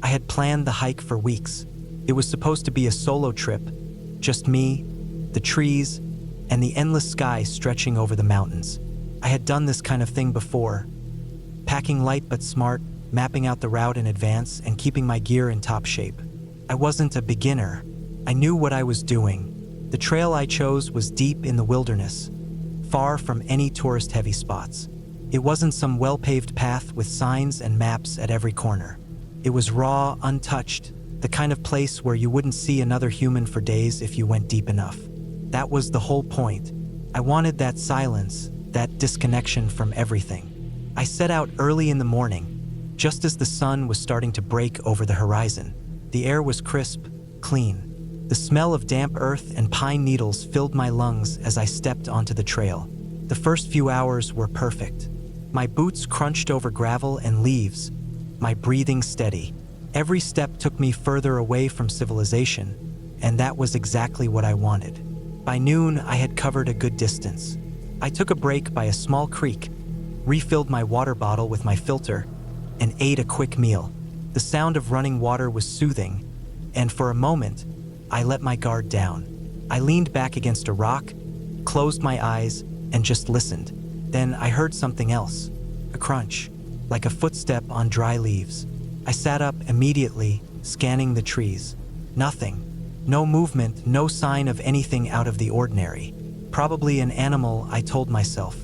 I had planned the hike for weeks. It was supposed to be a solo trip, just me, the trees, and the endless sky stretching over the mountains. I had done this kind of thing before, packing light but smart, mapping out the route in advance, and keeping my gear in top shape. I wasn't a beginner. I knew what I was doing. The trail I chose was deep in the wilderness, far from any tourist-heavy spots. It wasn't some well-paved path with signs and maps at every corner. It was raw, untouched, the kind of place where you wouldn't see another human for days if you went deep enough. That was the whole point. I wanted that silence, that disconnection from everything. I set out early in the morning, just as the sun was starting to break over the horizon. The air was crisp, clean. The smell of damp earth and pine needles filled my lungs as I stepped onto the trail. The first few hours were perfect. My boots crunched over gravel and leaves, my breathing steady. Every step took me further away from civilization, and that was exactly what I wanted. By noon, I had covered a good distance. I took a break by a small creek, refilled my water bottle with my filter, and ate a quick meal. The sound of running water was soothing, and for a moment, I let my guard down. I leaned back against a rock, closed my eyes, and just listened. Then I heard something else, a crunch, like a footstep on dry leaves. I sat up immediately, scanning the trees. Nothing. No movement, no sign of anything out of the ordinary. Probably an animal, I told myself.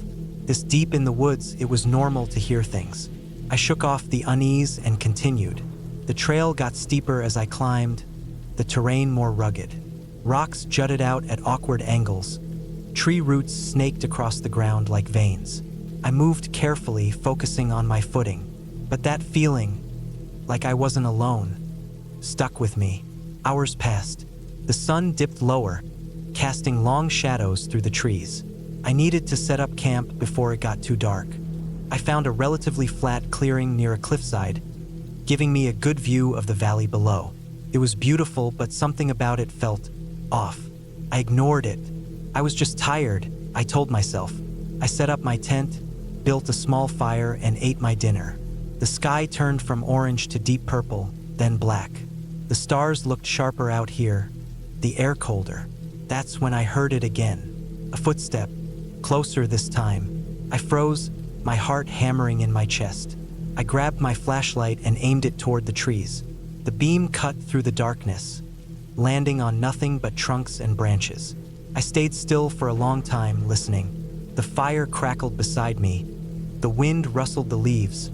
This deep in the woods, it was normal to hear things. I shook off the unease and continued. The trail got steeper as I climbed, the terrain more rugged. Rocks jutted out at awkward angles. Tree roots snaked across the ground like veins. I moved carefully, focusing on my footing. But that feeling, like I wasn't alone, stuck with me. Hours passed. The sun dipped lower, casting long shadows through the trees. I needed to set up camp before it got too dark. I found a relatively flat clearing near a cliffside, giving me a good view of the valley below. It was beautiful, but something about it felt off. I ignored it. I was just tired, I told myself. I set up my tent, built a small fire, and ate my dinner. The sky turned from orange to deep purple, then black. The stars looked sharper out here, the air colder. That's when I heard it again. A footstep, closer this time. I froze, my heart hammering in my chest. I grabbed my flashlight and aimed it toward the trees. The beam cut through the darkness, landing on nothing but trunks and branches. I stayed still for a long time, listening. The fire crackled beside me. The wind rustled the leaves,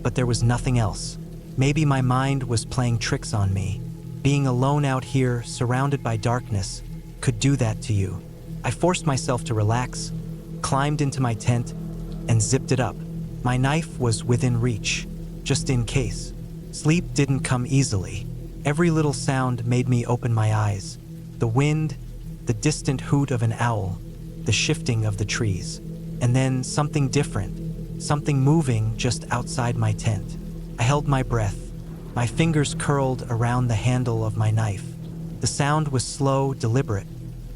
but there was nothing else. Maybe my mind was playing tricks on me. Being alone out here, surrounded by darkness, could do that to you. I forced myself to relax, climbed into my tent, and zipped it up. My knife was within reach, just in case. Sleep didn't come easily. Every little sound made me open my eyes. The wind, the distant hoot of an owl, the shifting of the trees. And then something different, something moving just outside my tent. I held my breath. My fingers curled around the handle of my knife. The sound was slow, deliberate,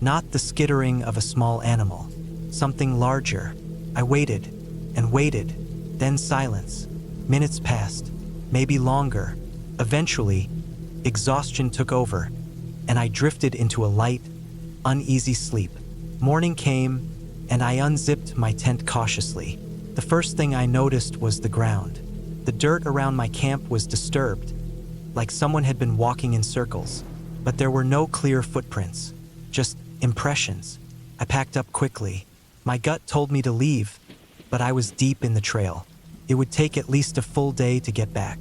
not the skittering of a small animal. Something larger. I waited and waited, then silence. Minutes passed, maybe longer. Eventually, exhaustion took over, and I drifted into a light, uneasy sleep. Morning came, and I unzipped my tent cautiously. The first thing I noticed was the ground. The dirt around my camp was disturbed, like someone had been walking in circles. But there were no clear footprints, just impressions. I packed up quickly. My gut told me to leave, but I was deep in the trail. It would take at least a full day to get back.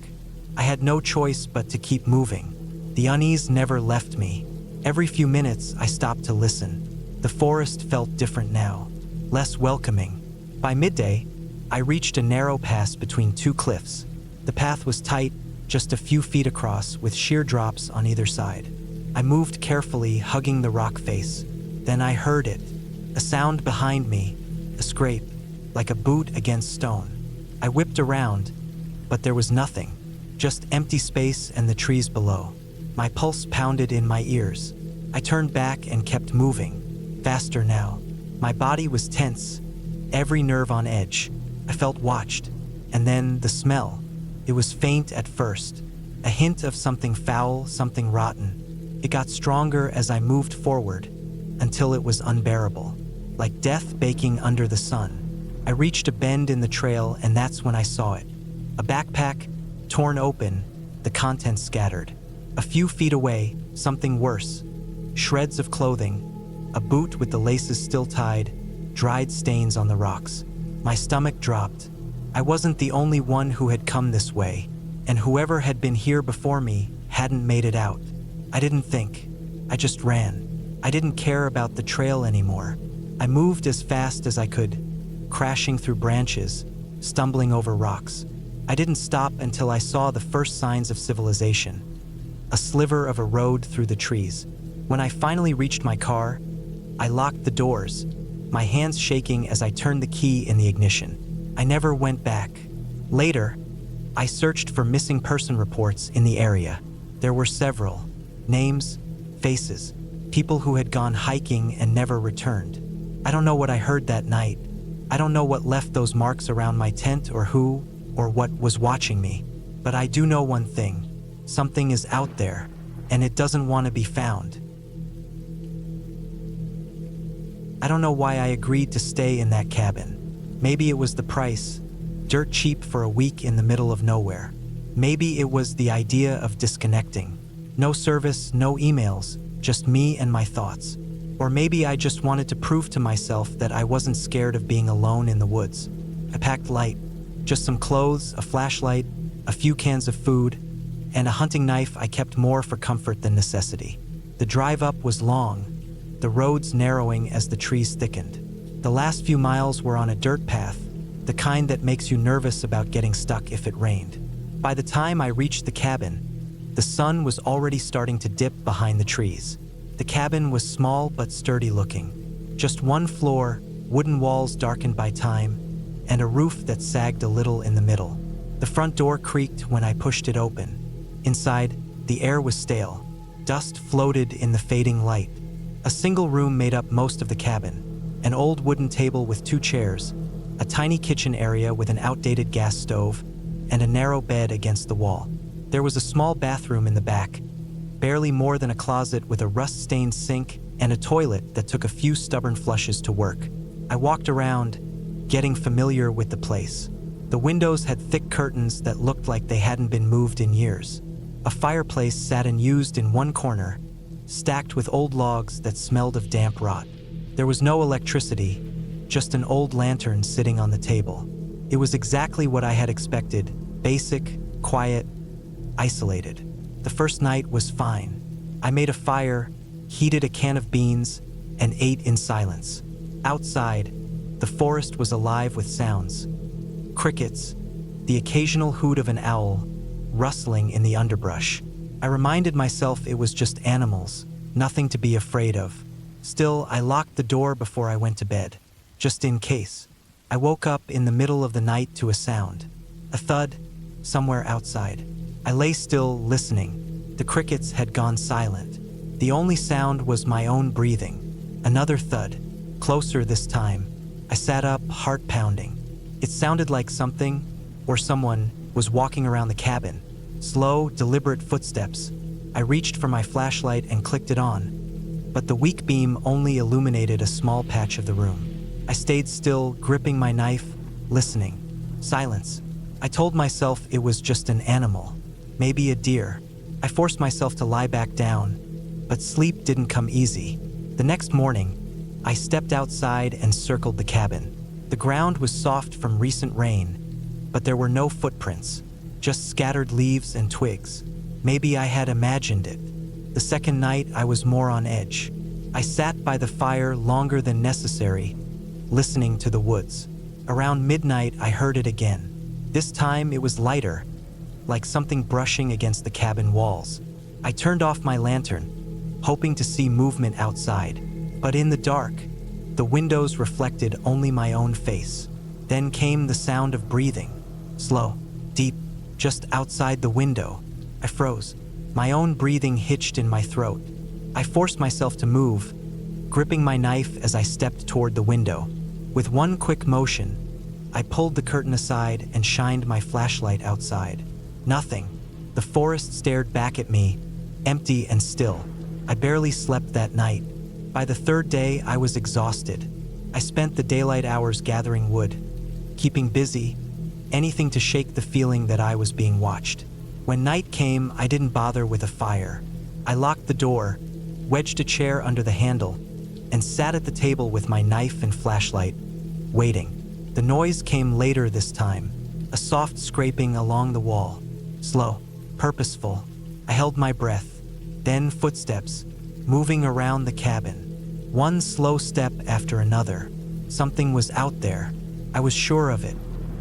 I had no choice but to keep moving. The unease never left me. Every few minutes, I stopped to listen. The forest felt different now, less welcoming. By midday, I reached a narrow pass between two cliffs. The path was tight, just a few feet across, with sheer drops on either side. I moved carefully, hugging the rock face. Then I heard it, a sound behind me, a scrape, like a boot against stone. I whipped around, but there was nothing, just empty space and the trees below. My pulse pounded in my ears. I turned back and kept moving, faster now. My body was tense, every nerve on edge. I felt watched, and then the smell. It was faint at first, A hint of something foul, something rotten. It got stronger as I moved forward, until it was unbearable, like death baking under the sun. I reached a bend in the trail, and that's when I saw it. A backpack, torn open, the contents scattered. A few feet away, something worse. Shreds of clothing, a boot with the laces still tied, dried stains on the rocks. My stomach dropped. I wasn't the only one who had come this way, and whoever had been here before me hadn't made it out. I didn't think. I just ran. I didn't care about the trail anymore. I moved as fast as I could, crashing through branches, stumbling over rocks. I didn't stop until I saw the first signs of civilization. A sliver of a road through the trees. When I finally reached my car, I locked the doors, my hands shaking as I turned the key in the ignition. I never went back. Later, I searched for missing person reports in the area. There were several. Names, faces, people who had gone hiking and never returned. I don't know what I heard that night. I don't know what left those marks around my tent or who or what was watching me. But I do know one thing. Something is out there, and it doesn't want to be found. I don't know why I agreed to stay in that cabin. Maybe it was the price, dirt cheap for a week in the middle of nowhere. Maybe it was the idea of disconnecting. No service, no emails, just me and my thoughts. Or maybe I just wanted to prove to myself that I wasn't scared of being alone in the woods. I packed light, just some clothes, a flashlight, a few cans of food, and a hunting knife I kept more for comfort than necessity. The drive up was long, the roads narrowing as the trees thickened. The last few miles were on a dirt path, the kind that makes you nervous about getting stuck if it rained. By the time I reached the cabin, the sun was already starting to dip behind the trees. The cabin was small but sturdy looking. Just one floor, wooden walls darkened by time, and a roof that sagged a little in the middle. The front door creaked when I pushed it open. Inside, the air was stale. Dust floated in the fading light. A single room made up most of the cabin. An old wooden table with 2 chairs, a tiny kitchen area with an outdated gas stove, and a narrow bed against the wall. There was a small bathroom in the back, barely more than a closet with a rust-stained sink and a toilet that took a few stubborn flushes to work. I walked around, getting familiar with the place. The windows had thick curtains that looked like they hadn't been moved in years. A fireplace sat unused in one corner, stacked with old logs that smelled of damp rot. There was no electricity, just an old lantern sitting on the table. It was exactly what I had expected, basic, quiet, isolated. The first night was fine. I made a fire, heated a can of beans, and ate in silence. Outside, the forest was alive with sounds. Crickets, the occasional hoot of an owl, rustling in the underbrush. I reminded myself it was just animals, nothing to be afraid of. Still, I locked the door before I went to bed, just in case. I woke up in the middle of the night to a sound. A thud, somewhere outside. I lay still, listening. The crickets had gone silent. The only sound was my own breathing. Another thud, closer this time. I sat up, heart pounding. It sounded like something, or someone, was walking around the cabin. Slow, deliberate footsteps. I reached for my flashlight and clicked it on, but the weak beam only illuminated a small patch of the room. I stayed still, gripping my knife, listening. Silence. I told myself it was just an animal, maybe a deer. I forced myself to lie back down, but sleep didn't come easy. The next morning, I stepped outside and circled the cabin. The ground was soft from recent rain, but there were no footprints, just scattered leaves and twigs. Maybe I had imagined it. The second night, I was more on edge. I sat by the fire longer than necessary, listening to the woods. Around midnight, I heard it again. This time, it was lighter, like something brushing against the cabin walls. I turned off my lantern, hoping to see movement outside. But in the dark, the windows reflected only my own face. Then came the sound of breathing. Slow, deep, just outside the window. I froze. My own breathing hitched in my throat. I forced myself to move, gripping my knife as I stepped toward the window. With one quick motion, I pulled the curtain aside and shined my flashlight outside. Nothing. The forest stared back at me, empty and still. I barely slept that night. By the third day, I was exhausted. I spent the daylight hours gathering wood, keeping busy, anything to shake the feeling that I was being watched. When night came, I didn't bother with a fire. I locked the door, wedged a chair under the handle, and sat at the table with my knife and flashlight, waiting. The noise came later this time, a soft scraping along the wall. Slow, purposeful. I held my breath. Then footsteps, moving around the cabin. One slow step after another. Something was out there. I was sure of it.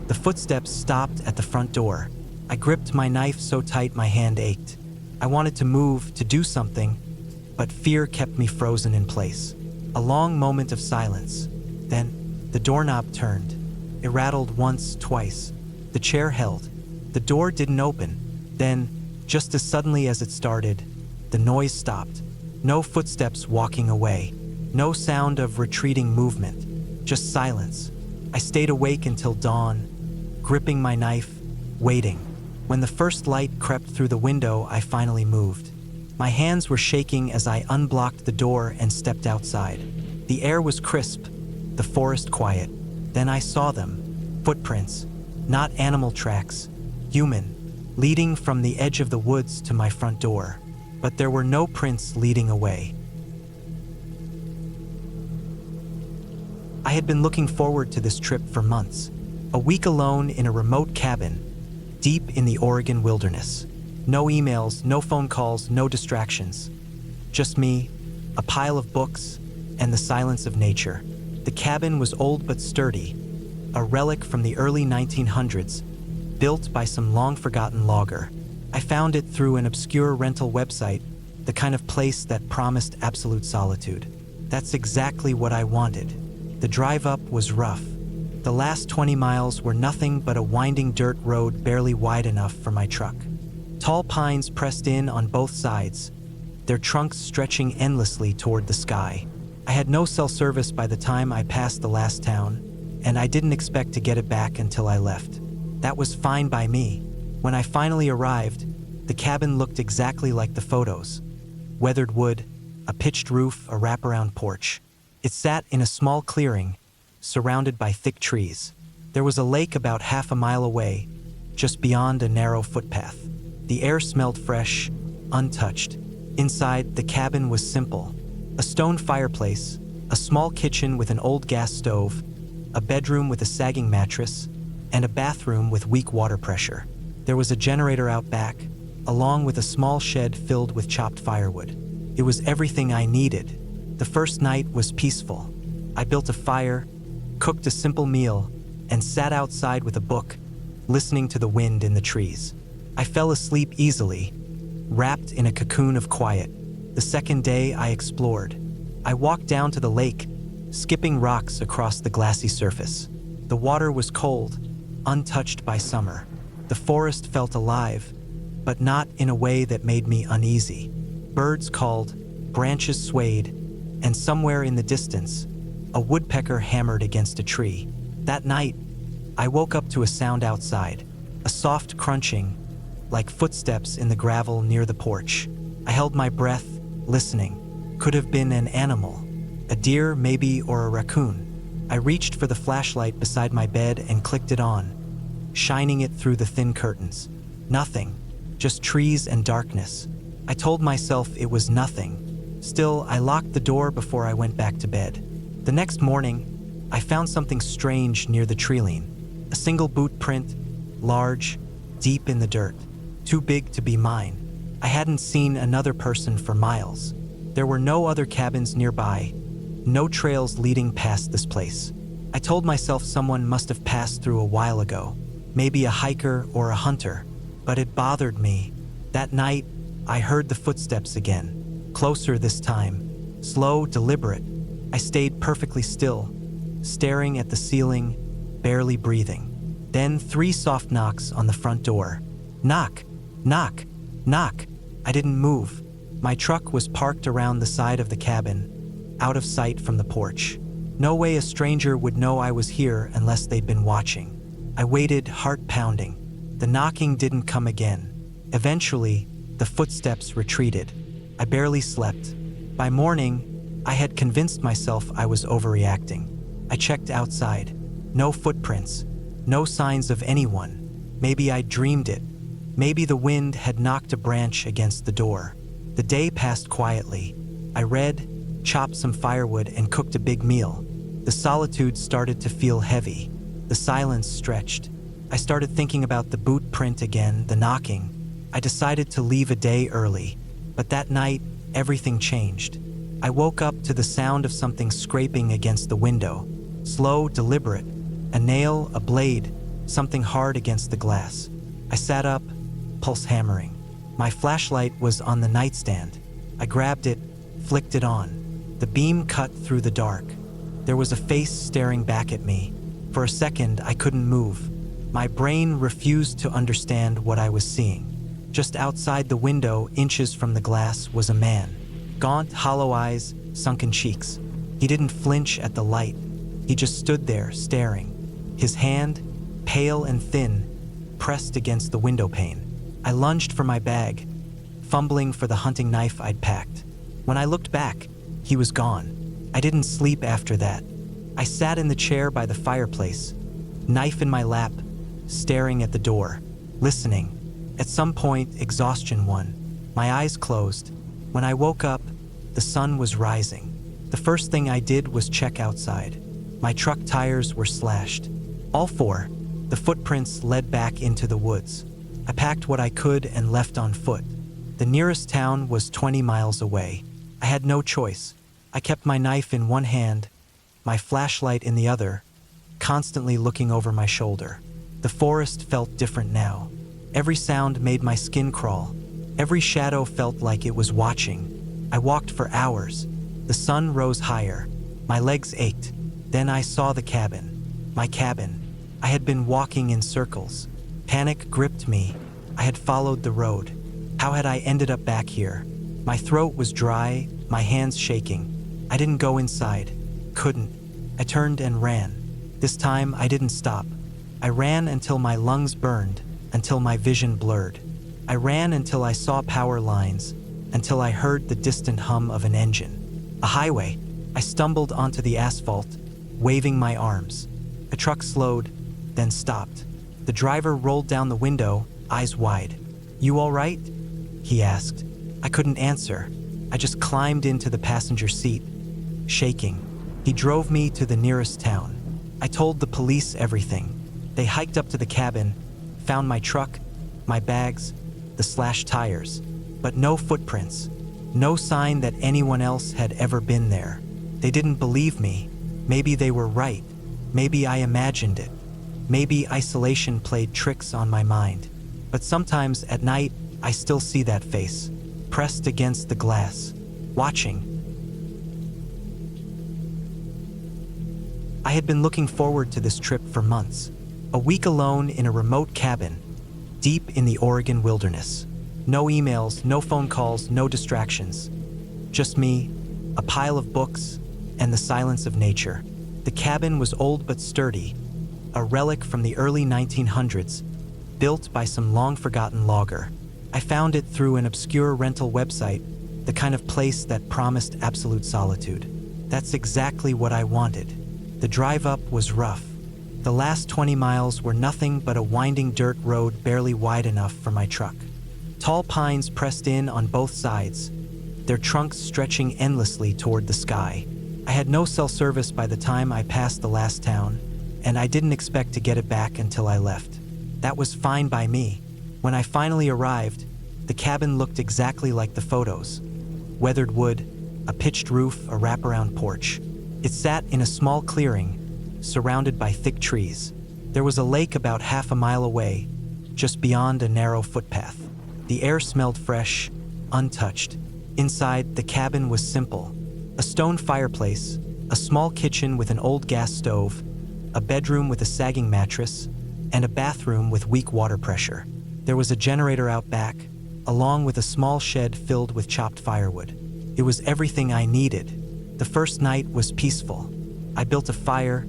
The footsteps stopped at the front door. I gripped my knife so tight my hand ached. I wanted to move, to do something, but fear kept me frozen in place. A long moment of silence. Then, the doorknob turned. It rattled once, twice. The chair held. The door didn't open. Then, just as suddenly as it started, the noise stopped. No footsteps walking away. No sound of retreating movement. Just silence. I stayed awake until dawn, gripping my knife, waiting. When the first light crept through the window, I finally moved. My hands were shaking as I unblocked the door and stepped outside. The air was crisp, the forest quiet. Then I saw them. Footprints, not animal tracks, human, leading from the edge of the woods to my front door. But there were no prints leading away. I had been looking forward to this trip for months. A week alone in a remote cabin, deep in the Oregon wilderness. No emails, no phone calls, no distractions. Just me, a pile of books, and the silence of nature. The cabin was old but sturdy, a relic from the early 1900s, built by some long-forgotten logger. I found it through an obscure rental website, the kind of place that promised absolute solitude. That's exactly what I wanted. The drive up was rough. The last 20 miles were nothing but a winding dirt road barely wide enough for my truck. Tall pines pressed in on both sides, their trunks stretching endlessly toward the sky. I had no cell service by the time I passed the last town, and I didn't expect to get it back until I left. That was fine by me. When I finally arrived, the cabin looked exactly like the photos. Weathered wood, a pitched roof, a wraparound porch. It sat in a small clearing, surrounded by thick trees. There was a lake about half a mile away, just beyond a narrow footpath. The air smelled fresh, untouched. Inside, the cabin was simple. A stone fireplace, a small kitchen with an old gas stove, a bedroom with a sagging mattress, and a bathroom with weak water pressure. There was a generator out back, along with a small shed filled with chopped firewood. It was everything I needed. The first night was peaceful. I built a fire, cooked a simple meal, and sat outside with a book, listening to the wind in the trees. I fell asleep easily, wrapped in a cocoon of quiet. The second day, I explored. I walked down to the lake, skipping rocks across the glassy surface. The water was cold, untouched by summer. The forest felt alive, but not in a way that made me uneasy. Birds called, branches swayed, and somewhere in the distance, a woodpecker hammered against a tree. That night, I woke up to a sound outside, a soft crunching, like footsteps in the gravel near the porch. I held my breath, listening. Could have been an animal, a deer maybe, or a raccoon. I reached for the flashlight beside my bed and clicked it on, shining it through the thin curtains. Nothing, just trees and darkness. I told myself it was nothing. Still, I locked the door before I went back to bed. The next morning, I found something strange near the treeline. A single boot print, large, deep in the dirt, too big to be mine. I hadn't seen another person for miles. There were no other cabins nearby, no trails leading past this place. I told myself someone must have passed through a while ago, maybe a hiker or a hunter, but it bothered me. That night, I heard the footsteps again. Closer this time, slow, deliberate. I stayed perfectly still, staring at the ceiling, barely breathing. Then 3 soft knocks on the front door. Knock, knock, knock. I didn't move. My truck was parked around the side of the cabin, out of sight from the porch. No way a stranger would know I was here unless they'd been watching. I waited, heart pounding. The knocking didn't come again. Eventually, the footsteps retreated. I barely slept. By morning, I had convinced myself I was overreacting. I checked outside. No footprints. No signs of anyone. Maybe I dreamed it. Maybe the wind had knocked a branch against the door. The day passed quietly. I read, chopped some firewood, and cooked a big meal. The solitude started to feel heavy. The silence stretched. I started thinking about the boot print again, the knocking. I decided to leave a day early. But that night, everything changed. I woke up to the sound of something scraping against the window. Slow, deliberate. A nail, a blade, something hard against the glass. I sat up, pulse hammering. My flashlight was on the nightstand. I grabbed it, flicked it on. The beam cut through the dark. There was a face staring back at me. For a second, I couldn't move. My brain refused to understand what I was seeing. Just outside the window, inches from the glass, was a man. Gaunt, hollow eyes, sunken cheeks. He didn't flinch at the light. He just stood there, staring. His hand, pale and thin, pressed against the window pane. I lunged for my bag, fumbling for the hunting knife I'd packed. When I looked back, he was gone. I didn't sleep after that. I sat in the chair by the fireplace, knife in my lap, staring at the door, listening. At some point, exhaustion won. My eyes closed. When I woke up, the sun was rising. The first thing I did was check outside. My truck tires were slashed. All four. The footprints led back into the woods. I packed what I could and left on foot. The nearest town was 20 miles away. I had no choice. I kept my knife in one hand, my flashlight in the other, constantly looking over my shoulder. The forest felt different now. Every sound made my skin crawl. Every shadow felt like it was watching. I walked for hours. The sun rose higher. My legs ached. Then I saw the cabin. My cabin. I had been walking in circles. Panic gripped me. I had followed the road. How had I ended up back here? My throat was dry, my hands shaking. I didn't go inside. Couldn't. I turned and ran. This time I didn't stop. I ran until my lungs burned, until my vision blurred. I ran until I saw power lines, until I heard the distant hum of an engine. A highway. I stumbled onto the asphalt, waving my arms. A truck slowed, then stopped. The driver rolled down the window, eyes wide. "You all right?" he asked. I couldn't answer. I just climbed into the passenger seat, shaking. He drove me to the nearest town. I told the police everything. They hiked up to the cabin, found my truck, my bags, the slashed tires, but no footprints, no sign that anyone else had ever been there. They didn't believe me. Maybe they were right. Maybe I imagined it. Maybe isolation played tricks on my mind. But sometimes at night, I still see that face, pressed against the glass, watching. I had been looking forward to this trip for months. A week alone in a remote cabin, deep in the Oregon wilderness. No emails, no phone calls, no distractions. Just me, a pile of books, and the silence of nature. The cabin was old but sturdy, a relic from the early 1900s, built by some long-forgotten logger. I found it through an obscure rental website, the kind of place that promised absolute solitude. That's exactly what I wanted. The drive up was rough. The last 20 miles were nothing but a winding dirt road barely wide enough for my truck. Tall pines pressed in on both sides, their trunks stretching endlessly toward the sky. I had no cell service by the time I passed the last town, and I didn't expect to get it back until I left. That was fine by me. When I finally arrived, the cabin looked exactly like the photos. Weathered wood, a pitched roof, a wraparound porch. It sat in a small clearing, surrounded by thick trees. There was a lake about half a mile away, just beyond a narrow footpath. The air smelled fresh, untouched. Inside, the cabin was simple. A stone fireplace, a small kitchen with an old gas stove, a bedroom with a sagging mattress, and a bathroom with weak water pressure. There was a generator out back, along with a small shed filled with chopped firewood. It was everything I needed. The first night was peaceful. I built a fire,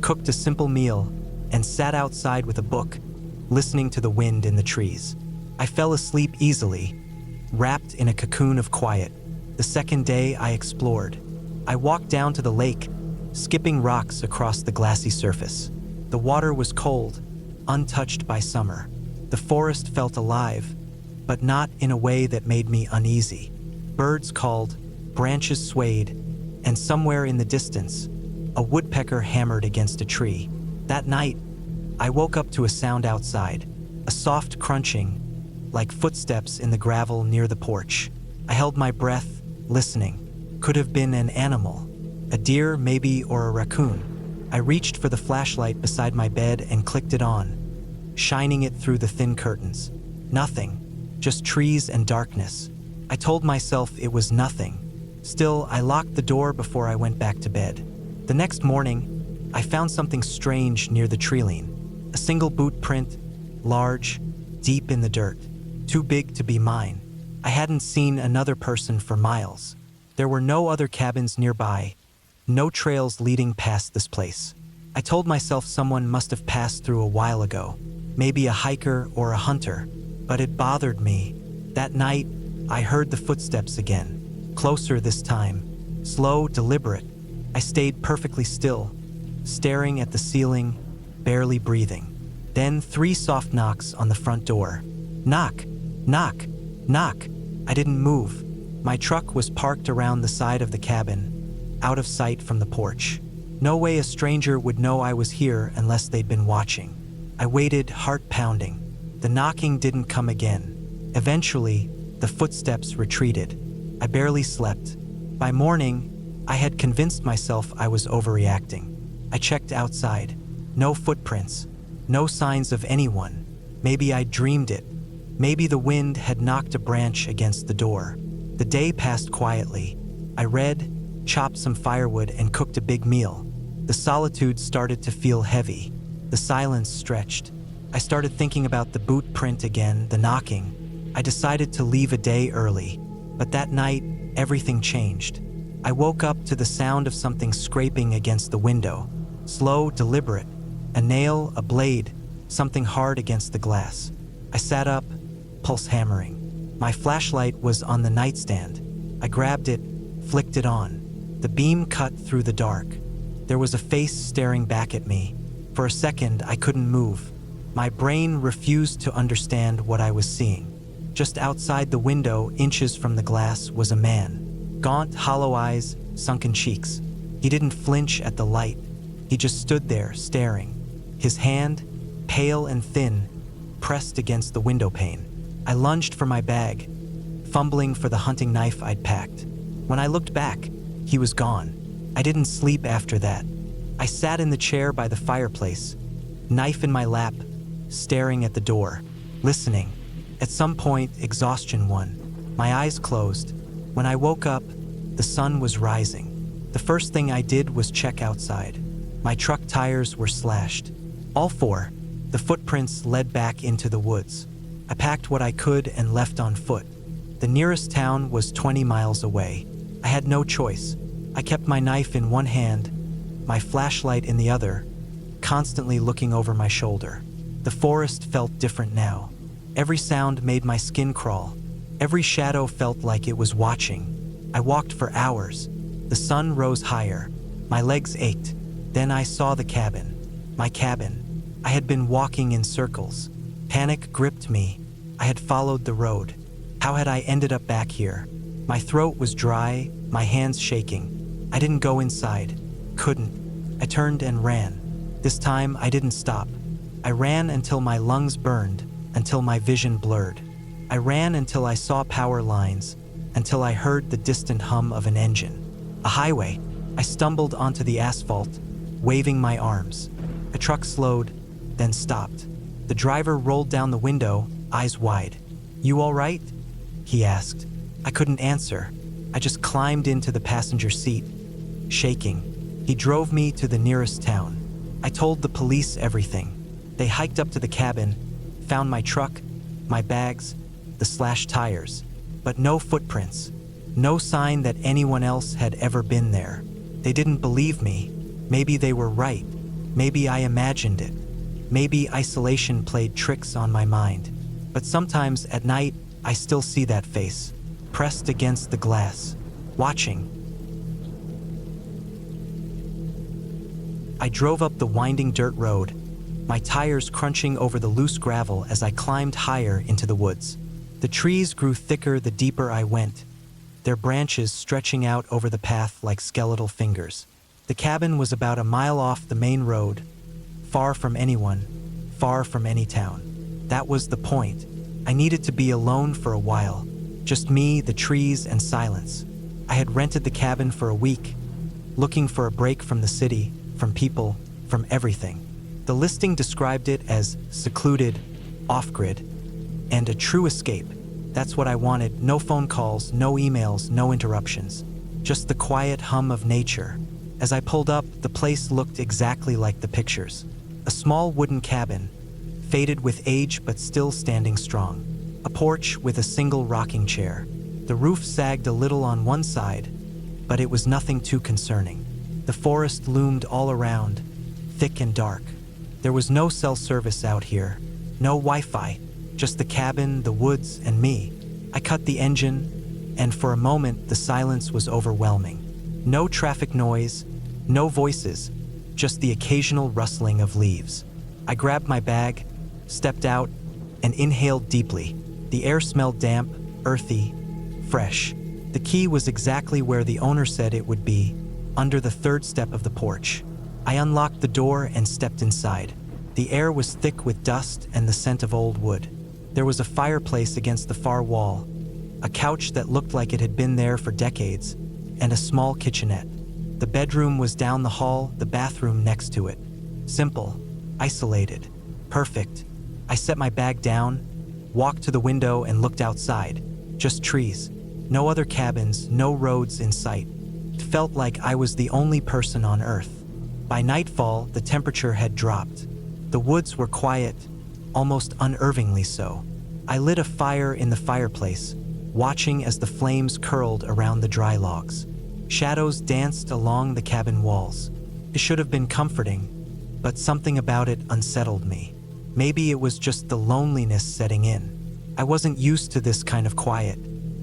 cooked a simple meal, and sat outside with a book, listening to the wind in the trees. I fell asleep easily, wrapped in a cocoon of quiet. The second day I explored. I walked down to the lake, skipping rocks across the glassy surface. The water was cold, untouched by summer. The forest felt alive, but not in a way that made me uneasy. Birds called, branches swayed, and somewhere in the distance, a woodpecker hammered against a tree. That night, I woke up to a sound outside, a soft crunching, like footsteps in the gravel near the porch. I held my breath, listening. Could have been an animal, a deer maybe, or a raccoon. I reached for the flashlight beside my bed and clicked it on, shining it through the thin curtains. Nothing, just trees and darkness. I told myself it was nothing. Still, I locked the door before I went back to bed. The next morning, I found something strange near the treeline. A single boot print, large, deep in the dirt, too big to be mine. I hadn't seen another person for miles. There were no other cabins nearby, no trails leading past this place. I told myself someone must have passed through a while ago, maybe a hiker or a hunter, but it bothered me. That night, I heard the footsteps again, closer this time, slow, deliberate. I stayed perfectly still, staring at the ceiling, barely breathing. Then 3 soft knocks on the front door. Knock, knock, knock. I didn't move. My truck was parked around the side of the cabin, out of sight from the porch. No way a stranger would know I was here unless they'd been watching. I waited, heart pounding. The knocking didn't come again. Eventually, the footsteps retreated. I barely slept. By morning, I had convinced myself I was overreacting. I checked outside. No footprints. No signs of anyone. Maybe I dreamed it. Maybe the wind had knocked a branch against the door. The day passed quietly. I read, chopped some firewood, and cooked a big meal. The solitude started to feel heavy. The silence stretched. I started thinking about the boot print again, the knocking. I decided to leave a day early. But that night, everything changed. I woke up to the sound of something scraping against the window. Slow, deliberate. A nail, a blade, something hard against the glass. I sat up, pulse hammering. My flashlight was on the nightstand. I grabbed it, flicked it on. The beam cut through the dark. There was a face staring back at me. For a second, I couldn't move. My brain refused to understand what I was seeing. Just outside the window, inches from the glass, was a man. Gaunt, hollow eyes, sunken cheeks. He didn't flinch at the light. He just stood there, staring. His hand, pale and thin, pressed against the window pane. I lunged for my bag, fumbling for the hunting knife I'd packed. When I looked back, he was gone. I didn't sleep after that. I sat in the chair by the fireplace, knife in my lap, staring at the door, listening. At some point, exhaustion won. My eyes closed. When I woke up, the sun was rising. The first thing I did was check outside. My truck tires were slashed. All 4. The footprints led back into the woods. I packed what I could and left on foot. The nearest town was 20 miles away. I had no choice. I kept my knife in one hand, my flashlight in the other, constantly looking over my shoulder. The forest felt different now. Every sound made my skin crawl. Every shadow felt like it was watching. I walked for hours. The sun rose higher. My legs ached. Then I saw the cabin. My cabin. I had been walking in circles. Panic gripped me. I had followed the road. How had I ended up back here? My throat was dry, my hands shaking. I didn't go inside. Couldn't. I turned and ran. This time, I didn't stop. I ran until my lungs burned, until my vision blurred. I ran until I saw power lines, until I heard the distant hum of an engine. A highway. I stumbled onto the asphalt, waving my arms. A truck slowed, then stopped. The driver rolled down the window, eyes wide. "You all right?" he asked. I couldn't answer. I just climbed into the passenger seat, shaking. He drove me to the nearest town. I told the police everything. They hiked up to the cabin, found my truck, my bags, the slashed tires, but no footprints, no sign that anyone else had ever been there. They didn't believe me. Maybe they were right. Maybe I imagined it. Maybe isolation played tricks on my mind. But sometimes at night, I still see that face, pressed against the glass, watching. I drove up the winding dirt road, my tires crunching over the loose gravel as I climbed higher into the woods. The trees grew thicker the deeper I went, their branches stretching out over the path like skeletal fingers. The cabin was about a mile off the main road, far from anyone, far from any town. That was the point. I needed to be alone for a while, just me, the trees, and silence. I had rented the cabin for a week, looking for a break from the city, from people, from everything. The listing described it as secluded, off-grid, and a true escape. That's what I wanted. No phone calls, no emails, no interruptions. Just the quiet hum of nature. As I pulled up, the place looked exactly like the pictures. A small wooden cabin, faded with age but still standing strong. A porch with a single rocking chair. The roof sagged a little on one side, but it was nothing too concerning. The forest loomed all around, thick and dark. There was no cell service out here, no Wi-Fi, just the cabin, the woods, and me. I cut the engine, and for a moment the silence was overwhelming. No traffic noise, no voices, just the occasional rustling of leaves. I grabbed my bag, stepped out, and inhaled deeply. The air smelled damp, earthy, fresh. The key was exactly where the owner said it would be, under the third step of the porch. I unlocked the door and stepped inside. The air was thick with dust and the scent of old wood. There was a fireplace against the far wall, a couch that looked like it had been there for decades, and a small kitchenette. The bedroom was down the hall, the bathroom next to it. Simple, isolated, perfect. I set my bag down, walked to the window and looked outside. Just trees. No other cabins, no roads in sight. It felt like I was the only person on Earth. By nightfall, the temperature had dropped. The woods were quiet, almost unnervingly so. I lit a fire in the fireplace, watching as the flames curled around the dry logs. Shadows danced along the cabin walls. It should have been comforting, but something about it unsettled me. Maybe it was just the loneliness setting in. I wasn't used to this kind of quiet.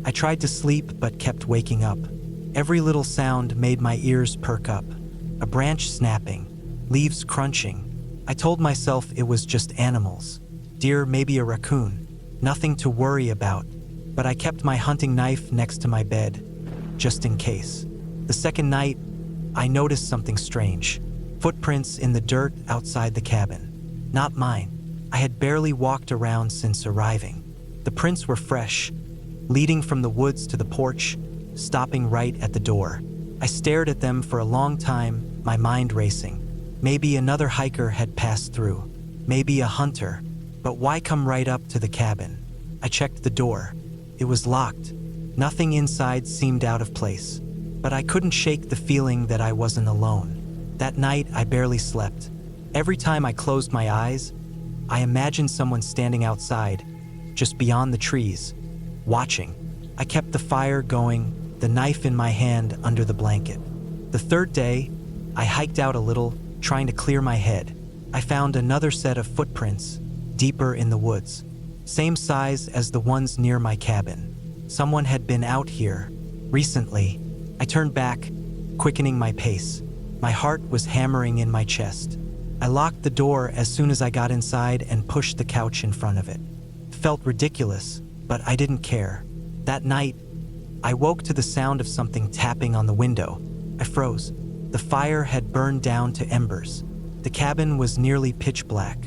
I tried to sleep but kept waking up. Every little sound made my ears perk up. A branch snapping, leaves crunching. I told myself it was just animals. Deer, maybe a raccoon. Nothing to worry about. But I kept my hunting knife next to my bed, just in case. The second night, I noticed something strange. Footprints in the dirt outside the cabin. Not mine. I had barely walked around since arriving. The prints were fresh, leading from the woods to the porch, stopping right at the door. I stared at them for a long time, my mind racing. Maybe another hiker had passed through. Maybe a hunter. But why come right up to the cabin? I checked the door. It was locked. Nothing inside seemed out of place. But I couldn't shake the feeling that I wasn't alone. That night, I barely slept. Every time I closed my eyes, I imagined someone standing outside, just beyond the trees, watching. I kept the fire going, the knife in my hand under the blanket. The third day, I hiked out a little, trying to clear my head. I found another set of footprints, deeper in the woods. Same size as the ones near my cabin. Someone had been out here, recently. I turned back, quickening my pace. My heart was hammering in my chest. I locked the door as soon as I got inside and pushed the couch in front of it. It felt ridiculous, but I didn't care. That night, I woke to the sound of something tapping on the window. I froze. The fire had burned down to embers. The cabin was nearly pitch black.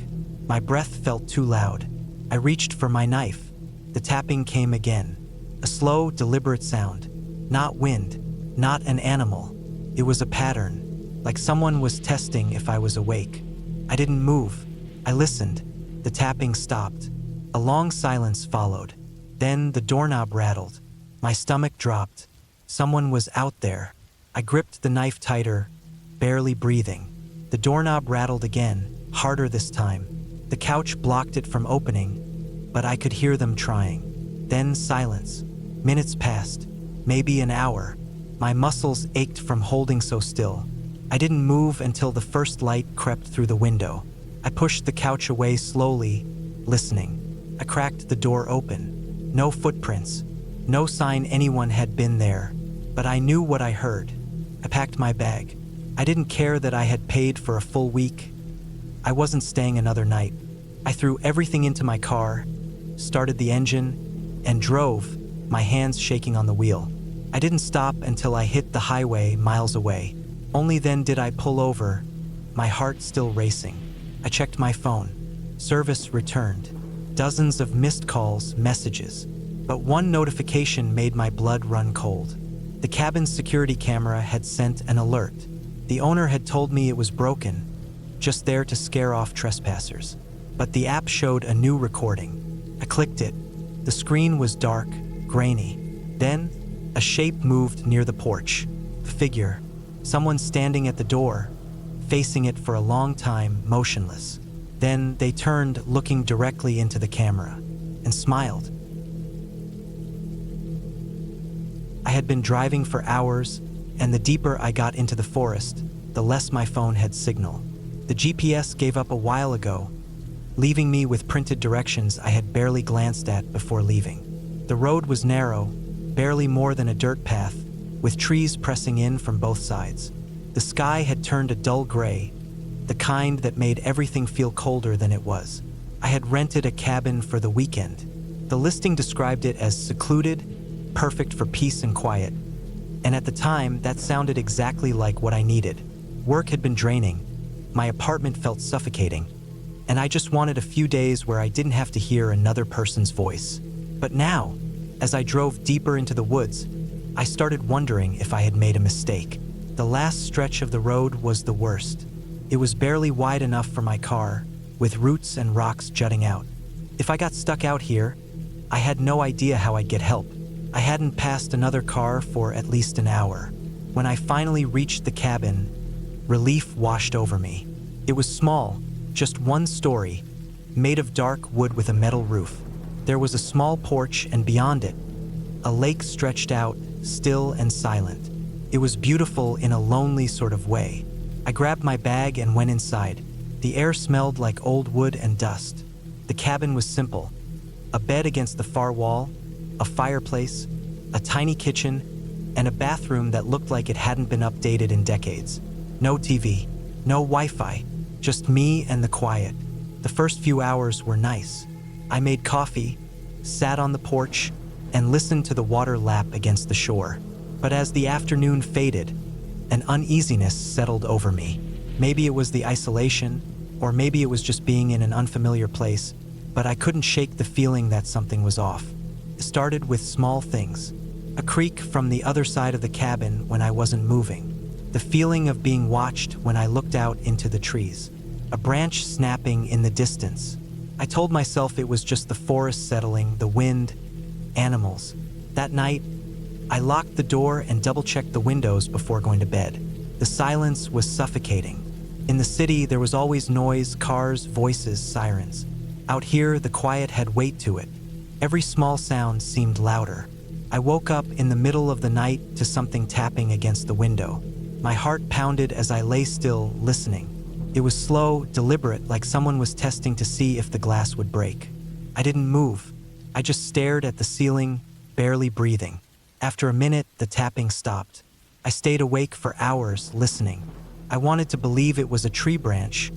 My breath felt too loud. I reached for my knife. The tapping came again. A slow, deliberate sound. Not wind, not an animal. It was a pattern, like someone was testing if I was awake. I didn't move. I listened. The tapping stopped. A long silence followed. Then the doorknob rattled. My stomach dropped. Someone was out there. I gripped the knife tighter, barely breathing. The doorknob rattled again, harder this time. The couch blocked it from opening, but I could hear them trying. Then silence. Minutes passed, maybe an hour. My muscles ached from holding so still. I didn't move until the first light crept through the window. I pushed the couch away slowly, listening. I I cracked the door open. No footprints. No sign anyone had been there. But I knew what I heard. I packed my bag. I didn't care that I had paid for a full week. I wasn't staying another night. I threw everything into my car, started the engine, and drove, my hands shaking on the wheel. I didn't stop until I hit the highway miles away. Only then did I pull over, my heart still racing. I checked my phone. Service returned. Dozens of missed calls, messages. But one notification made my blood run cold. The cabin's security camera had sent an alert. The owner had told me it was broken, just there to scare off trespassers. But the app showed a new recording. I clicked it. The screen was dark, grainy. Then, a shape moved near the porch. A figure. Someone standing at the door, facing it for a long time, motionless. Then they turned, looking directly into the camera, and smiled. I had been driving for hours, and the deeper I got into the forest, the less my phone had signal. The GPS gave up a while ago, leaving me with printed directions I had barely glanced at before leaving. The road was narrow, barely more than a dirt path, with trees pressing in from both sides. The sky had turned a dull gray, the kind that made everything feel colder than it was. I had rented a cabin for the weekend. The listing described it as secluded, perfect for peace and quiet. And at the time, that sounded exactly like what I needed. Work had been draining. My apartment felt suffocating. And I just wanted a few days where I didn't have to hear another person's voice. But now, as I drove deeper into the woods, I started wondering if I had made a mistake. The last stretch of the road was the worst. It was barely wide enough for my car, with roots and rocks jutting out. If I got stuck out here, I had no idea how I'd get help. I hadn't passed another car for at least an hour. When I finally reached the cabin, relief washed over me. It was small, just one story, made of dark wood with a metal roof. There was a small porch, and beyond it, a lake stretched out, still and silent. It was beautiful in a lonely sort of way. I grabbed my bag and went inside. The air smelled like old wood and dust. The cabin was simple. A bed against the far wall, a fireplace, a tiny kitchen, and a bathroom that looked like it hadn't been updated in decades. No TV, no Wi-Fi, just me and the quiet. The first few hours were nice. I made coffee, sat on the porch, and listened to the water lap against the shore. But as the afternoon faded, an uneasiness settled over me. Maybe it was the isolation, or maybe it was just being in an unfamiliar place, but I couldn't shake the feeling that something was off. It started with small things. A creak from the other side of the cabin when I wasn't moving. The feeling of being watched when I looked out into the trees. A branch snapping in the distance. I told myself it was just the forest settling, the wind, animals. That night, I locked the door and double-checked the windows before going to bed. The silence was suffocating. In the city, there was always noise, cars, voices, sirens. Out here, the quiet had weight to it. Every small sound seemed louder. I woke up in the middle of the night to something tapping against the window. My heart pounded as I lay still, listening. It was slow, deliberate, like someone was testing to see if the glass would break. I didn't move. I just stared at the ceiling, barely breathing. After a minute, the tapping stopped. I stayed awake for hours, listening. I wanted to believe it was a tree branch,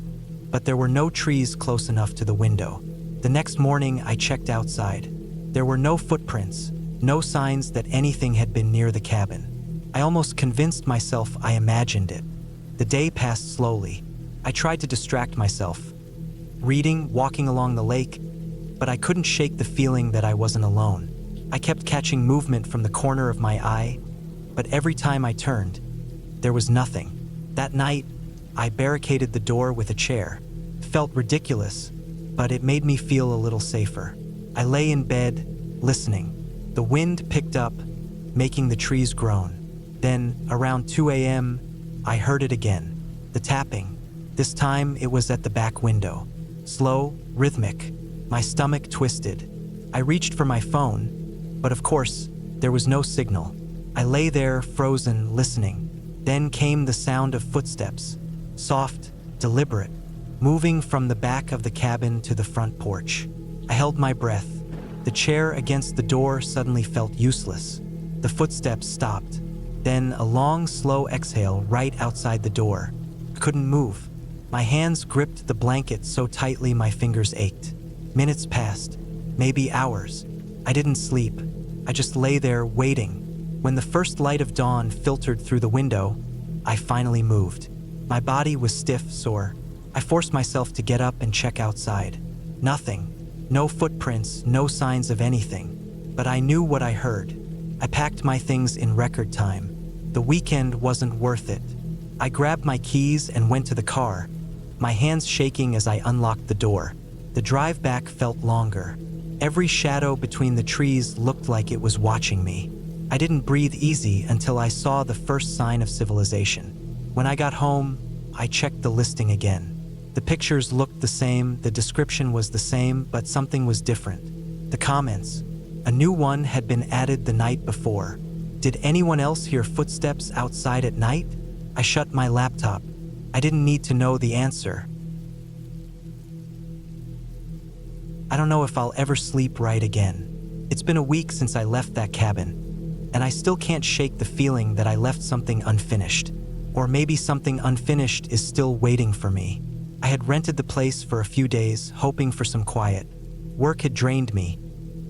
but there were no trees close enough to the window. The next morning, I checked outside. There were no footprints, no signs that anything had been near the cabin. I almost convinced myself I imagined it. The day passed slowly. I tried to distract myself, reading, walking along the lake, but I couldn't shake the feeling that I wasn't alone. I kept catching movement from the corner of my eye, but every time I turned, there was nothing. That night, I barricaded the door with a chair. It felt ridiculous, but it made me feel a little safer. I lay in bed, listening. The wind picked up, making the trees groan. Then, around 2 a.m., I heard it again. The tapping. This time, it was at the back window. Slow, rhythmic. My stomach twisted. I reached for my phone, but of course, there was no signal. I lay there, frozen, listening. Then came the sound of footsteps. Soft, deliberate, moving from the back of the cabin to the front porch. I held my breath. The chair against the door suddenly felt useless. The footsteps stopped. Then a long, slow exhale right outside the door. I couldn't move. My hands gripped the blanket so tightly my fingers ached. Minutes passed, maybe hours. I didn't sleep. I just lay there waiting. When the first light of dawn filtered through the window, I finally moved. My body was stiff, sore. I forced myself to get up and check outside. Nothing. No footprints, no signs of anything. But I knew what I heard. I packed my things in record time. The weekend wasn't worth it. I grabbed my keys and went to the car, my hands shaking as I unlocked the door. The drive back felt longer. Every shadow between the trees looked like it was watching me. I didn't breathe easy until I saw the first sign of civilization. When I got home, I checked the listing again. The pictures looked the same, the description was the same, but something was different. The comments. A new one had been added the night before. Did anyone else hear footsteps outside at night? I shut my laptop. I didn't need to know the answer. I don't know if I'll ever sleep right again. It's been a week since I left that cabin, and I still can't shake the feeling that I left something unfinished. Or maybe something unfinished is still waiting for me. I had rented the place for a few days, hoping for some quiet. Work had drained me.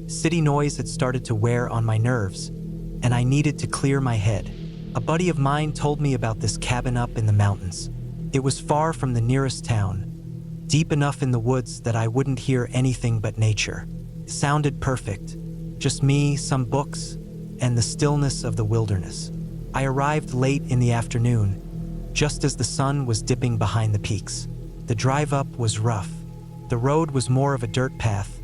City noise had started to wear on my nerves, and I needed to clear my head. A buddy of mine told me about this cabin up in the mountains. It was far from the nearest town, deep enough in the woods that I wouldn't hear anything but nature. It sounded perfect. Just me, some books, and the stillness of the wilderness. I arrived late in the afternoon, just as the sun was dipping behind the peaks. The drive up was rough. The road was more of a dirt path,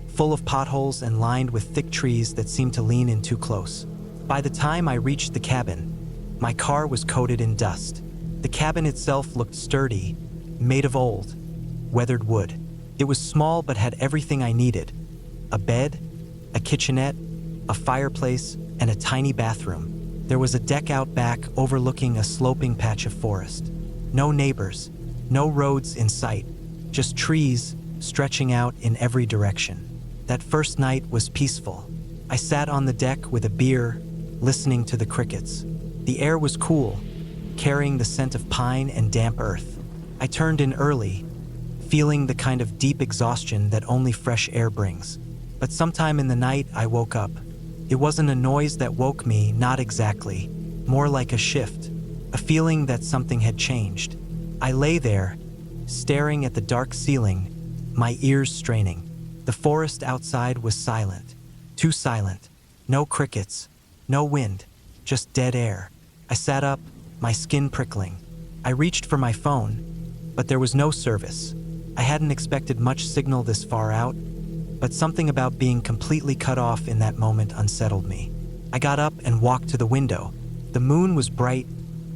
full of potholes and lined with thick trees that seemed to lean in too close. By the time I reached the cabin, my car was coated in dust. The cabin itself looked sturdy, made of old, weathered wood. It was small but had everything I needed. A bed, a kitchenette, a fireplace, and a tiny bathroom. There was a deck out back overlooking a sloping patch of forest. No neighbors, no roads in sight, just trees stretching out in every direction. That first night was peaceful. I sat on the deck with a beer, listening to the crickets. The air was cool, carrying the scent of pine and damp earth. I turned in early, feeling the kind of deep exhaustion that only fresh air brings. But sometime in the night, I woke up. It wasn't a noise that woke me, not exactly. More like a shift, a feeling that something had changed. I lay there, staring at the dark ceiling, my ears straining. The forest outside was silent, too silent. No crickets, no wind, just dead air. I sat up, my skin prickling. I reached for my phone, but there was no service. I hadn't expected much signal this far out, but something about being completely cut off in that moment unsettled me. I got up and walked to the window. The moon was bright,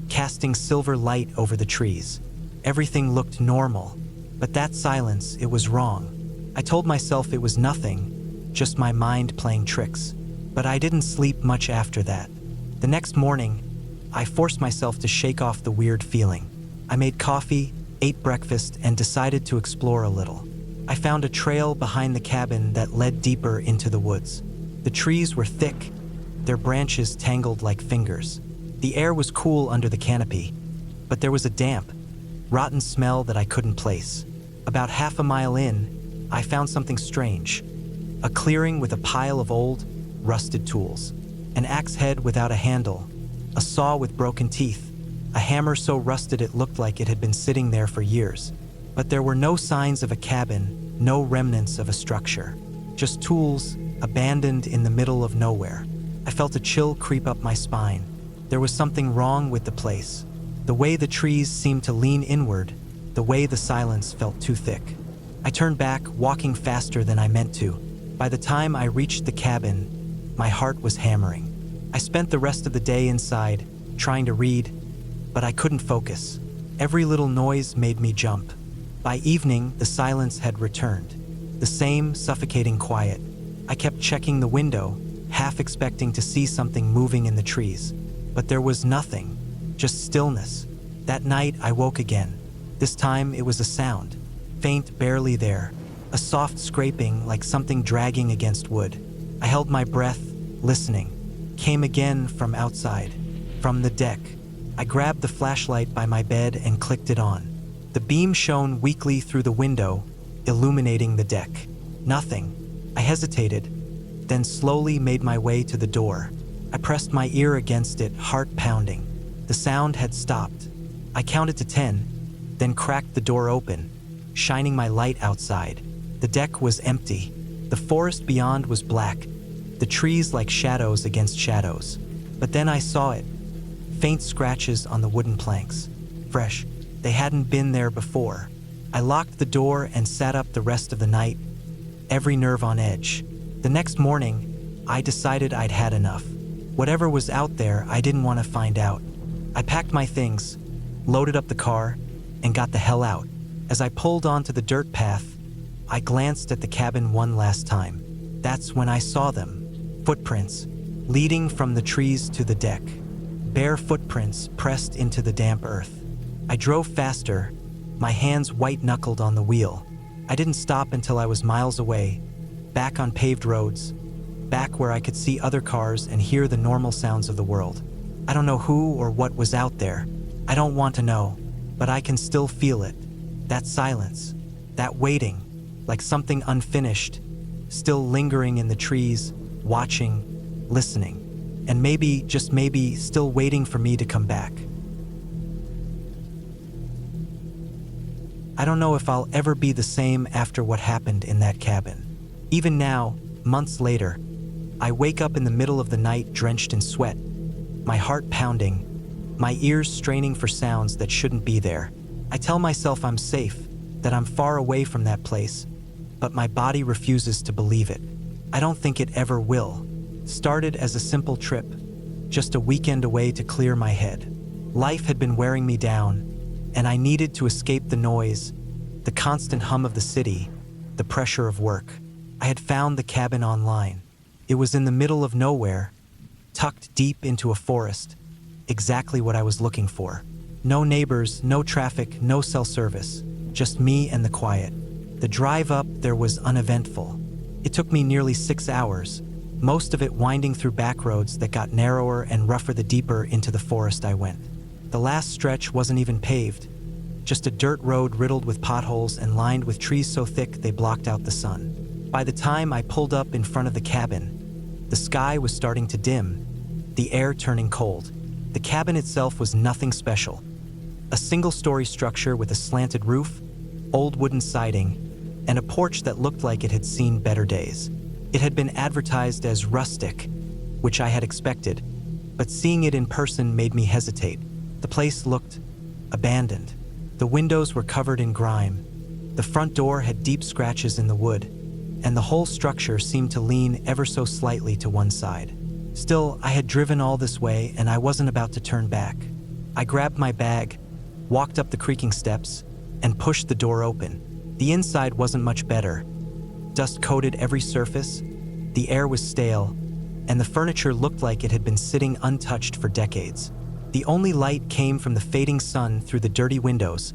casting silver light over the trees. Everything looked normal, but that silence, it was wrong. I told myself it was nothing, just my mind playing tricks. But I didn't sleep much after that. The next morning, I forced myself to shake off the weird feeling. I made coffee, ate breakfast, and decided to explore a little. I found a trail behind the cabin that led deeper into the woods. The trees were thick, their branches tangled like fingers. The air was cool under the canopy, but there was a damp, rotten smell that I couldn't place. About half a mile in, I found something strange. A clearing with a pile of old, rusted tools. An axe head without a handle, a saw with broken teeth, a hammer so rusted it looked like it had been sitting there for years. But there were no signs of a cabin, no remnants of a structure. Just tools, abandoned in the middle of nowhere. I felt a chill creep up my spine. There was something wrong with the place. The way the trees seemed to lean inward, the way the silence felt too thick. I turned back, walking faster than I meant to. By the time I reached the cabin, my heart was hammering. I spent the rest of the day inside, trying to read, but I couldn't focus. Every little noise made me jump. By evening, the silence had returned. The same suffocating quiet. I kept checking the window, half expecting to see something moving in the trees. But there was nothing, just stillness. That night, I woke again. This time, it was a sound, faint, barely there. a soft scraping like something dragging against wood. I held my breath, listening. Came again from outside, from the deck. I grabbed the flashlight by my bed and clicked it on. The beam shone weakly through the window, illuminating the deck. Nothing. I hesitated, then slowly made my way to the door. I pressed my ear against it, heart pounding. The sound had stopped. I counted to 10, then cracked the door open, shining my light outside. The deck was empty. The forest beyond was black, the trees like shadows against shadows. But then I saw it. Faint scratches on the wooden planks. Fresh. They hadn't been there before. I locked the door and sat up the rest of the night, every nerve on edge. The next morning, I decided I'd had enough. Whatever was out there, I didn't want to find out. I packed my things, loaded up the car, and got the hell out. As I pulled onto the dirt path, I glanced at the cabin one last time. That's when I saw them. Footprints, leading from the trees to the deck. Bare footprints pressed into the damp earth. I drove faster, my hands white-knuckled on the wheel. I didn't stop until I was miles away, back on paved roads, back where I could see other cars and hear the normal sounds of the world. I don't know who or what was out there. I don't want to know, but I can still feel it. That silence, that waiting, like something unfinished, still lingering in the trees, watching, listening, and maybe, just maybe, still waiting for me to come back. I don't know if I'll ever be the same after what happened in that cabin. Even now, months later, I wake up in the middle of the night drenched in sweat, my heart pounding, my ears straining for sounds that shouldn't be there. I tell myself I'm safe, that I'm far away from that place, but my body refuses to believe it. I don't think it ever will. Started as a simple trip, just a weekend away to clear my head. Life had been wearing me down, and I needed to escape the noise, the constant hum of the city, the pressure of work. I had found the cabin online. It was in the middle of nowhere, tucked deep into a forest, exactly what I was looking for. No neighbors, no traffic, no cell service, just me and the quiet. The drive up there was uneventful. It took me nearly 6 hours, most of it winding through back roads that got narrower and rougher the deeper into the forest I went. The last stretch wasn't even paved, just a dirt road riddled with potholes and lined with trees so thick they blocked out the sun. By the time I pulled up in front of the cabin, the sky was starting to dim, the air turning cold. The cabin itself was nothing special. A single-story structure with a slanted roof, old wooden siding, and a porch that looked like it had seen better days. It had been advertised as rustic, which I had expected, but seeing it in person made me hesitate. The place looked abandoned. The windows were covered in grime. The front door had deep scratches in the wood, and the whole structure seemed to lean ever so slightly to one side. Still, I had driven all this way, and I wasn't about to turn back. I grabbed my bag, walked up the creaking steps, and pushed the door open. The inside wasn't much better. Dust coated every surface, the air was stale, and the furniture looked like it had been sitting untouched for decades. The only light came from the fading sun through the dirty windows,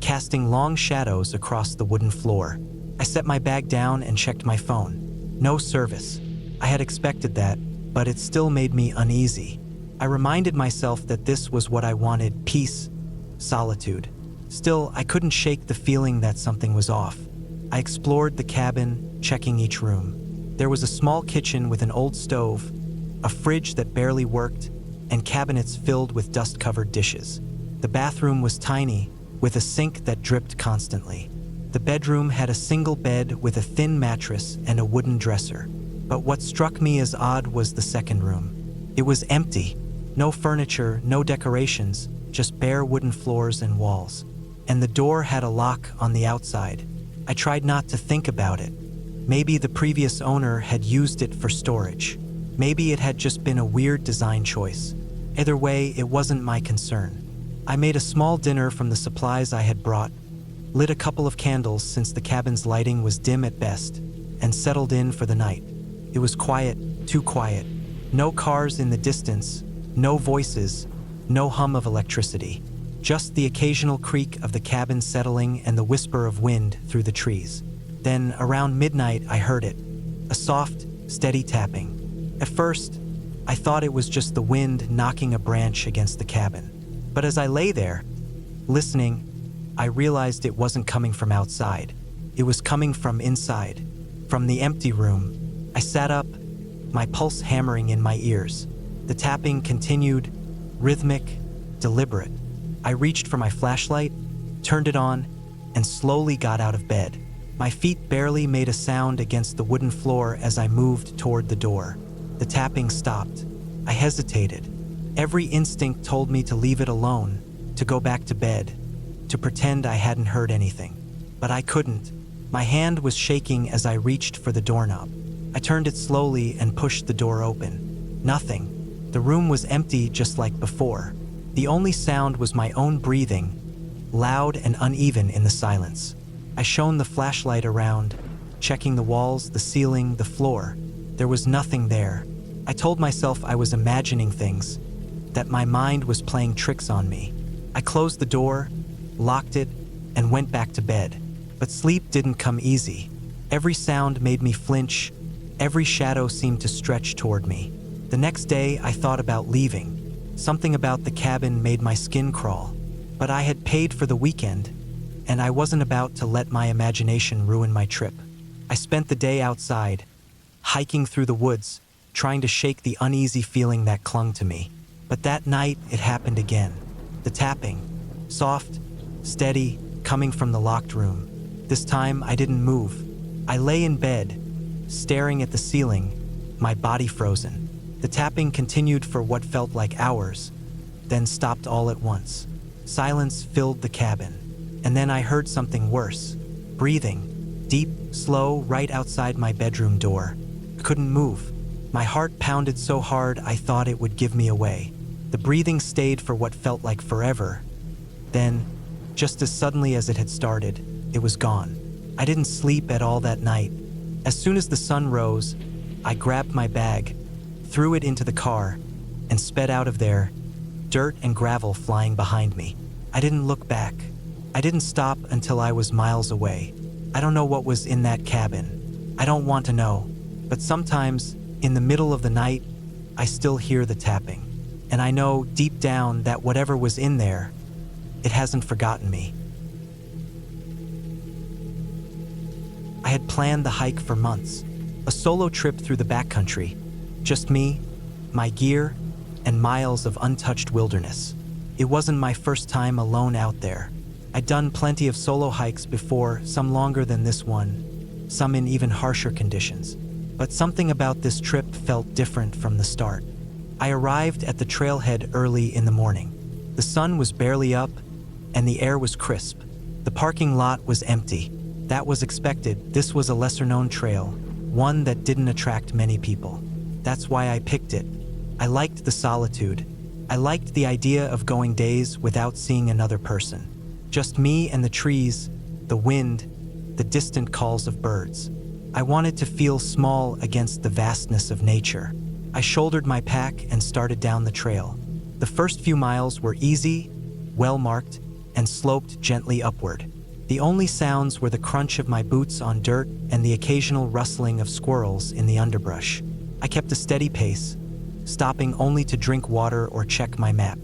casting long shadows across the wooden floor. I set my bag down and checked my phone. No service. I had expected that, but it still made me uneasy. I reminded myself that this was what I wanted: peace, solitude. Still, I couldn't shake the feeling that something was off. I explored the cabin, checking each room. There was a small kitchen with an old stove, a fridge that barely worked, and cabinets filled with dust-covered dishes. The bathroom was tiny, with a sink that dripped constantly. The bedroom had a single bed with a thin mattress and a wooden dresser. But what struck me as odd was the second room. It was empty. No furniture, no decorations, just bare wooden floors and walls. And the door had a lock on the outside. I tried not to think about it. Maybe the previous owner had used it for storage. Maybe it had just been a weird design choice. Either way, it wasn't my concern. I made a small dinner from the supplies I had brought, lit a couple of candles since the cabin's lighting was dim at best, and settled in for the night. It was quiet, too quiet. No cars in the distance, no voices, no hum of electricity. Just the occasional creak of the cabin settling and the whisper of wind through the trees. Then, around midnight, I heard it. A soft, steady tapping. At first, I thought it was just the wind knocking a branch against the cabin. But as I lay there, listening, I realized it wasn't coming from outside. It was coming from inside, from the empty room. I sat up, my pulse hammering in my ears. The tapping continued, rhythmic, deliberate. I reached for my flashlight, turned it on, and slowly got out of bed. My feet barely made a sound against the wooden floor as I moved toward the door. The tapping stopped. I hesitated. Every instinct told me to leave it alone, to go back to bed, to pretend I hadn't heard anything. But I couldn't. My hand was shaking as I reached for the doorknob. I turned it slowly and pushed the door open. Nothing. The room was empty just like before. The only sound was my own breathing, loud and uneven in the silence. I shone the flashlight around, checking the walls, the ceiling, the floor. There was nothing there. I told myself I was imagining things, that my mind was playing tricks on me. I closed the door, locked it, and went back to bed. But sleep didn't come easy. Every sound made me flinch. Every shadow seemed to stretch toward me. The next day, I thought about leaving. Something about the cabin made my skin crawl. But I had paid for the weekend, and I wasn't about to let my imagination ruin my trip. I spent the day outside, hiking through the woods, trying to shake the uneasy feeling that clung to me. But that night, it happened again. The tapping, soft, steady, coming from the locked room. This time, I didn't move. I lay in bed, staring at the ceiling, my body frozen. The tapping continued for what felt like hours, then stopped all at once. Silence filled the cabin. And then I heard something worse. Breathing, deep, slow, right outside my bedroom door. I couldn't move. My heart pounded so hard I thought it would give me away. The breathing stayed for what felt like forever. Then, just as suddenly as it had started, it was gone. I didn't sleep at all that night. As soon as the sun rose, I grabbed my bag, threw it into the car, and sped out of there, dirt and gravel flying behind me. I didn't look back. I didn't stop until I was miles away. I don't know what was in that cabin. I don't want to know. But sometimes, in the middle of the night, I still hear the tapping. And I know deep down that whatever was in there, it hasn't forgotten me. I had planned the hike for months, a solo trip through the backcountry. Just me, my gear, and miles of untouched wilderness. It wasn't my first time alone out there. I'd done plenty of solo hikes before, some longer than this one, some in even harsher conditions. But something about this trip felt different from the start. I arrived at the trailhead early in the morning. The sun was barely up, and the air was crisp. The parking lot was empty. That was expected. This was a lesser-known trail, one that didn't attract many people. That's why I picked it. I liked the solitude. I liked the idea of going days without seeing another person. Just me and the trees, the wind, the distant calls of birds. I wanted to feel small against the vastness of nature. I shouldered my pack and started down the trail. The first few miles were easy, well-marked, and sloped gently upward. The only sounds were the crunch of my boots on dirt and the occasional rustling of squirrels in the underbrush. I kept a steady pace, stopping only to drink water or check my map.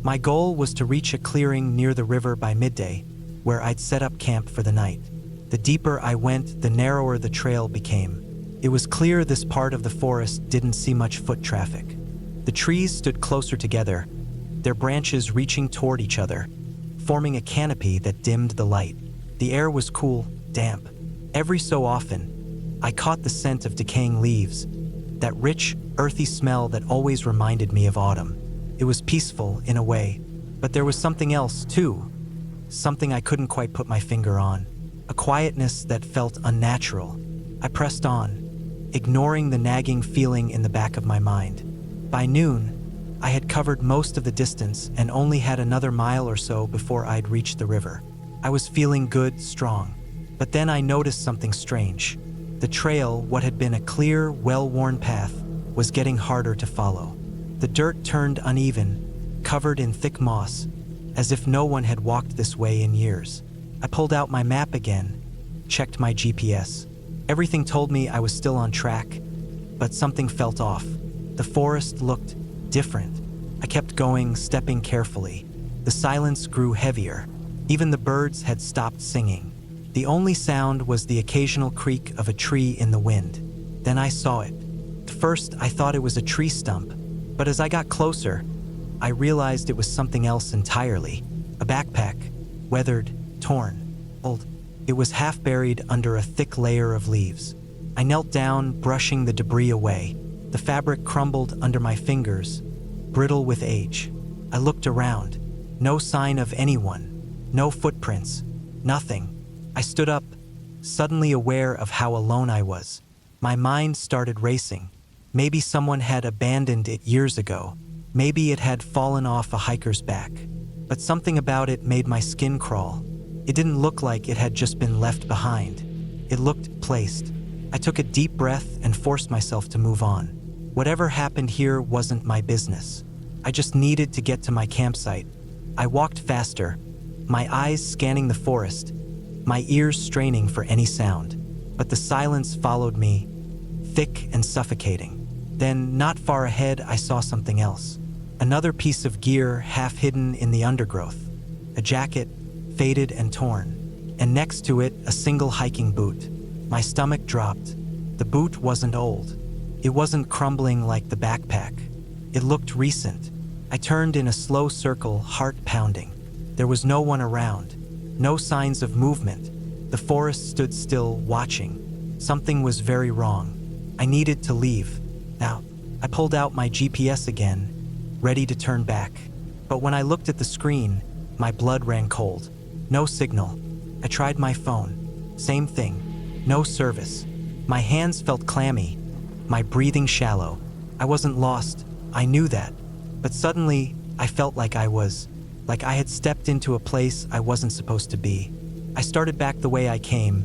My goal was to reach a clearing near the river by midday, where I'd set up camp for the night. The deeper I went, the narrower the trail became. It was clear this part of the forest didn't see much foot traffic. The trees stood closer together, their branches reaching toward each other, forming a canopy that dimmed the light. The air was cool, damp. Every so often, I caught the scent of decaying leaves, that rich, earthy smell that always reminded me of autumn. It was peaceful in a way, but there was something else too, something I couldn't quite put my finger on, a quietness that felt unnatural. I pressed on, ignoring the nagging feeling in the back of my mind. By noon, I had covered most of the distance and only had another mile or so before I'd reached the river. I was feeling good, strong. But then I noticed something strange. The trail, what had been a clear, well-worn path, was getting harder to follow. The dirt turned uneven, covered in thick moss, as if no one had walked this way in years. I pulled out my map again, checked my GPS. Everything told me I was still on track, but something felt off. The forest looked different. I kept going, stepping carefully. The silence grew heavier. Even the birds had stopped singing. The only sound was the occasional creak of a tree in the wind. Then I saw it. At first, I thought it was a tree stump, but as I got closer, I realized it was something else entirely. A backpack, weathered, torn, old. It was half buried under a thick layer of leaves. I knelt down, brushing the debris away. The fabric crumbled under my fingers, brittle with age. I looked around. No sign of anyone. No footprints. Nothing. I stood up, suddenly aware of how alone I was. My mind started racing. Maybe someone had abandoned it years ago. Maybe it had fallen off a hiker's back. But something about it made my skin crawl. It didn't look like it had just been left behind. It looked placed. I took a deep breath and forced myself to move on. Whatever happened here wasn't my business. I just needed to get to my campsite. I walked faster, my eyes scanning the forest, my ears straining for any sound. But the silence followed me, thick and suffocating. Then, not far ahead, I saw something else. Another piece of gear half hidden in the undergrowth. A jacket, faded and torn. And next to it, a single hiking boot. My stomach dropped. The boot wasn't old. It wasn't crumbling like the backpack. It looked recent. I turned in a slow circle, heart pounding. There was no one around. No signs of movement. The forest stood still, watching. Something was very wrong. I needed to leave. Now, I pulled out my GPS again, ready to turn back. But when I looked at the screen, my blood ran cold. No signal. I tried my phone. Same thing. No service. My hands felt clammy, my breathing shallow. I wasn't lost. I knew that. But suddenly, I felt like I had stepped into a place I wasn't supposed to be. I started back the way I came,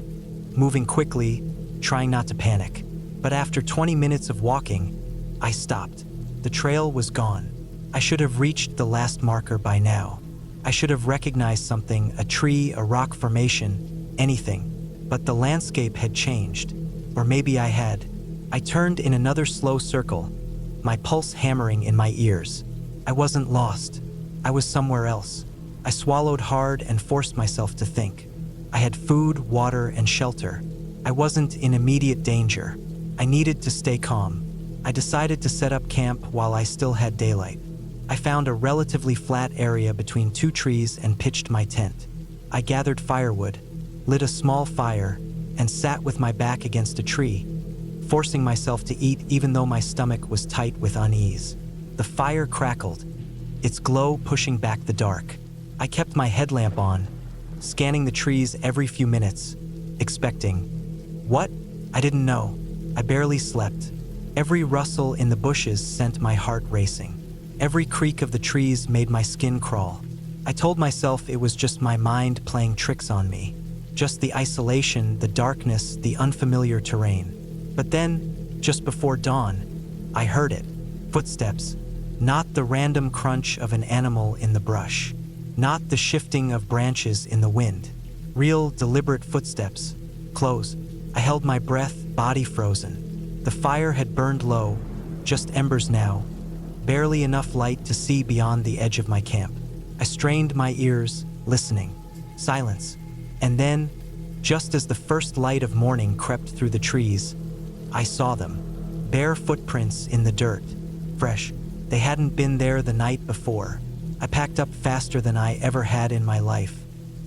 moving quickly, trying not to panic. But after 20 minutes of walking, I stopped. The trail was gone. I should have reached the last marker by now. I should have recognized something, a tree, a rock formation, anything. But the landscape had changed. Or maybe I had. I turned in another slow circle, my pulse hammering in my ears. I wasn't lost. I was somewhere else. I swallowed hard and forced myself to think. I had food, water, and shelter. I wasn't in immediate danger. I needed to stay calm. I decided to set up camp while I still had daylight. I found a relatively flat area between two trees and pitched my tent. I gathered firewood, lit a small fire, and sat with my back against a tree, forcing myself to eat even though my stomach was tight with unease. The fire crackled, its glow pushing back the dark. I kept my headlamp on, scanning the trees every few minutes, expecting. What? I didn't know. I barely slept. Every rustle in the bushes sent my heart racing. Every creak of the trees made my skin crawl. I told myself it was just my mind playing tricks on me. Just the isolation, the darkness, the unfamiliar terrain. But then, just before dawn, I heard it. Footsteps. Not the random crunch of an animal in the brush. Not the shifting of branches in the wind. Real, deliberate footsteps. Close. I held my breath, body frozen. The fire had burned low, just embers now. Barely enough light to see beyond the edge of my camp. I strained my ears, listening. Silence. And then, just as the first light of morning crept through the trees, I saw them. Bare footprints in the dirt. Fresh. They hadn't been there the night before. I packed up faster than I ever had in my life.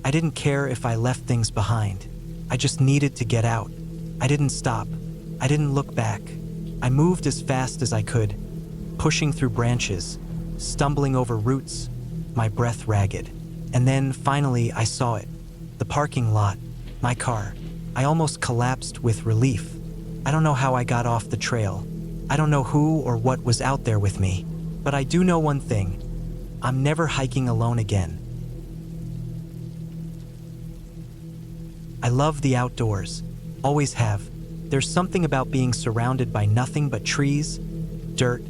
I didn't care if I left things behind. I just needed to get out. I didn't stop. I didn't look back. I moved as fast as I could, pushing through branches, stumbling over roots, my breath ragged. And then, finally, I saw it. The parking lot. My car. I almost collapsed with relief. I don't know how I got off the trail. I don't know who or what was out there with me. But I do know one thing. I'm never hiking alone again. I love the outdoors. Always have. There's something about being surrounded by nothing but trees, dirt,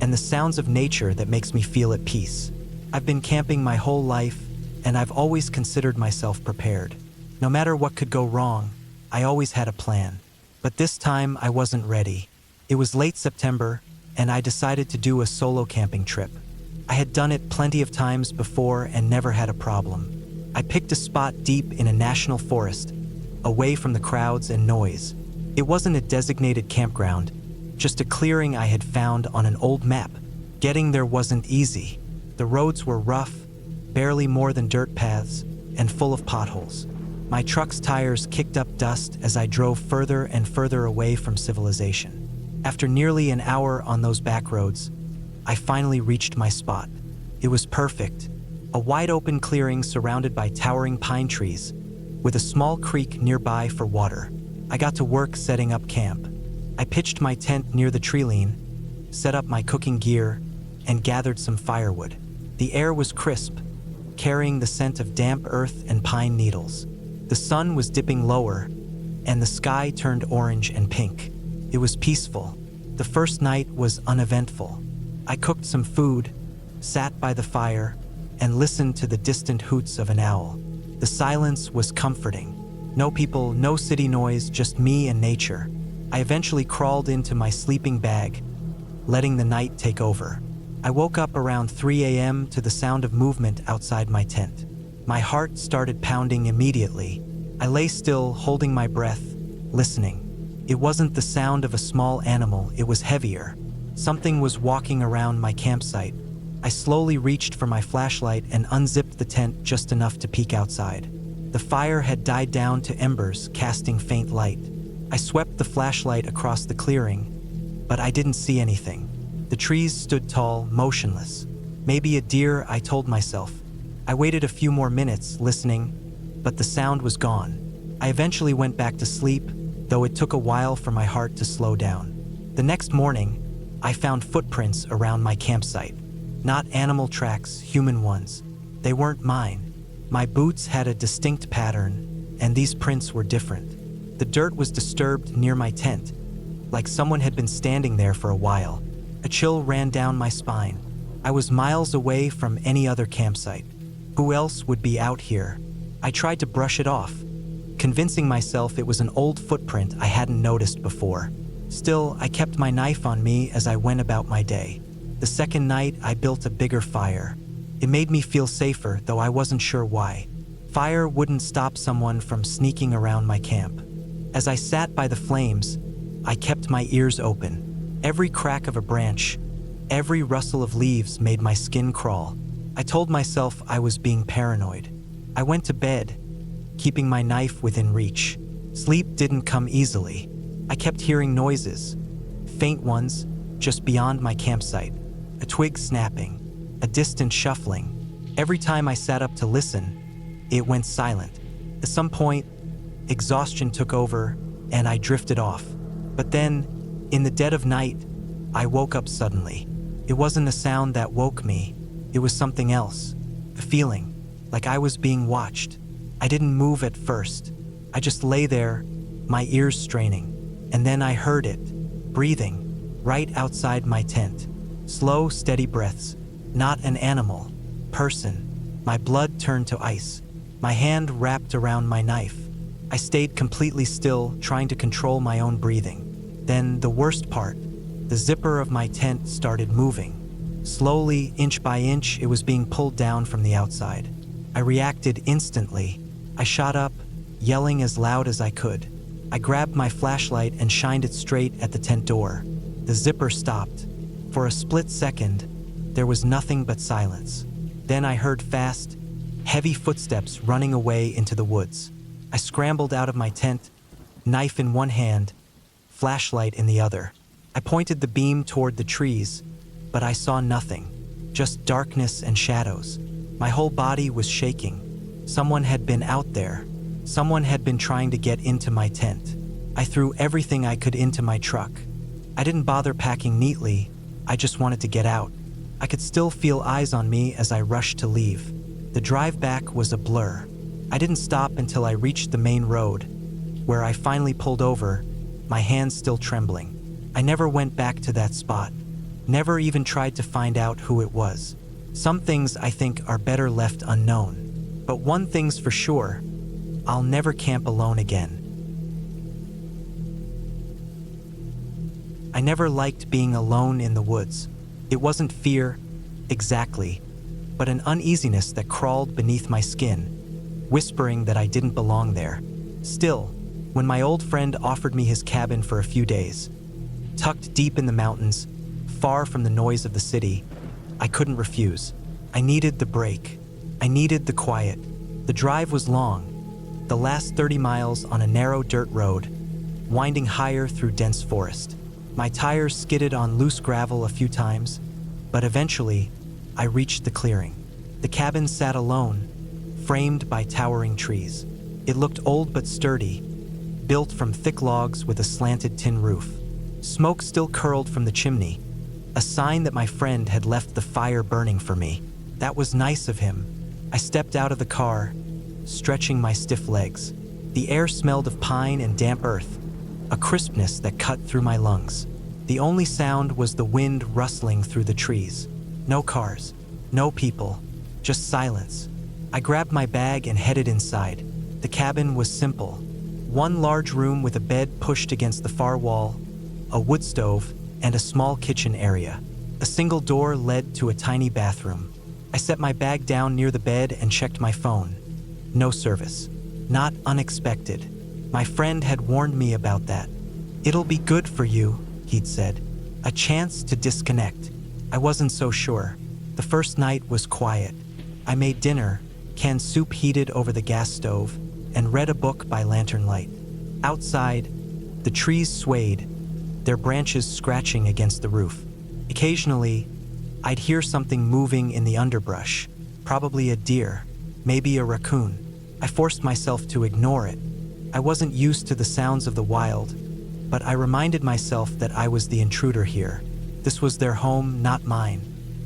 and the sounds of nature that makes me feel at peace. I've been camping my whole life, and I've always considered myself prepared. No matter what could go wrong, I always had a plan. But this time I wasn't ready. It was late September, and I decided to do a solo camping trip. I had done it plenty of times before and never had a problem. I picked a spot deep in a national forest, away from the crowds and noise. It wasn't a designated campground, just a clearing I had found on an old map. Getting there wasn't easy. The roads were rough, barely more than dirt paths, and full of potholes. My truck's tires kicked up dust as I drove further and further away from civilization. After nearly an hour on those back roads, I finally reached my spot. It was perfect. A wide-open clearing surrounded by towering pine trees, with a small creek nearby for water. I got to work setting up camp. I pitched my tent near the tree line, set up my cooking gear, and gathered some firewood. The air was crisp, carrying the scent of damp earth and pine needles. The sun was dipping lower, and the sky turned orange and pink. It was peaceful. The first night was uneventful. I cooked some food, sat by the fire, and listened to the distant hoots of an owl. The silence was comforting. No people, no city noise, just me and nature. I eventually crawled into my sleeping bag, letting the night take over. I woke up around 3 a.m. to the sound of movement outside my tent. My heart started pounding immediately. I lay still, holding my breath, listening. It wasn't the sound of a small animal, it was heavier. Something was walking around my campsite. I slowly reached for my flashlight and unzipped the tent just enough to peek outside. The fire had died down to embers, casting faint light. I swept the flashlight across the clearing, but I didn't see anything. The trees stood tall, motionless. Maybe a deer, I told myself. I waited a few more minutes, listening, but the sound was gone. I eventually went back to sleep, though it took a while for my heart to slow down. The next morning, I found footprints around my campsite. Not animal tracks, human ones. They weren't mine. My boots had a distinct pattern, and these prints were different. The dirt was disturbed near my tent, like someone had been standing there for a while. A chill ran down my spine. I was miles away from any other campsite. Who else would be out here? I tried to brush it off, convincing myself it was an old footprint I hadn't noticed before. Still, I kept my knife on me as I went about my day. The second night, I built a bigger fire. It made me feel safer, though I wasn't sure why. Fire wouldn't stop someone from sneaking around my camp. As I sat by the flames, I kept my ears open. Every crack of a branch, every rustle of leaves made my skin crawl. I told myself I was being paranoid. I went to bed, keeping my knife within reach. Sleep didn't come easily. I kept hearing noises, faint ones, just beyond my campsite. A twig snapping, a distant shuffling. Every time I sat up to listen, it went silent. At some point, exhaustion took over, and I drifted off. But then, in the dead of night, I woke up suddenly. It wasn't a sound that woke me. It was something else. A feeling, like I was being watched. I didn't move at first. I just lay there, my ears straining. And then I heard it, breathing, right outside my tent. Slow, steady breaths. Not an animal. Person. My blood turned to ice. My hand wrapped around my knife. I stayed completely still, trying to control my own breathing. Then the worst part, the zipper of my tent started moving. Slowly, inch by inch, it was being pulled down from the outside. I reacted instantly. I shot up, yelling as loud as I could. I grabbed my flashlight and shined it straight at the tent door. The zipper stopped. For a split second, there was nothing but silence. Then I heard fast, heavy footsteps running away into the woods. I scrambled out of my tent, knife in one hand, flashlight in the other. I pointed the beam toward the trees, but I saw nothing, just darkness and shadows. My whole body was shaking. Someone had been out there. Someone had been trying to get into my tent. I threw everything I could into my truck. I didn't bother packing neatly. I just wanted to get out. I could still feel eyes on me as I rushed to leave. The drive back was a blur. I didn't stop until I reached the main road, where I finally pulled over, my hands still trembling. I never went back to that spot. Never even tried to find out who it was. Some things I think are better left unknown. But one thing's for sure, I'll never camp alone again. I never liked being alone in the woods. It wasn't fear, exactly, but an uneasiness that crawled beneath my skin, whispering that I didn't belong there. Still, when my old friend offered me his cabin for a few days, tucked deep in the mountains, far from the noise of the city, I couldn't refuse. I needed the break. I needed the quiet. The drive was long, the last 30 miles on a narrow dirt road, winding higher through dense forest. My tires skidded on loose gravel a few times, but eventually, I reached the clearing. The cabin sat alone, framed by towering trees. It looked old but sturdy, built from thick logs with a slanted tin roof. Smoke still curled from the chimney, a sign that my friend had left the fire burning for me. That was nice of him. I stepped out of the car, stretching my stiff legs. The air smelled of pine and damp earth, a crispness that cut through my lungs. The only sound was the wind rustling through the trees. No cars, no people, just silence. I grabbed my bag and headed inside. The cabin was simple. One large room with a bed pushed against the far wall, a wood stove, and a small kitchen area. A single door led to a tiny bathroom. I set my bag down near the bed and checked my phone. No service. Not unexpected. My friend had warned me about that. "It'll be good for you," he'd said. A chance to disconnect. I wasn't so sure. The first night was quiet. I made dinner, canned soup heated over the gas stove, and read a book by lantern light. Outside, the trees swayed, their branches scratching against the roof. Occasionally, I'd hear something moving in the underbrush, probably a deer, maybe a raccoon. I forced myself to ignore it. I wasn't used to the sounds of the wild, but I reminded myself that I was the intruder here. This was their home, not mine.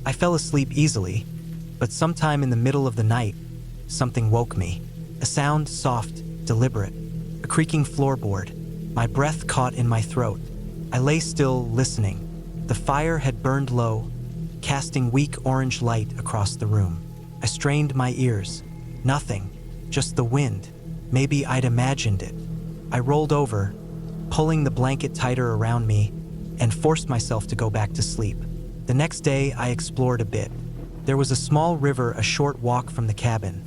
I fell asleep easily, but sometime in the middle of the night, something woke me. A sound soft, deliberate, a creaking floorboard. My breath caught in my throat. I lay still, listening. The fire had burned low, casting weak orange light across the room. I strained my ears. Nothing, just the wind. Maybe I'd imagined it. I rolled over, pulling the blanket tighter around me, and forced myself to go back to sleep. The next day, I explored a bit. There was a small river a short walk from the cabin,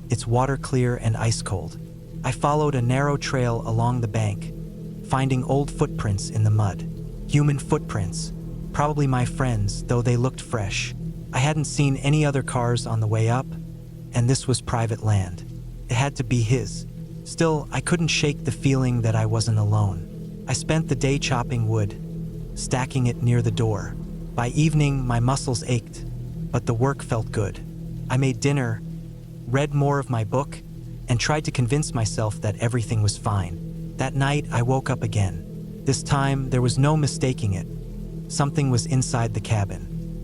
its water clear and ice-cold. I followed a narrow trail along the bank, finding old footprints in the mud. Human footprints, probably my friends, though they looked fresh. I hadn't seen any other cars on the way up, and this was private land. It had to be his. Still, I couldn't shake the feeling that I wasn't alone. I spent the day chopping wood, stacking it near the door. By evening, my muscles ached, but the work felt good. I made dinner, read more of my book, and tried to convince myself that everything was fine. That night, I woke up again. This time, there was no mistaking it. Something was inside the cabin.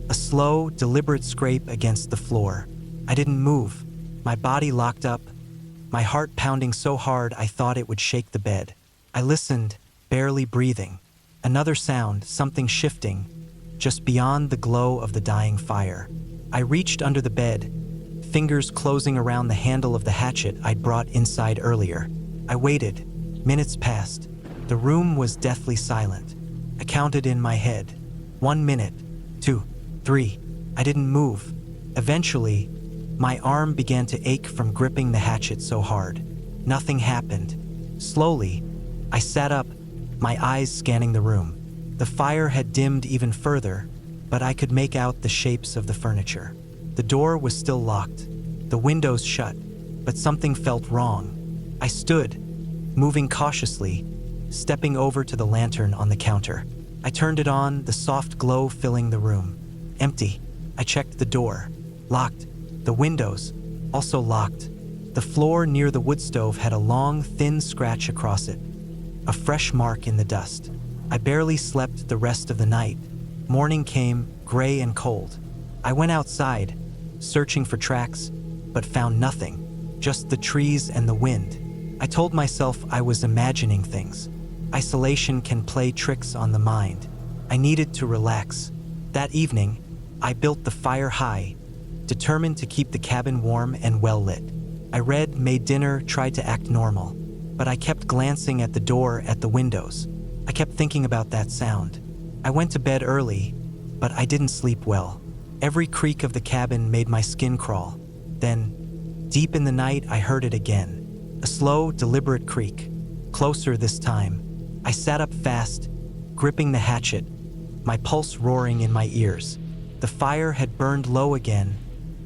A slow, deliberate scrape against the floor. I didn't move. My body locked up, my heart pounding so hard I thought it would shake the bed. I listened, barely breathing. Another sound, something shifting, just beyond the glow of the dying fire. I reached under the bed, fingers closing around the handle of the hatchet I'd brought inside earlier. I waited. Minutes passed. The room was deathly silent. I counted in my head. 1 minute, 2, 3. I didn't move. Eventually, my arm began to ache from gripping the hatchet so hard. Nothing happened. Slowly, I sat up, my eyes scanning the room. The fire had dimmed even further, but I could make out the shapes of the furniture. The door was still locked, the windows shut, but something felt wrong. I stood, moving cautiously, stepping over to the lantern on the counter. I turned it on, the soft glow filling the room. Empty. I checked the door. Locked. The windows, also locked. The floor near the wood stove had a long, thin scratch across it, a fresh mark in the dust. I barely slept the rest of the night. Morning came, gray and cold. I went outside, searching for tracks, but found nothing, just the trees and the wind. I told myself I was imagining things. Isolation can play tricks on the mind. I needed to relax. That evening, I built the fire high, determined to keep the cabin warm and well lit. I read, made dinner, tried to act normal. But I kept glancing at the door, at the windows. I kept thinking about that sound. I went to bed early, but I didn't sleep well. Every creak of the cabin made my skin crawl. Then, deep in the night, I heard it again. A slow, deliberate creak. Closer this time. I sat up fast, gripping the hatchet, my pulse roaring in my ears. The fire had burned low again,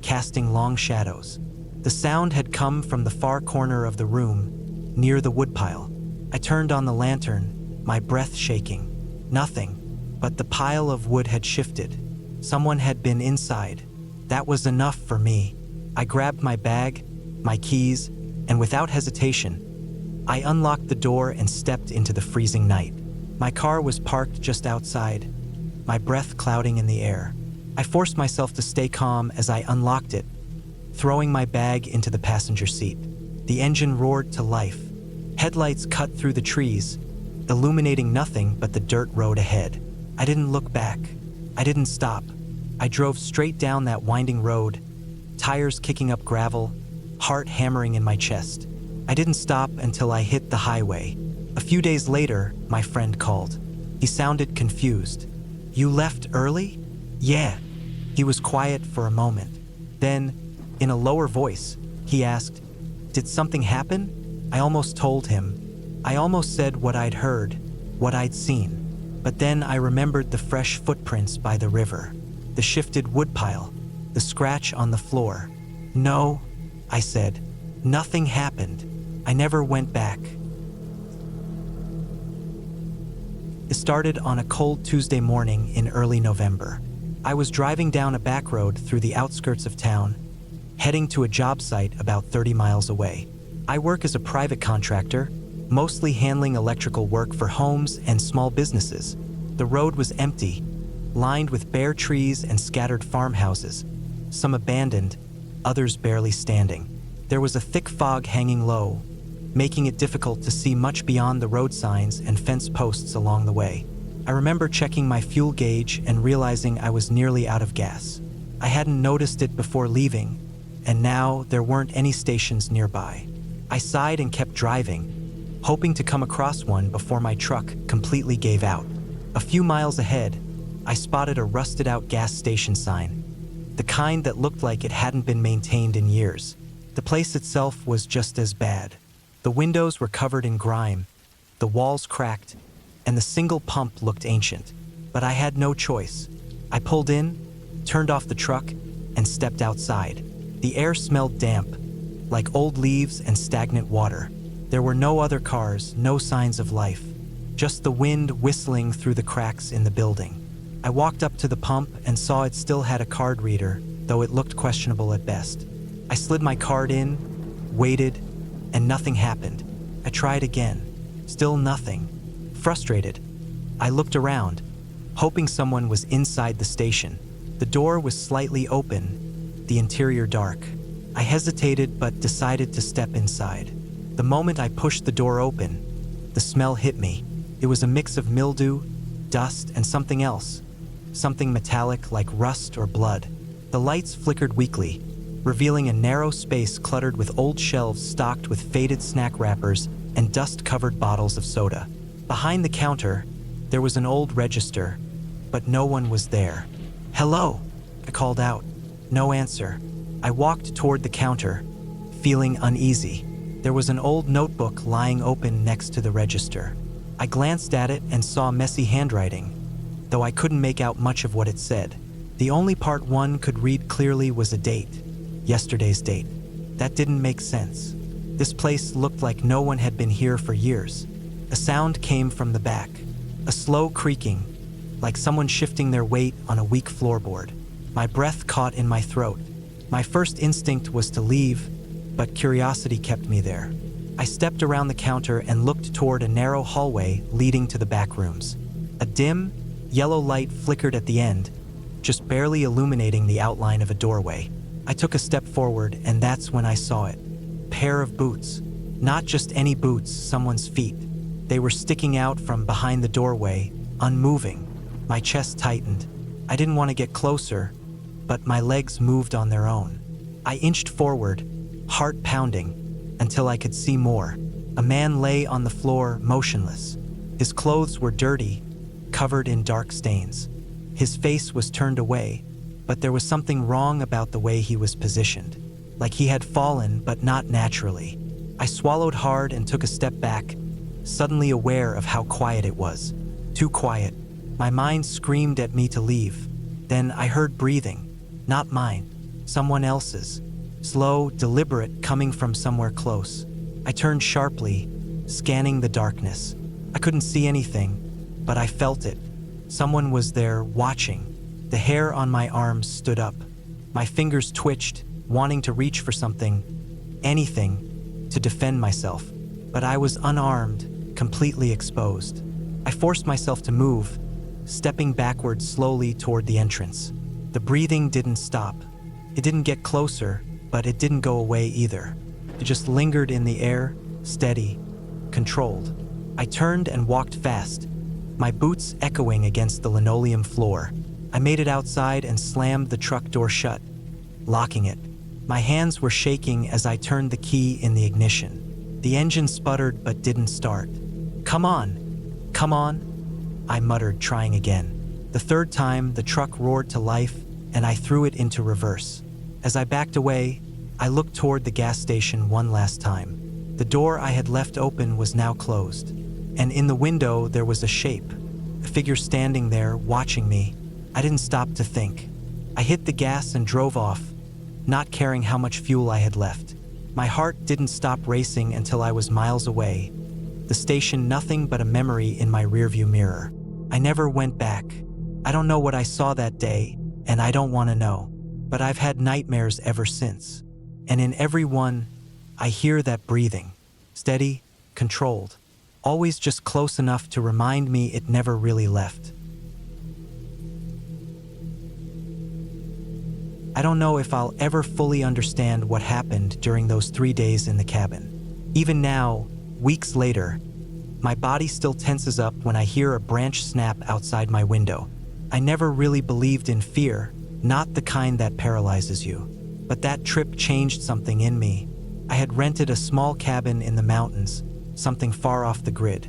casting long shadows. The sound had come from the far corner of the room, near the woodpile. I turned on the lantern, my breath shaking. Nothing, but the pile of wood had shifted. Someone had been inside. That was enough for me. I grabbed my bag, my keys, and without hesitation, I unlocked the door and stepped into the freezing night. My car was parked just outside, my breath clouding in the air. I forced myself to stay calm as I unlocked it, throwing my bag into the passenger seat. The engine roared to life. Headlights cut through the trees, illuminating nothing but the dirt road ahead. I didn't look back. I didn't stop. I drove straight down that winding road, tires kicking up gravel, heart hammering in my chest. I didn't stop until I hit the highway. A few days later, my friend called. He sounded confused. "You left early?" "Yeah." He was quiet for a moment. Then, in a lower voice, he asked, "Did something happen?" I almost told him. I almost said what I'd heard, what I'd seen. But then I remembered the fresh footprints by the river, the shifted woodpile, the scratch on the floor. "No," I said. "Nothing happened. I never went back." It started on a cold Tuesday morning in early November. I was driving down a back road through the outskirts of town, heading to a job site about 30 miles away. I work as a private contractor, mostly handling electrical work for homes and small businesses. The road was empty, lined with bare trees and scattered farmhouses, some abandoned, others barely standing. There was a thick fog hanging low, making it difficult to see much beyond the road signs and fence posts along the way. I remember checking my fuel gauge and realizing I was nearly out of gas. I hadn't noticed it before leaving, and now there weren't any stations nearby. I sighed and kept driving, hoping to come across one before my truck completely gave out. A few miles ahead, I spotted a rusted-out gas station sign, the kind that looked like it hadn't been maintained in years. The place itself was just as bad. The windows were covered in grime, the walls cracked, and the single pump looked ancient. But I had no choice. I pulled in, turned off the truck, and stepped outside. The air smelled damp, like old leaves and stagnant water. There were no other cars, no signs of life, just the wind whistling through the cracks in the building. I walked up to the pump and saw it still had a card reader, though it looked questionable at best. I slid my card in, waited, and nothing happened. I tried again. Still nothing. Frustrated, I looked around, hoping someone was inside the station. The door was slightly open, the interior dark. I hesitated but decided to step inside. The moment I pushed the door open, the smell hit me. It was a mix of mildew, dust, and something else. Something metallic like rust or blood. The lights flickered weakly, revealing a narrow space cluttered with old shelves stocked with faded snack wrappers and dust-covered bottles of soda. Behind the counter, there was an old register, but no one was there. "Hello," I called out. No answer. I walked toward the counter, feeling uneasy. There was an old notebook lying open next to the register. I glanced at it and saw messy handwriting, though I couldn't make out much of what it said. The only part one could read clearly was a date, yesterday's date. That didn't make sense. This place looked like no one had been here for years. A sound came from the back, a slow creaking, like someone shifting their weight on a weak floorboard. My breath caught in my throat. My first instinct was to leave, but curiosity kept me there. I stepped around the counter and looked toward a narrow hallway leading to the back rooms. A dim, yellow light flickered at the end, just barely illuminating the outline of a doorway. I took a step forward, and that's when I saw it. A pair of boots. Not just any boots, someone's feet. They were sticking out from behind the doorway, unmoving. My chest tightened. I didn't want to get closer, but my legs moved on their own. I inched forward, heart pounding, until I could see more. A man lay on the floor, motionless. His clothes were dirty, covered in dark stains. His face was turned away, but there was something wrong about the way he was positioned, like he had fallen, but not naturally. I swallowed hard and took a step back, suddenly aware of how quiet it was. Too quiet. My mind screamed at me to leave. Then I heard breathing, not mine, someone else's. Slow, deliberate, coming from somewhere close. I turned sharply, scanning the darkness. I couldn't see anything, but I felt it. Someone was there, watching. The hair on my arms stood up. My fingers twitched, wanting to reach for something, anything, to defend myself. But I was unarmed, completely exposed. I forced myself to move, stepping backward slowly toward the entrance. The breathing didn't stop. It didn't get closer, but it didn't go away either. It just lingered in the air, steady, controlled. I turned and walked fast, my boots echoing against the linoleum floor. I made it outside and slammed the truck door shut, locking it. My hands were shaking as I turned the key in the ignition. The engine sputtered but didn't start. "Come on, come on," I muttered, trying again. The third time, the truck roared to life, and I threw it into reverse. As I backed away, I looked toward the gas station one last time. The door I had left open was now closed, and in the window there was a shape, a figure standing there, watching me. I didn't stop to think. I hit the gas and drove off, not caring how much fuel I had left. My heart didn't stop racing until I was miles away. The station nothing but a memory in my rearview mirror. I never went back. I don't know what I saw that day, and I don't want to know. But I've had nightmares ever since. And in every one, I hear that breathing. Steady, controlled. Always just close enough to remind me it never really left. I don't know if I'll ever fully understand what happened during those 3 days in the cabin. Even now, weeks later, my body still tenses up when I hear a branch snap outside my window. I never really believed in fear, not the kind that paralyzes you. But that trip changed something in me. I had rented a small cabin in the mountains, something far off the grid.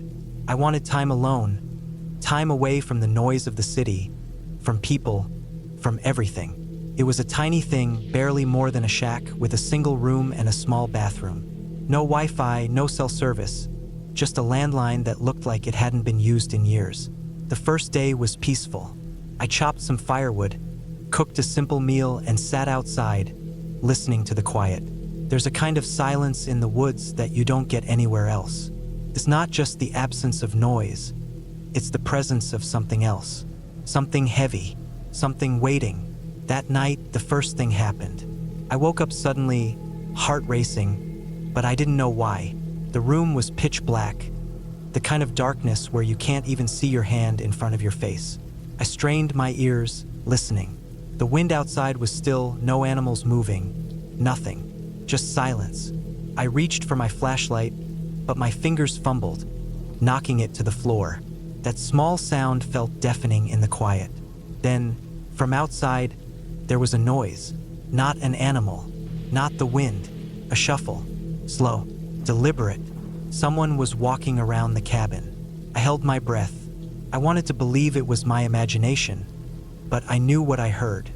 I wanted time alone, time away from the noise of the city, from people, from everything. It was a tiny thing, barely more than a shack, with a single room and a small bathroom. No Wi-Fi, no cell service, just a landline that looked like it hadn't been used in years. The first day was peaceful. I chopped some firewood, cooked a simple meal, and sat outside, listening to the quiet. There's a kind of silence in the woods that you don't get anywhere else. It's not just the absence of noise, it's the presence of something else. Something heavy, something waiting. That night, the first thing happened. I woke up suddenly, heart racing, but I didn't know why. The room was pitch black, the kind of darkness where you can't even see your hand in front of your face. I strained my ears, listening. The wind outside was still, no animals moving, nothing, just silence. I reached for my flashlight, but my fingers fumbled, knocking it to the floor. That small sound felt deafening in the quiet. Then, from outside, there was a noise. Not an animal, not the wind, a shuffle, slow, deliberate. Someone was walking around the cabin. I held my breath. I wanted to believe it was my imagination, but I knew what I heard.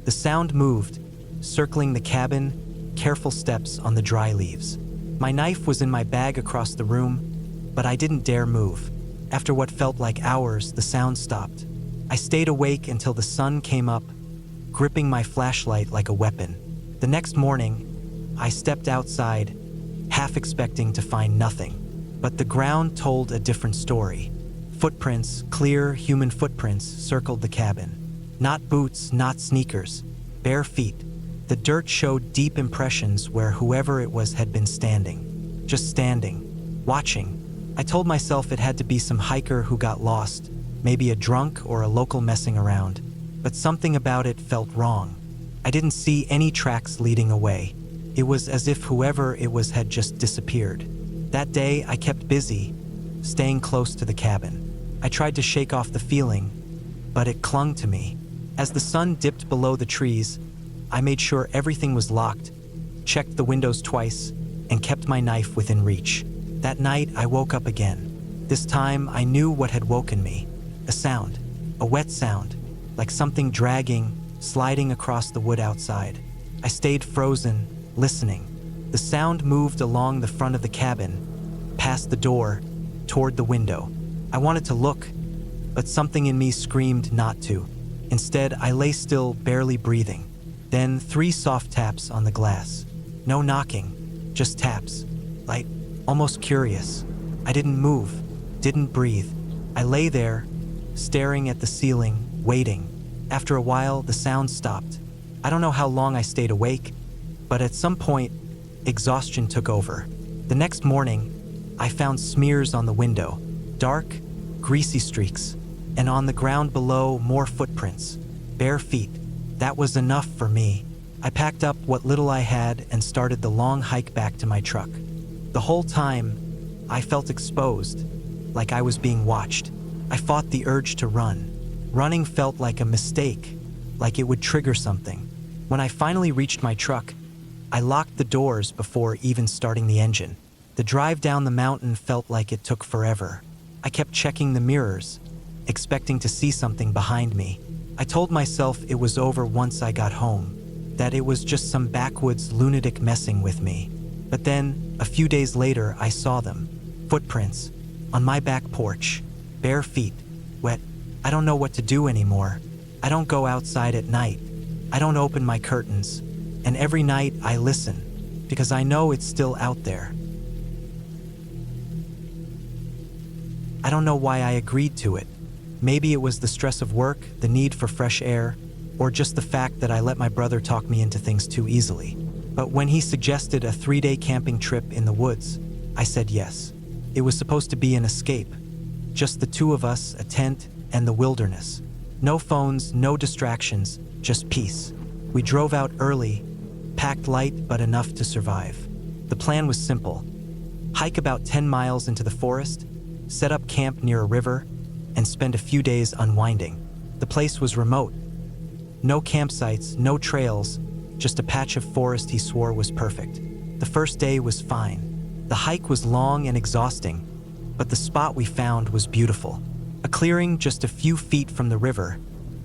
The sound moved, circling the cabin, careful steps on the dry leaves. My knife was in my bag across the room, but I didn't dare move. After what felt like hours, the sound stopped. I stayed awake until the sun came up, gripping my flashlight like a weapon. The next morning, I stepped outside, half expecting to find nothing. But the ground told a different story. Footprints, clear human footprints, circled the cabin. Not boots, not sneakers, bare feet. The dirt showed deep impressions where whoever it was had been standing. Just standing, watching. I told myself it had to be some hiker who got lost, maybe a drunk or a local messing around. But something about it felt wrong. I didn't see any tracks leading away. It was as if whoever it was had just disappeared. That day, I kept busy, staying close to the cabin. I tried to shake off the feeling, but it clung to me. As the sun dipped below the trees, I made sure everything was locked, checked the windows twice, and kept my knife within reach. That night, I woke up again. This time, I knew what had woken me. A sound. A wet sound. Like something dragging, sliding across the wood outside. I stayed frozen, listening. The sound moved along the front of the cabin, past the door, toward the window. I wanted to look, but something in me screamed not to. Instead, I lay still, barely breathing. Then 3 soft taps on the glass. No knocking, just taps. Light, almost curious. I didn't move, didn't breathe. I lay there, staring at the ceiling, waiting. After a while, the sound stopped. I don't know how long I stayed awake, but at some point, exhaustion took over. The next morning, I found smears on the window, dark, greasy streaks, and on the ground below, more footprints, bare feet. That was enough for me. I packed up what little I had and started the long hike back to my truck. The whole time, I felt exposed, like I was being watched. I fought the urge to run. Running felt like a mistake, like it would trigger something. When I finally reached my truck, I locked the doors before even starting the engine. The drive down the mountain felt like it took forever. I kept checking the mirrors, expecting to see something behind me. I told myself it was over once I got home, that it was just some backwoods lunatic messing with me. But then, a few days later, I saw them. Footprints, on my back porch, bare feet, wet. I don't know what to do anymore. I don't go outside at night. I don't open my curtains. And every night I listen, because I know it's still out there. I don't know why I agreed to it. Maybe it was the stress of work, the need for fresh air, or just the fact that I let my brother talk me into things too easily. But when he suggested a 3-day camping trip in the woods, I said yes. It was supposed to be an escape. Just the 2 of us, a tent, and the wilderness. No phones, no distractions, just peace. We drove out early, packed light but enough to survive. The plan was simple. Hike about 10 miles into the forest, set up camp near a river, and spend a few days unwinding. The place was remote. No campsites, no trails, just a patch of forest he swore was perfect. The first day was fine. The hike was long and exhausting, but the spot we found was beautiful. A clearing just a few feet from the river,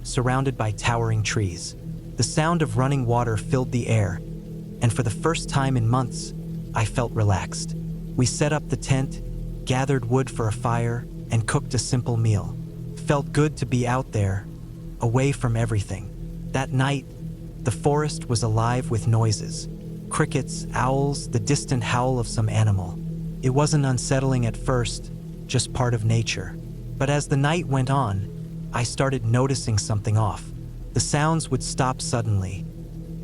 surrounded by towering trees. The sound of running water filled the air, and for the first time in months, I felt relaxed. We set up the tent, gathered wood for a fire, and cooked a simple meal. Felt good to be out there, away from everything. That night, the forest was alive with noises. Crickets, owls, the distant howl of some animal. It wasn't unsettling at first, just part of nature. But as the night went on, I started noticing something off. The sounds would stop suddenly,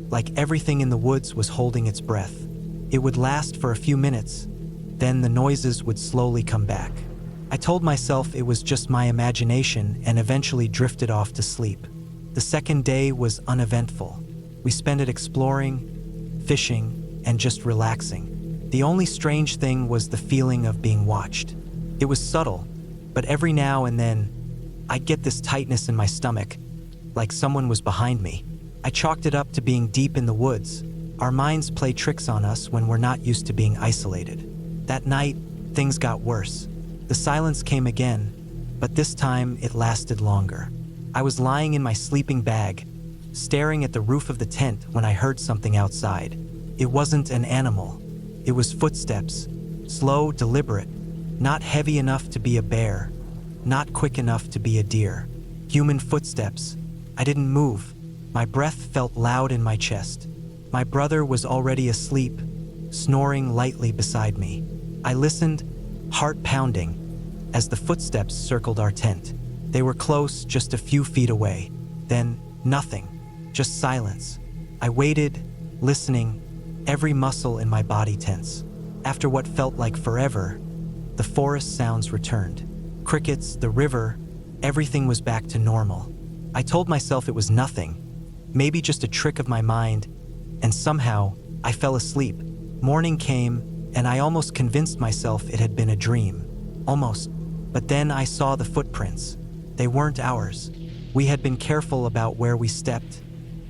like everything in the woods was holding its breath. It would last for a few minutes, then the noises would slowly come back. I told myself it was just my imagination and eventually drifted off to sleep. The second day was uneventful. We spent it exploring, fishing, and just relaxing. The only strange thing was the feeling of being watched. It was subtle, but every now and then, I'd get this tightness in my stomach, like someone was behind me. I chalked it up to being deep in the woods. Our minds play tricks on us when we're not used to being isolated. That night, things got worse. The silence came again, but this time it lasted longer. I was lying in my sleeping bag, staring at the roof of the tent when I heard something outside. It wasn't an animal. It was footsteps, slow, deliberate, not heavy enough to be a bear, not quick enough to be a deer. Human footsteps. I didn't move. My breath felt loud in my chest. My brother was already asleep, snoring lightly beside me. I listened, heart pounding, as the footsteps circled our tent. They were close, just a few feet away. Then, nothing, just silence. I waited, listening, every muscle in my body tense. After what felt like forever, the forest sounds returned. Crickets, the river, everything was back to normal. I told myself it was nothing, maybe just a trick of my mind, and somehow I fell asleep. Morning came, and I almost convinced myself it had been a dream. Almost. But then I saw the footprints. They weren't ours. We had been careful about where we stepped,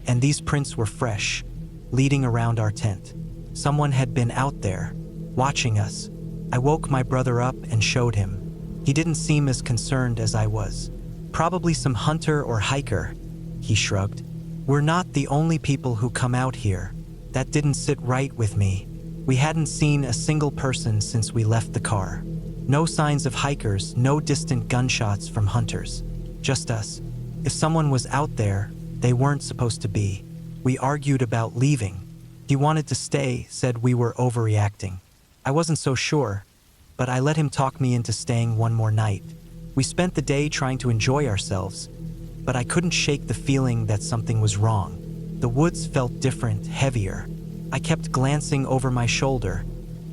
and these prints were fresh, leading around our tent. Someone had been out there, watching us. I woke my brother up and showed him. He didn't seem as concerned as I was. Probably some hunter or hiker, he shrugged. We're not the only people who come out here. That didn't sit right with me. We hadn't seen a single person since we left the car. No signs of hikers, no distant gunshots from hunters. Just us. If someone was out there, they weren't supposed to be. We argued about leaving. He wanted to stay, said we were overreacting. I wasn't so sure, but I let him talk me into staying one more night. We spent the day trying to enjoy ourselves, but I couldn't shake the feeling that something was wrong. The woods felt different, heavier. I kept glancing over my shoulder,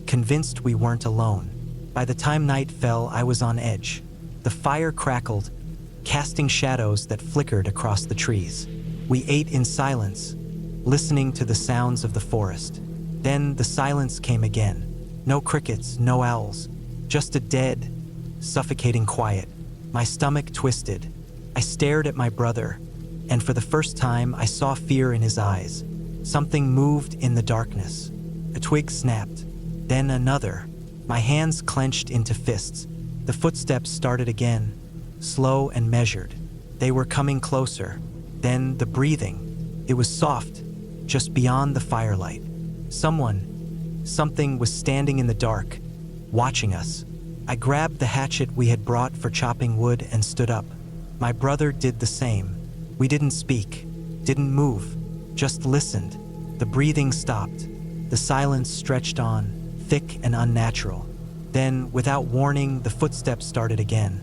convinced we weren't alone. By the time night fell, I was on edge. The fire crackled, casting shadows that flickered across the trees. We ate in silence, listening to the sounds of the forest. Then the silence came again. No crickets, no owls, just a dead, suffocating quiet. My stomach twisted. I stared at my brother, and for the first time I saw fear in his eyes. Something moved in the darkness. A twig snapped, then another. My hands clenched into fists. The footsteps started again, slow and measured. They were coming closer. Then the breathing. It was soft, just beyond the firelight. Something was standing in the dark, watching us. I grabbed the hatchet we had brought for chopping wood and stood up. My brother did the same. We didn't speak, didn't move, just listened. The breathing stopped. The silence stretched on, thick and unnatural. Then, without warning, the footsteps started again.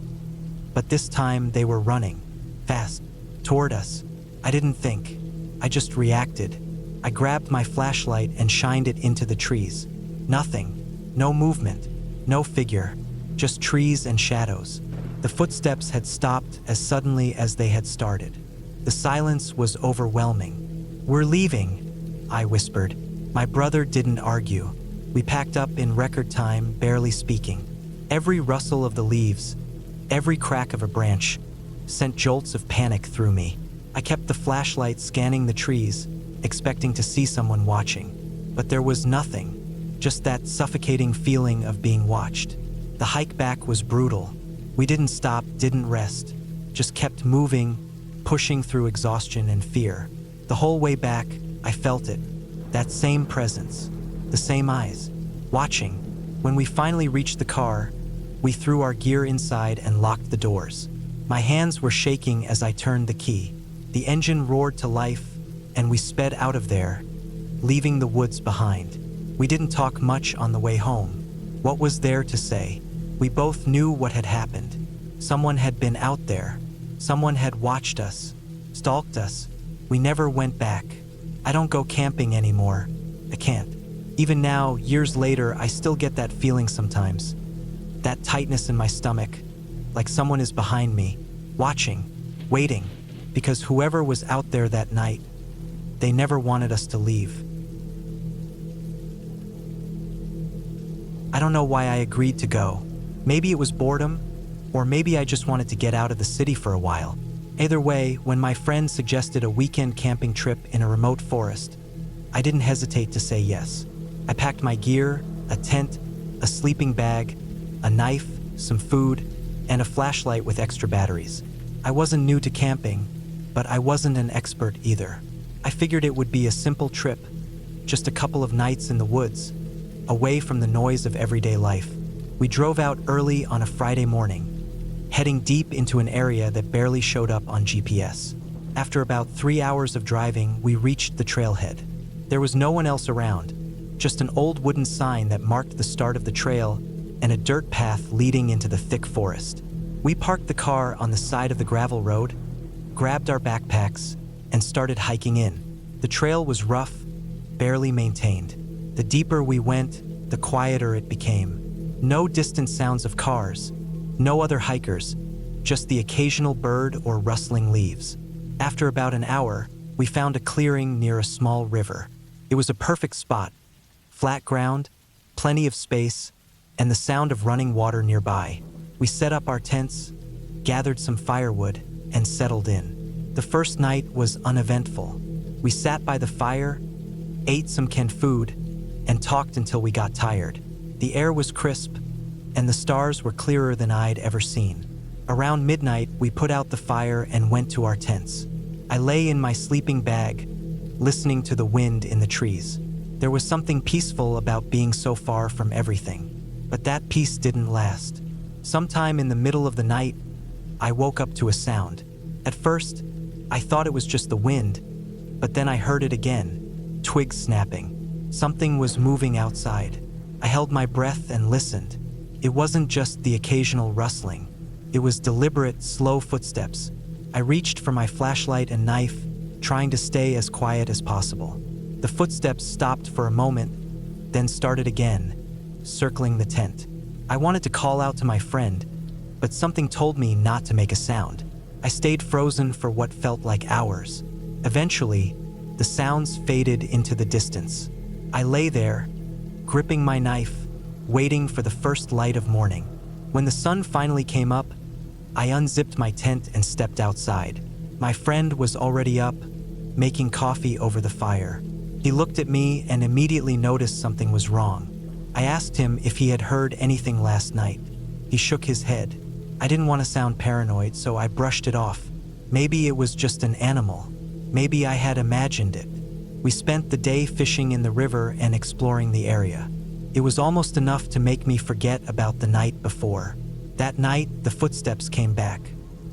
But this time they were running, fast, toward us. I didn't think. I just reacted. I grabbed my flashlight and shined it into the trees. Nothing. No movement. No figure. Just trees and shadows. The footsteps had stopped as suddenly as they had started. The silence was overwhelming. "We're leaving," I whispered. My brother didn't argue. We packed up in record time, barely speaking. Every rustle of the leaves, every crack of a branch, sent jolts of panic through me. I kept the flashlight scanning the trees, expecting to see someone watching. But there was nothing, just that suffocating feeling of being watched. The hike back was brutal. We didn't stop, didn't rest, just kept moving, pushing through exhaustion and fear. The whole way back, I felt it. That same presence, the same eyes, watching. When we finally reached the car, we threw our gear inside and locked the doors. My hands were shaking as I turned the key. The engine roared to life, and we sped out of there, leaving the woods behind. We didn't talk much on the way home. What was there to say? We both knew what had happened. Someone had been out there. Someone had watched us, stalked us. We never went back. I don't go camping anymore. I can't. Even now, years later, I still get that feeling sometimes. That tightness in my stomach, like someone is behind me, watching, waiting, because whoever was out there that night, they never wanted us to leave. I don't know why I agreed to go. Maybe it was boredom, or maybe I just wanted to get out of the city for a while. Either way, when my friend suggested a weekend camping trip in a remote forest, I didn't hesitate to say yes. I packed my gear, a tent, a sleeping bag, a knife, some food, and a flashlight with extra batteries. I wasn't new to camping, but I wasn't an expert either. I figured it would be a simple trip, just a couple of nights in the woods, away from the noise of everyday life. We drove out early on a Friday morning, heading deep into an area that barely showed up on GPS. After about 3 hours of driving, we reached the trailhead. There was no one else around, just an old wooden sign that marked the start of the trail and a dirt path leading into the thick forest. We parked the car on the side of the gravel road, grabbed our backpacks, and started hiking in. The trail was rough, barely maintained. The deeper we went, the quieter it became. No distant sounds of cars, no other hikers, just the occasional bird or rustling leaves. After about an hour, we found a clearing near a small river. It was a perfect spot. Flat ground, plenty of space, and the sound of running water nearby. We set up our tents, gathered some firewood, and settled in. The first night was uneventful. We sat by the fire, ate some canned food, and talked until we got tired. The air was crisp, and the stars were clearer than I'd ever seen. Around midnight, we put out the fire and went to our tents. I lay in my sleeping bag, listening to the wind in the trees. There was something peaceful about being so far from everything. But that peace didn't last. Sometime in the middle of the night, I woke up to a sound. At first, I thought it was just the wind, but then I heard it again, twigs snapping. Something was moving outside. I held my breath and listened. It wasn't just the occasional rustling. It was deliberate, slow footsteps. I reached for my flashlight and knife, trying to stay as quiet as possible. The footsteps stopped for a moment, then started again, circling the tent. I wanted to call out to my friend, but something told me not to make a sound. I stayed frozen for what felt like hours. Eventually, the sounds faded into the distance. I lay there, gripping my knife, waiting for the first light of morning. When the sun finally came up, I unzipped my tent and stepped outside. My friend was already up, making coffee over the fire. He looked at me and immediately noticed something was wrong. I asked him if he had heard anything last night. He shook his head. I didn't want to sound paranoid, so I brushed it off. Maybe it was just an animal. Maybe I had imagined it. We spent the day fishing in the river and exploring the area. It was almost enough to make me forget about the night before. That night, the footsteps came back.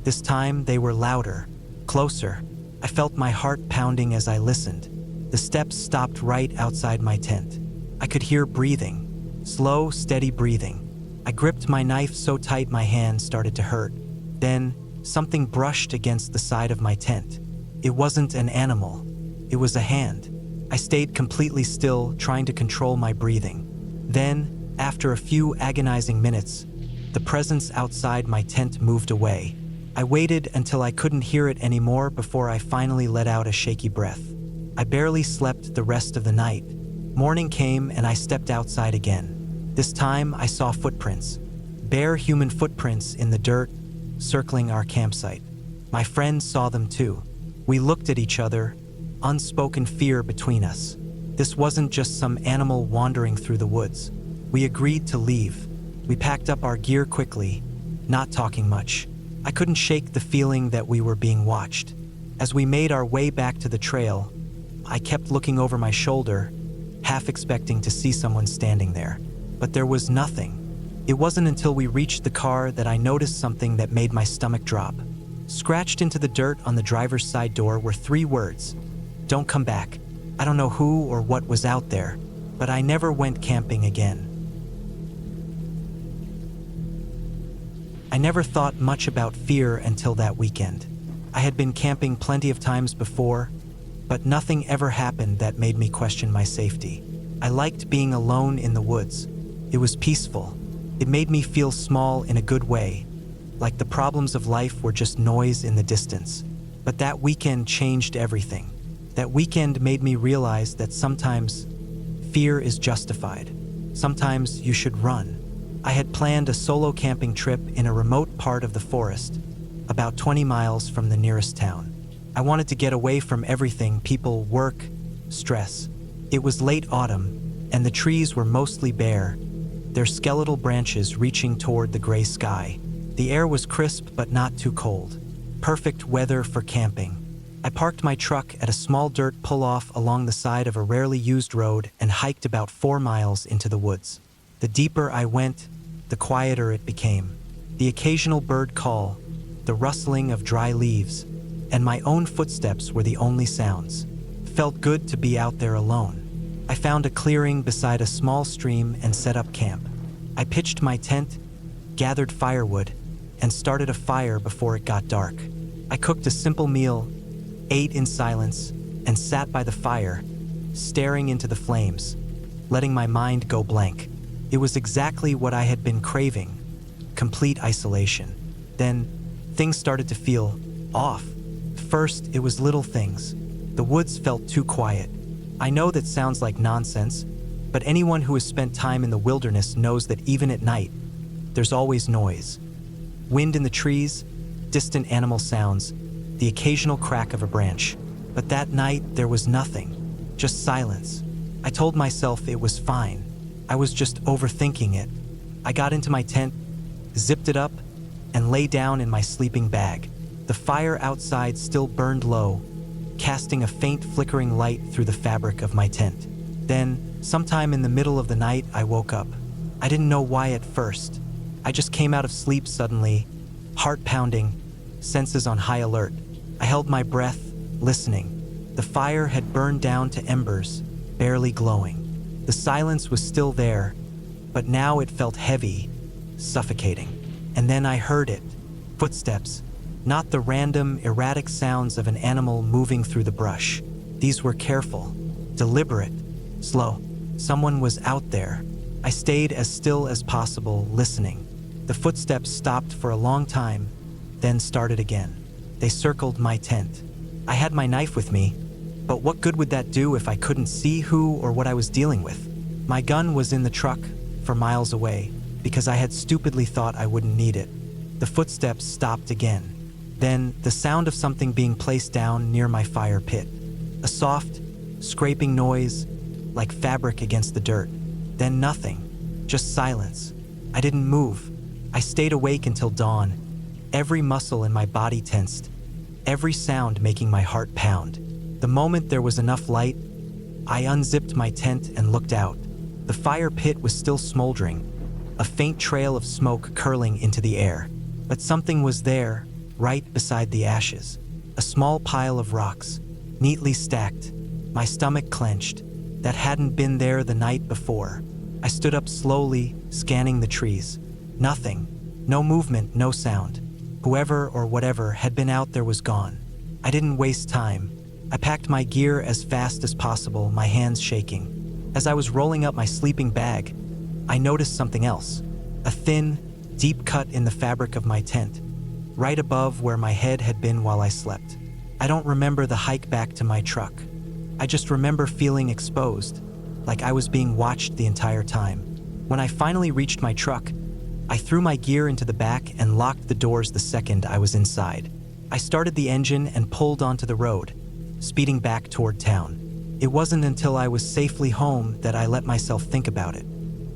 This time, they were louder, closer. I felt my heart pounding as I listened. The steps stopped right outside my tent. I could hear breathing, slow, steady breathing. I gripped my knife so tight my hand started to hurt. Then, something brushed against the side of my tent. It wasn't an animal. It was a hand. I stayed completely still, trying to control my breathing. Then, after a few agonizing minutes, the presence outside my tent moved away. I waited until I couldn't hear it anymore before I finally let out a shaky breath. I barely slept the rest of the night. Morning came and I stepped outside again. This time I saw footprints. Bare human footprints in the dirt, circling our campsite. My friends saw them too. We looked at each other, unspoken fear between us. This wasn't just some animal wandering through the woods. We agreed to leave. We packed up our gear quickly, not talking much. I couldn't shake the feeling that we were being watched. As we made our way back to the trail, I kept looking over my shoulder, half expecting to see someone standing there. But there was nothing. It wasn't until we reached the car that I noticed something that made my stomach drop. Scratched into the dirt on the driver's side door were 3 words: "Don't come back." I don't know who or what was out there, but I never went camping again. I never thought much about fear until that weekend. I had been camping plenty of times before, but nothing ever happened that made me question my safety. I liked being alone in the woods. It was peaceful. It made me feel small in a good way, like the problems of life were just noise in the distance. But that weekend changed everything. That weekend made me realize that sometimes fear is justified. Sometimes you should run. I had planned a solo camping trip in a remote part of the forest, about 20 miles from the nearest town. I wanted to get away from everything: people, work, stress. It was late autumn, and the trees were mostly bare, their skeletal branches reaching toward the gray sky. The air was crisp but not too cold. Perfect weather for camping. I parked my truck at a small dirt pull-off along the side of a rarely used road and hiked about 4 miles into the woods. The deeper I went, the quieter it became. The occasional bird call, the rustling of dry leaves, and my own footsteps were the only sounds. Felt good to be out there alone. I found a clearing beside a small stream and set up camp. I pitched my tent, gathered firewood, and started a fire before it got dark. I cooked a simple meal, ate in silence, and sat by the fire, staring into the flames, letting my mind go blank. It was exactly what I had been craving: complete isolation. Then, things started to feel off. First, it was little things. The woods felt too quiet. I know that sounds like nonsense, but anyone who has spent time in the wilderness knows that even at night, there's always noise. Wind in the trees, distant animal sounds, the occasional crack of a branch. But that night, there was nothing, just silence. I told myself it was fine. I was just overthinking it. I got into my tent, zipped it up, and lay down in my sleeping bag. The fire outside still burned low, casting a faint flickering light through the fabric of my tent. Then, sometime in the middle of the night, I woke up. I didn't know why at first. I just came out of sleep suddenly, heart pounding, senses on high alert. I held my breath, listening. The fire had burned down to embers, barely glowing. The silence was still there, but now it felt heavy, suffocating. And then I heard it. Footsteps. Not the random, erratic sounds of an animal moving through the brush. These were careful, deliberate, slow. Someone was out there. I stayed as still as possible, listening. The footsteps stopped for a long time, then started again. They circled my tent. I had my knife with me, but what good would that do if I couldn't see who or what I was dealing with? My gun was in the truck, for miles away, because I had stupidly thought I wouldn't need it. The footsteps stopped again. Then, the sound of something being placed down near my fire pit. A soft, scraping noise, like fabric against the dirt. Then nothing, just silence. I didn't move. I stayed awake until dawn, every muscle in my body tensed, every sound making my heart pound. The moment there was enough light, I unzipped my tent and looked out. The fire pit was still smoldering, a faint trail of smoke curling into the air. But something was there, right beside the ashes. A small pile of rocks, neatly stacked. My stomach clenched. That hadn't been there the night before. I stood up slowly, scanning the trees. Nothing. No movement, no sound. Whoever or whatever had been out there was gone. I didn't waste time. I packed my gear as fast as possible, my hands shaking. As I was rolling up my sleeping bag, I noticed something else. A thin, deep cut in the fabric of my tent, right above where my head had been while I slept. I don't remember the hike back to my truck. I just remember feeling exposed, like I was being watched the entire time. When I finally reached my truck, I threw my gear into the back and locked the doors the second I was inside. I started the engine and pulled onto the road, speeding back toward town. It wasn't until I was safely home that I let myself think about it.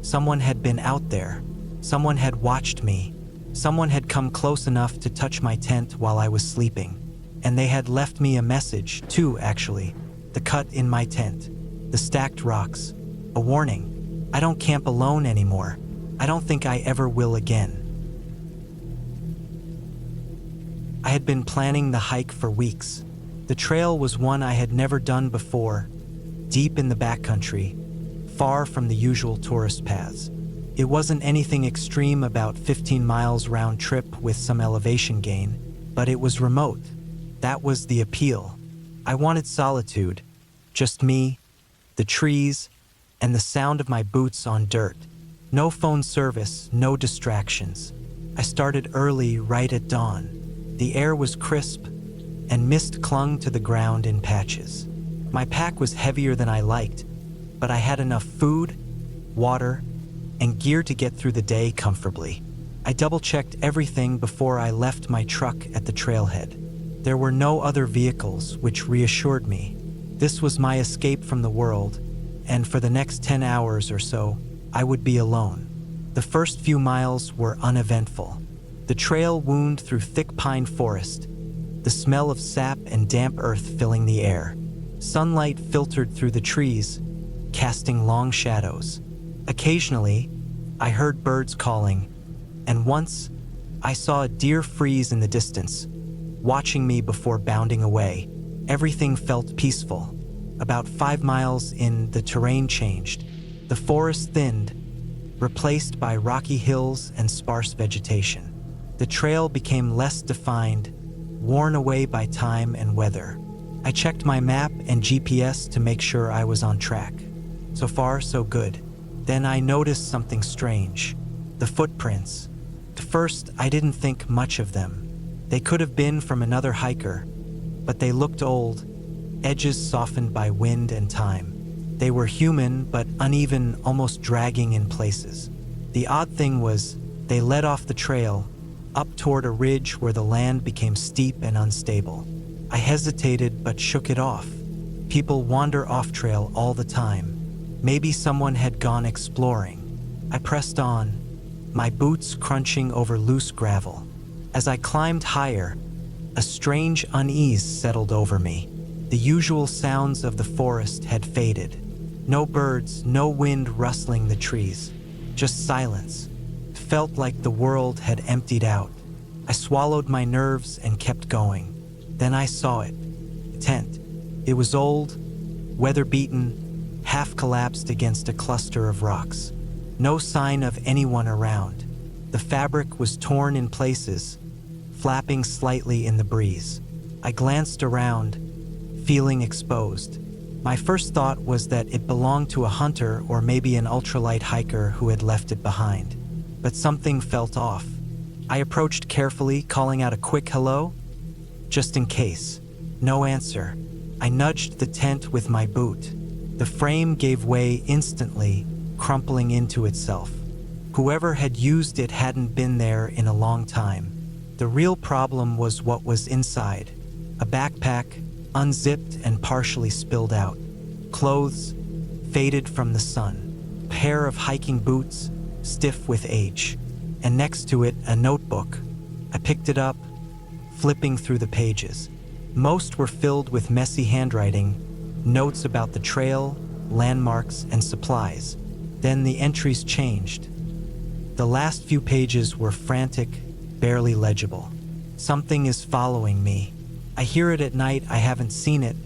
Someone had been out there. Someone had watched me. Someone had come close enough to touch my tent while I was sleeping. And they had left me a message, too, actually. The cut in my tent. The stacked rocks. A warning. I don't camp alone anymore. I don't think I ever will again. I had been planning the hike for weeks. The trail was one I had never done before, deep in the backcountry, far from the usual tourist paths. It wasn't anything extreme, about 15 miles round trip with some elevation gain, but it was remote. That was the appeal. I wanted solitude, just me, the trees, and the sound of my boots on dirt. No phone service, no distractions. I started early, right at dawn. The air was crisp, and mist clung to the ground in patches. My pack was heavier than I liked, but I had enough food, water, and gear to get through the day comfortably. I double-checked everything before I left my truck at the trailhead. There were no other vehicles, which reassured me. This was my escape from the world, and for the next 10 hours or so, I would be alone. The first few miles were uneventful. The trail wound through thick pine forest, the smell of sap and damp earth filling the air. Sunlight filtered through the trees, casting long shadows. Occasionally, I heard birds calling, and once, I saw a deer freeze in the distance, watching me before bounding away. Everything felt peaceful. About 5 miles in, the terrain changed. The forest thinned, replaced by rocky hills and sparse vegetation. The trail became less defined, worn away by time and weather. I checked my map and GPS to make sure I was on track. So far, so good. Then I noticed something strange. The footprints. At first, I didn't think much of them. They could have been from another hiker, but they looked old, edges softened by wind and time. They were human, but uneven, almost dragging in places. The odd thing was, they led off the trail, up toward a ridge where the land became steep and unstable. I hesitated but shook it off. People wander off trail all the time. Maybe someone had gone exploring. I pressed on, my boots crunching over loose gravel. As I climbed higher, a strange unease settled over me. The usual sounds of the forest had faded. No birds, no wind rustling the trees, just silence. It felt like the world had emptied out. I swallowed my nerves and kept going. Then I saw it. The tent. It was old, weather-beaten, half collapsed against a cluster of rocks. No sign of anyone around. The fabric was torn in places, flapping slightly in the breeze. I glanced around, feeling exposed. My first thought was that it belonged to a hunter or maybe an ultralight hiker who had left it behind. But something felt off. I approached carefully, calling out a quick hello, just in case. No answer. I nudged the tent with my boot. The frame gave way instantly, crumpling into itself. Whoever had used it hadn't been there in a long time. The real problem was what was inside. A backpack, unzipped and partially spilled out. Clothes, faded from the sun. A pair of hiking boots, stiff with age. And next to it, a notebook. I picked it up, flipping through the pages. Most were filled with messy handwriting, notes about the trail, landmarks, and supplies. Then the entries changed. The last few pages were frantic, barely legible. Something is following me. I hear it at night, I haven't seen it,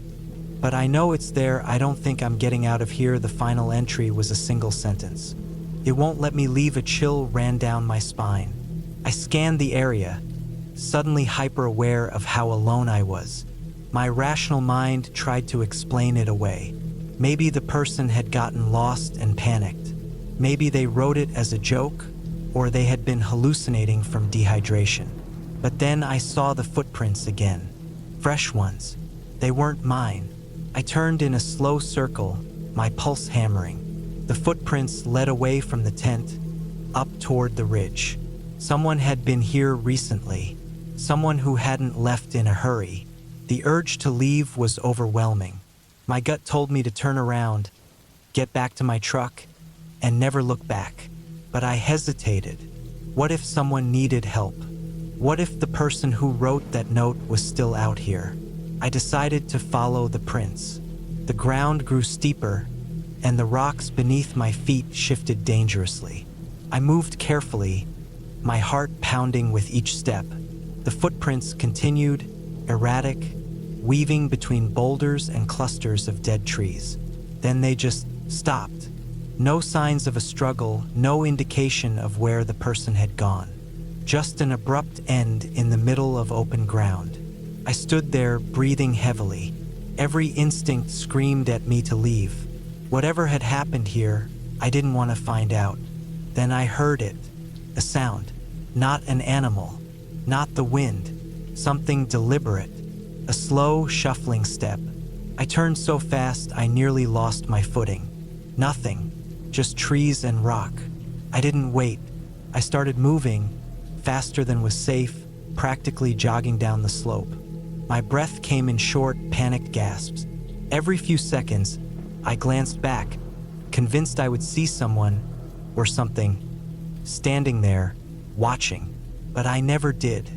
but I know it's there. I don't think I'm getting out of here. The final entry was a single sentence. It won't let me leave. A chill ran down my spine. I scanned the area, suddenly hyper-aware of how alone I was. My rational mind tried to explain it away. Maybe the person had gotten lost and panicked. Maybe they wrote it as a joke, or they had been hallucinating from dehydration. But then I saw the footprints again. Fresh ones. They weren't mine. I turned in a slow circle, my pulse hammering. The footprints led away from the tent, up toward the ridge. Someone had been here recently. Someone who hadn't left in a hurry. The urge to leave was overwhelming. My gut told me to turn around, get back to my truck, and never look back. But I hesitated. What if someone needed help? What if the person who wrote that note was still out here? I decided to follow the prints. The ground grew steeper, and the rocks beneath my feet shifted dangerously. I moved carefully, my heart pounding with each step. The footprints continued, erratic, weaving between boulders and clusters of dead trees. Then they just stopped. No signs of a struggle, no indication of where the person had gone. Just an abrupt end in the middle of open ground. I stood there, breathing heavily. Every instinct screamed at me to leave. Whatever had happened here, I didn't want to find out. Then I heard it. A sound. Not an animal. Not the wind. Something deliberate. A slow, shuffling step. I turned so fast I nearly lost my footing. Nothing. Just trees and rock. I didn't wait. I started moving, faster than was safe, practically jogging down the slope. My breath came in short, panicked gasps. Every few seconds, I glanced back, convinced I would see someone or something standing there, watching. But I never did.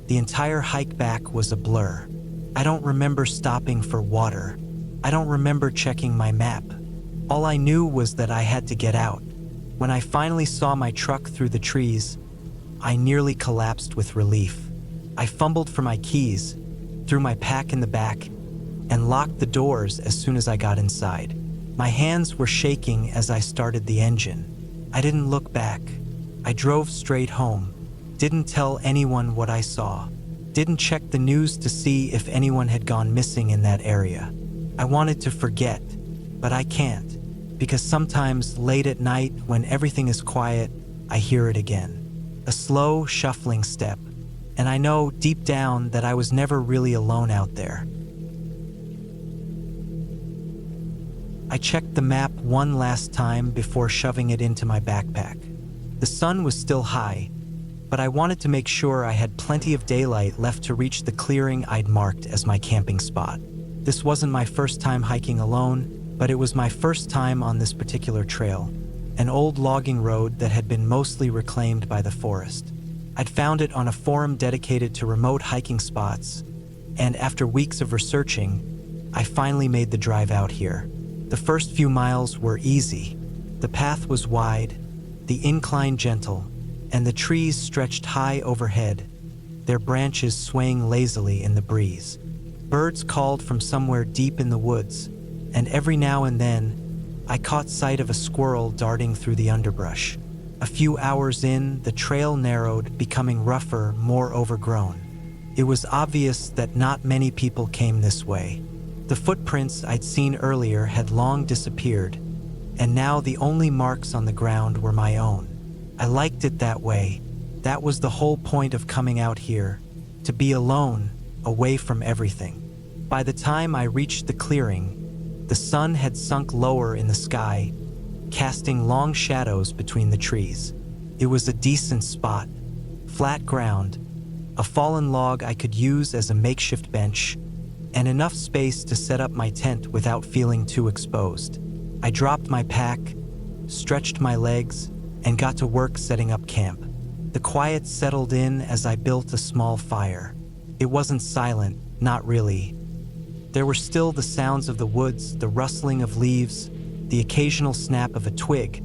The entire hike back was a blur. I don't remember stopping for water. I don't remember checking my map. All I knew was that I had to get out. When I finally saw my truck through the trees, I nearly collapsed with relief. I fumbled for my keys, threw my pack in the back, and locked the doors as soon as I got inside. My hands were shaking as I started the engine. I didn't look back. I drove straight home. Didn't tell anyone what I saw. Didn't check the news to see if anyone had gone missing in that area. I wanted to forget, but I can't, because sometimes late at night when everything is quiet, I hear it again. A slow, shuffling step, and I know deep down that I was never really alone out there. I checked the map one last time before shoving it into my backpack. The sun was still high, but I wanted to make sure I had plenty of daylight left to reach the clearing I'd marked as my camping spot. This wasn't my first time hiking alone, but it was my first time on this particular trail, an old logging road that had been mostly reclaimed by the forest. I'd found it on a forum dedicated to remote hiking spots, and after weeks of researching, I finally made the drive out here. The first few miles were easy. The path was wide, the incline gentle, and the trees stretched high overhead, their branches swaying lazily in the breeze. Birds called from somewhere deep in the woods, and every now and then, I caught sight of a squirrel darting through the underbrush. A few hours in, the trail narrowed, becoming rougher, more overgrown. It was obvious that not many people came this way. The footprints I'd seen earlier had long disappeared, and now the only marks on the ground were my own. I liked it that way. That was the whole point of coming out here, to be alone, away from everything. By the time I reached the clearing, the sun had sunk lower in the sky, casting long shadows between the trees. It was a decent spot, flat ground, a fallen log I could use as a makeshift bench, and enough space to set up my tent without feeling too exposed. I dropped my pack, stretched my legs, and got to work setting up camp. The quiet settled in as I built a small fire. It wasn't silent, not really. There were still the sounds of the woods, the rustling of leaves, the occasional snap of a twig,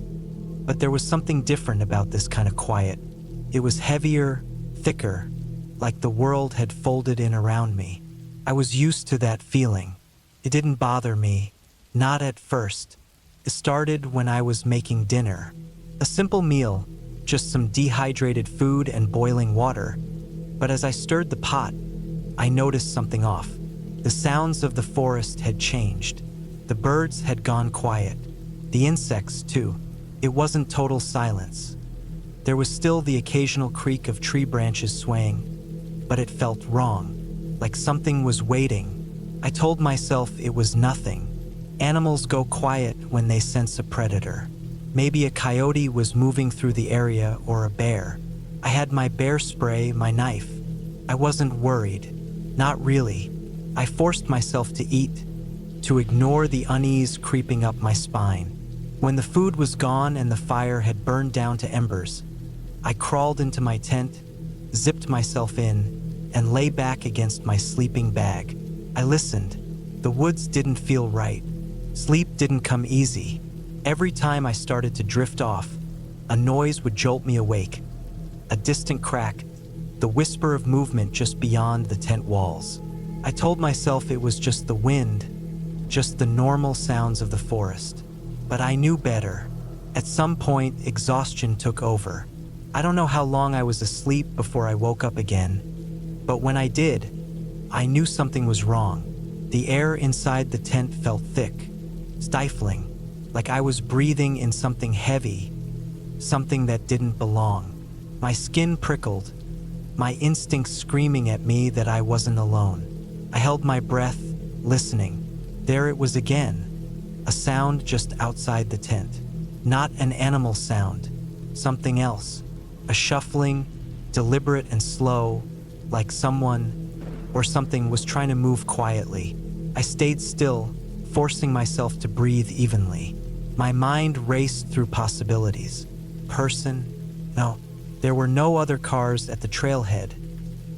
but there was something different about this kind of quiet. It was heavier, thicker, like the world had folded in around me. I was used to that feeling. It didn't bother me, not at first. It started when I was making dinner. A simple meal, just some dehydrated food and boiling water. But as I stirred the pot, I noticed something off. The sounds of the forest had changed. The birds had gone quiet. The insects, too. It wasn't total silence. There was still the occasional creak of tree branches swaying, but it felt wrong, like something was waiting. I told myself it was nothing. Animals go quiet when they sense a predator. Maybe a coyote was moving through the area or a bear. I had my bear spray, my knife. I wasn't worried. Not really. I forced myself to eat, to ignore the unease creeping up my spine. When the food was gone and the fire had burned down to embers, I crawled into my tent, zipped myself in, and lay back against my sleeping bag. I listened. The woods didn't feel right. Sleep didn't come easy. Every time I started to drift off, a noise would jolt me awake. A distant crack, the whisper of movement just beyond the tent walls. I told myself it was just the wind, just the normal sounds of the forest. But I knew better. At some point, exhaustion took over. I don't know how long I was asleep before I woke up again, but when I did, I knew something was wrong. The air inside the tent felt thick, stifling, like I was breathing in something heavy, something that didn't belong. My skin prickled, my instincts screaming at me that I wasn't alone. I held my breath, listening. There it was again, a sound just outside the tent. Not an animal sound, something else. A shuffling, deliberate and slow, like someone or something was trying to move quietly. I stayed still, forcing myself to breathe evenly. My mind raced through possibilities. Person? No. There were no other cars at the trailhead.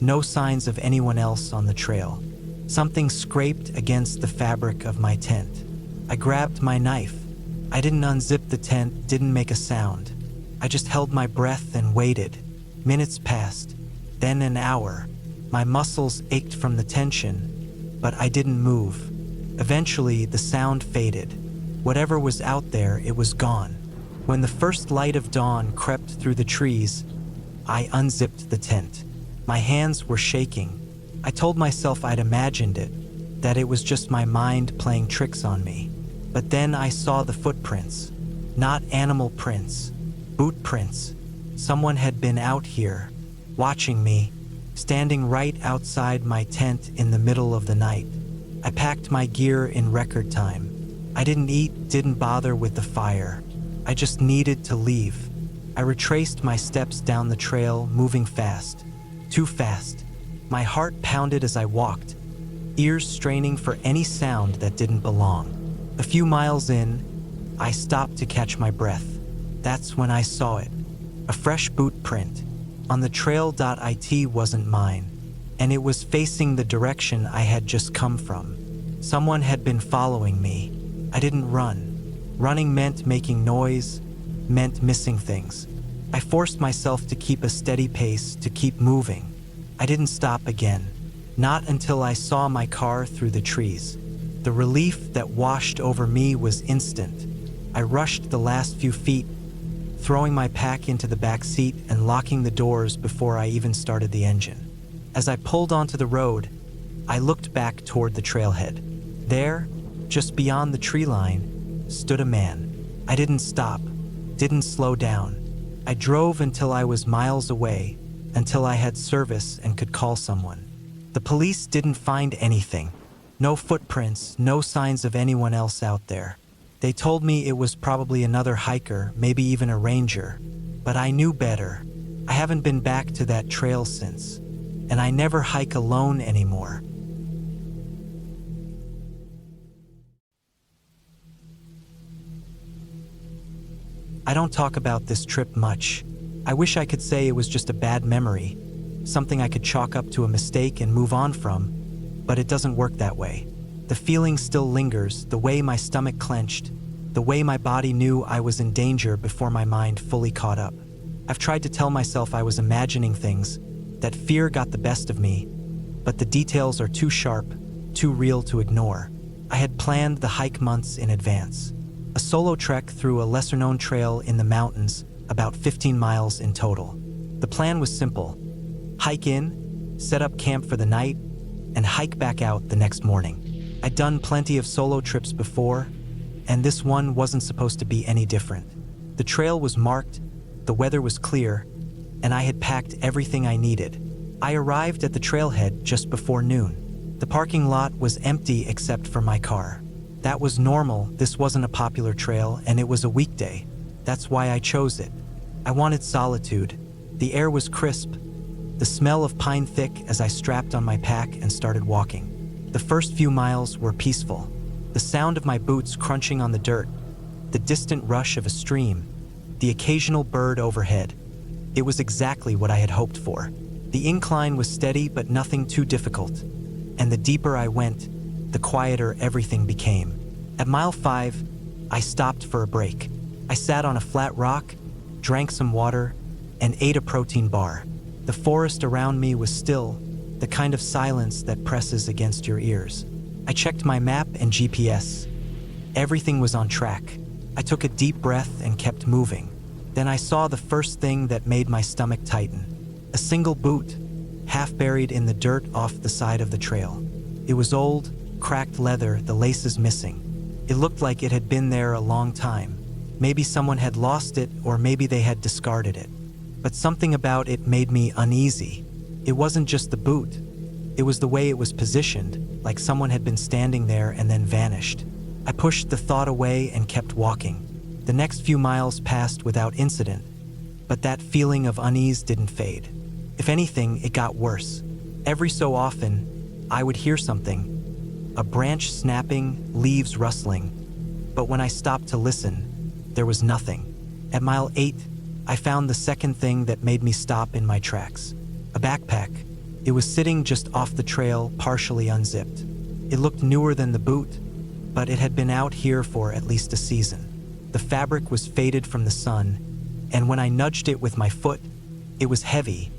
No signs of anyone else on the trail. Something scraped against the fabric of my tent. I grabbed my knife. I didn't unzip the tent, didn't make a sound. I just held my breath and waited. Minutes passed, then an hour. My muscles ached from the tension, but I didn't move. Eventually, the sound faded. Whatever was out there, it was gone. When the first light of dawn crept through the trees, I unzipped the tent. My hands were shaking. I told myself I'd imagined it, that it was just my mind playing tricks on me. But then I saw the footprints. Not animal prints, boot prints. Someone had been out here, watching me, standing right outside my tent in the middle of the night. I packed my gear in record time. I didn't eat, didn't bother with the fire. I just needed to leave. I retraced my steps down the trail, moving fast. Too fast. My heart pounded as I walked, ears straining for any sound that didn't belong. A few miles in, I stopped to catch my breath. That's when I saw it. A fresh boot print. On the trail. It wasn't mine, and it was facing the direction I had just come from. Someone had been following me. I didn't run. Running meant making noise, meant missing things. I forced myself to keep a steady pace, to keep moving. I didn't stop again. Not until I saw my car through the trees. The relief that washed over me was instant. I rushed the last few feet, throwing my pack into the back seat and locking the doors before I even started the engine. As I pulled onto the road, I looked back toward the trailhead. There, just beyond the tree line, stood a man. I didn't stop, didn't slow down. I drove until I was miles away, until I had service and could call someone. The police didn't find anything. No footprints, no signs of anyone else out there. They told me it was probably another hiker, maybe even a ranger. But I knew better. I haven't been back to that trail since, and I never hike alone anymore. I don't talk about this trip much. I wish I could say it was just a bad memory, something I could chalk up to a mistake and move on from, but it doesn't work that way. The feeling still lingers, the way my stomach clenched, the way my body knew I was in danger before my mind fully caught up. I've tried to tell myself I was imagining things, that fear got the best of me, but the details are too sharp, too real to ignore. I had planned the hike months in advance. A solo trek through a lesser-known trail in the mountains, about 15 miles in total. The plan was simple. Hike in, set up camp for the night, and hike back out the next morning. I'd done plenty of solo trips before, and this one wasn't supposed to be any different. The trail was marked, the weather was clear, and I had packed everything I needed. I arrived at the trailhead just before noon. The parking lot was empty except for my car. That was normal. This wasn't a popular trail, and it was a weekday. That's why I chose it. I wanted solitude. The air was crisp, the smell of pine thick as I strapped on my pack and started walking. The first few miles were peaceful. The sound of my boots crunching on the dirt, the distant rush of a stream, the occasional bird overhead. It was exactly what I had hoped for. The incline was steady but nothing too difficult, and the deeper I went, the quieter everything became. At mile 5, I stopped for a break. I sat on a flat rock, drank some water, and ate a protein bar. The forest around me was still, the kind of silence that presses against your ears. I checked my map and GPS. Everything was on track. I took a deep breath and kept moving. Then I saw the first thing that made my stomach tighten. A single boot, half buried in the dirt off the side of the trail. It was old, cracked leather, the laces missing. It looked like it had been there a long time. Maybe someone had lost it, or maybe they had discarded it. But something about it made me uneasy. It wasn't just the boot. It was the way it was positioned, like someone had been standing there and then vanished. I pushed the thought away and kept walking. The next few miles passed without incident, but that feeling of unease didn't fade. If anything, it got worse. Every so often, I would hear something, a branch snapping, leaves rustling. But when I stopped to listen, there was nothing. At mile 8, I found the second thing that made me stop in my tracks. A backpack. It was sitting just off the trail, partially unzipped. It looked newer than the boot, but it had been out here for at least a season. The fabric was faded from the sun, and when I nudged it with my foot, it was heavy,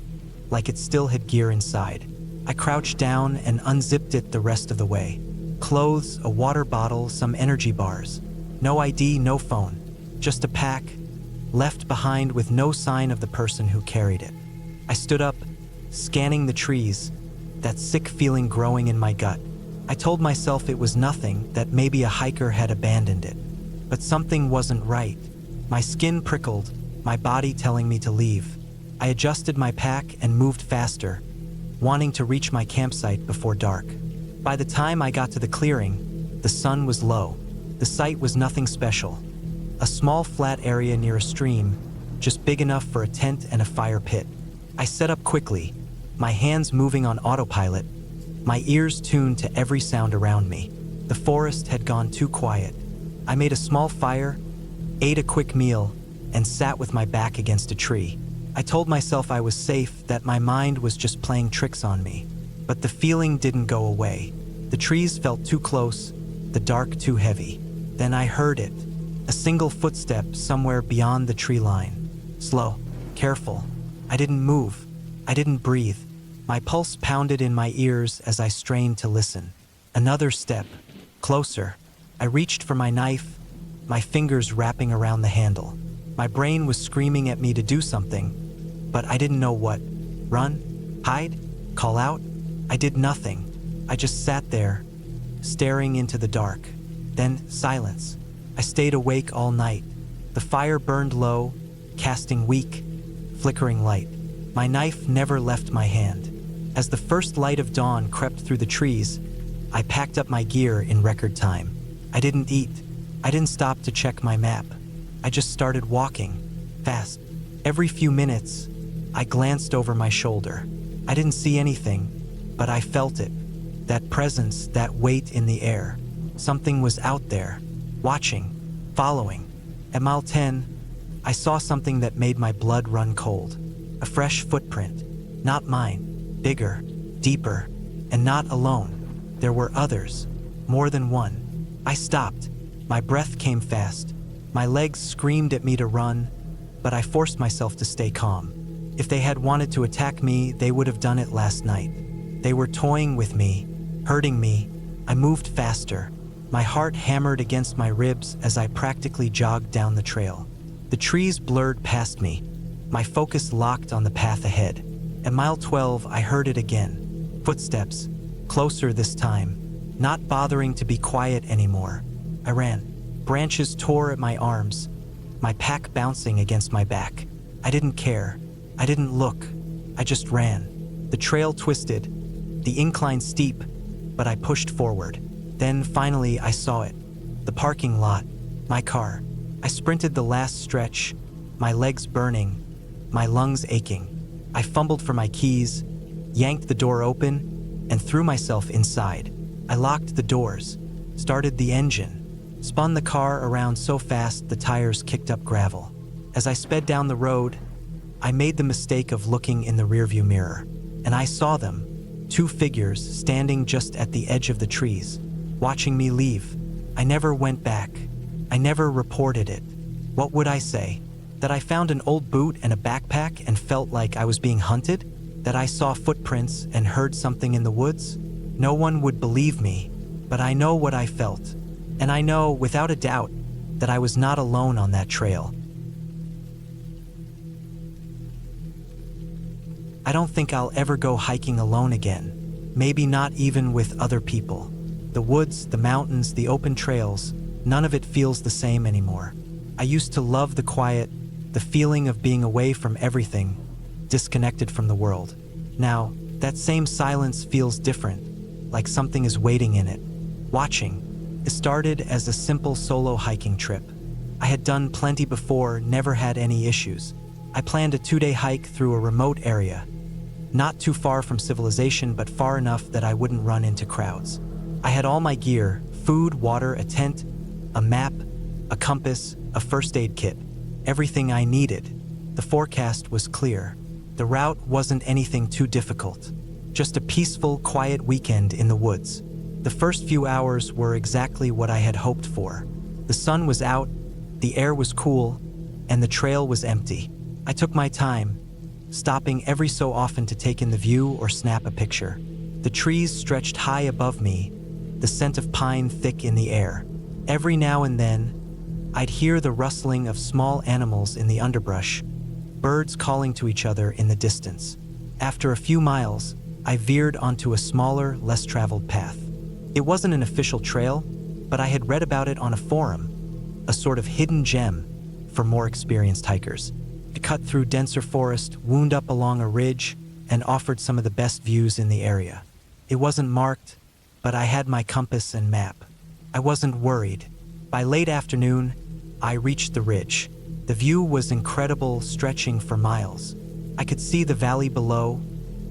like it still had gear inside. I crouched down and unzipped it the rest of the way. Clothes, a water bottle, some energy bars. No ID, no phone. Just a pack, left behind with no sign of the person who carried it. I stood up, scanning the trees, that sick feeling growing in my gut. I told myself it was nothing, that maybe a hiker had abandoned it. But something wasn't right. My skin prickled, my body telling me to leave. I adjusted my pack and moved faster, wanting to reach my campsite before dark. By the time I got to the clearing, the sun was low. The site was nothing special. A small flat area near a stream, just big enough for a tent and a fire pit. I set up quickly, my hands moving on autopilot, my ears tuned to every sound around me. The forest had gone too quiet. I made a small fire, ate a quick meal, and sat with my back against a tree. I told myself I was safe, that my mind was just playing tricks on me. But the feeling didn't go away. The trees felt too close, the dark too heavy. Then I heard it, a single footstep somewhere beyond the tree line. Slow, careful. I didn't move. I didn't breathe. My pulse pounded in my ears as I strained to listen. Another step, closer. I reached for my knife, my fingers wrapping around the handle. My brain was screaming at me to do something, but I didn't know what. Run? Hide? Call out? I did nothing. I just sat there, staring into the dark. Then silence. I stayed awake all night. The fire burned low, casting weak, flickering light. My knife never left my hand. As the first light of dawn crept through the trees, I packed up my gear in record time. I didn't eat. I didn't stop to check my map. I just started walking, fast. Every few minutes, I glanced over my shoulder. I didn't see anything, but I felt it. That presence, that weight in the air. Something was out there, watching, following. At mile 10, I saw something that made my blood run cold. A fresh footprint. Not mine. Bigger, deeper, and not alone. There were others. More than one. I stopped. My breath came fast. My legs screamed at me to run, but I forced myself to stay calm. If they had wanted to attack me, they would have done it last night. They were toying with me, hurting me. I moved faster. My heart hammered against my ribs as I practically jogged down the trail. The trees blurred past me. My focus locked on the path ahead. At mile 12, I heard it again. Footsteps, closer this time, not bothering to be quiet anymore. I ran. Branches tore at my arms, my pack bouncing against my back. I didn't care. I didn't look. I just ran. The trail twisted, the incline steep, but I pushed forward. Then finally I saw it. The parking lot, my car. I sprinted the last stretch, my legs burning, my lungs aching. I fumbled for my keys, yanked the door open, and threw myself inside. I locked the doors, started the engine, spun the car around so fast the tires kicked up gravel. As I sped down the road, I made the mistake of looking in the rearview mirror, and I saw them, two figures standing just at the edge of the trees, watching me leave. I never went back. I never reported it. What would I say? That I found an old boot and a backpack and felt like I was being hunted? That I saw footprints and heard something in the woods? No one would believe me, but I know what I felt. And I know, without a doubt, that I was not alone on that trail. I don't think I'll ever go hiking alone again. Maybe not even with other people. The woods, the mountains, the open trails, none of it feels the same anymore. I used to love the quiet, the feeling of being away from everything, disconnected from the world. Now, that same silence feels different, like something is waiting in it, watching. It started as a simple solo hiking trip. I had done plenty before, never had any issues. I planned a 2-day hike through a remote area, not too far from civilization, but far enough that I wouldn't run into crowds. I had all my gear: food, water, a tent, a map, a compass, a first aid kit, everything I needed. The forecast was clear. The route wasn't anything too difficult, just a peaceful, quiet weekend in the woods. The first few hours were exactly what I had hoped for. The sun was out, the air was cool, and the trail was empty. I took my time, stopping every so often to take in the view or snap a picture. The trees stretched high above me, the scent of pine thick in the air. Every now and then, I'd hear the rustling of small animals in the underbrush, birds calling to each other in the distance. After a few miles, I veered onto a smaller, less traveled path. It wasn't an official trail, but I had read about it on a forum, a sort of hidden gem for more experienced hikers. It cut through denser forest, wound up along a ridge, and offered some of the best views in the area. It wasn't marked, but I had my compass and map. I wasn't worried. By late afternoon, I reached the ridge. The view was incredible, stretching for miles. I could see the valley below,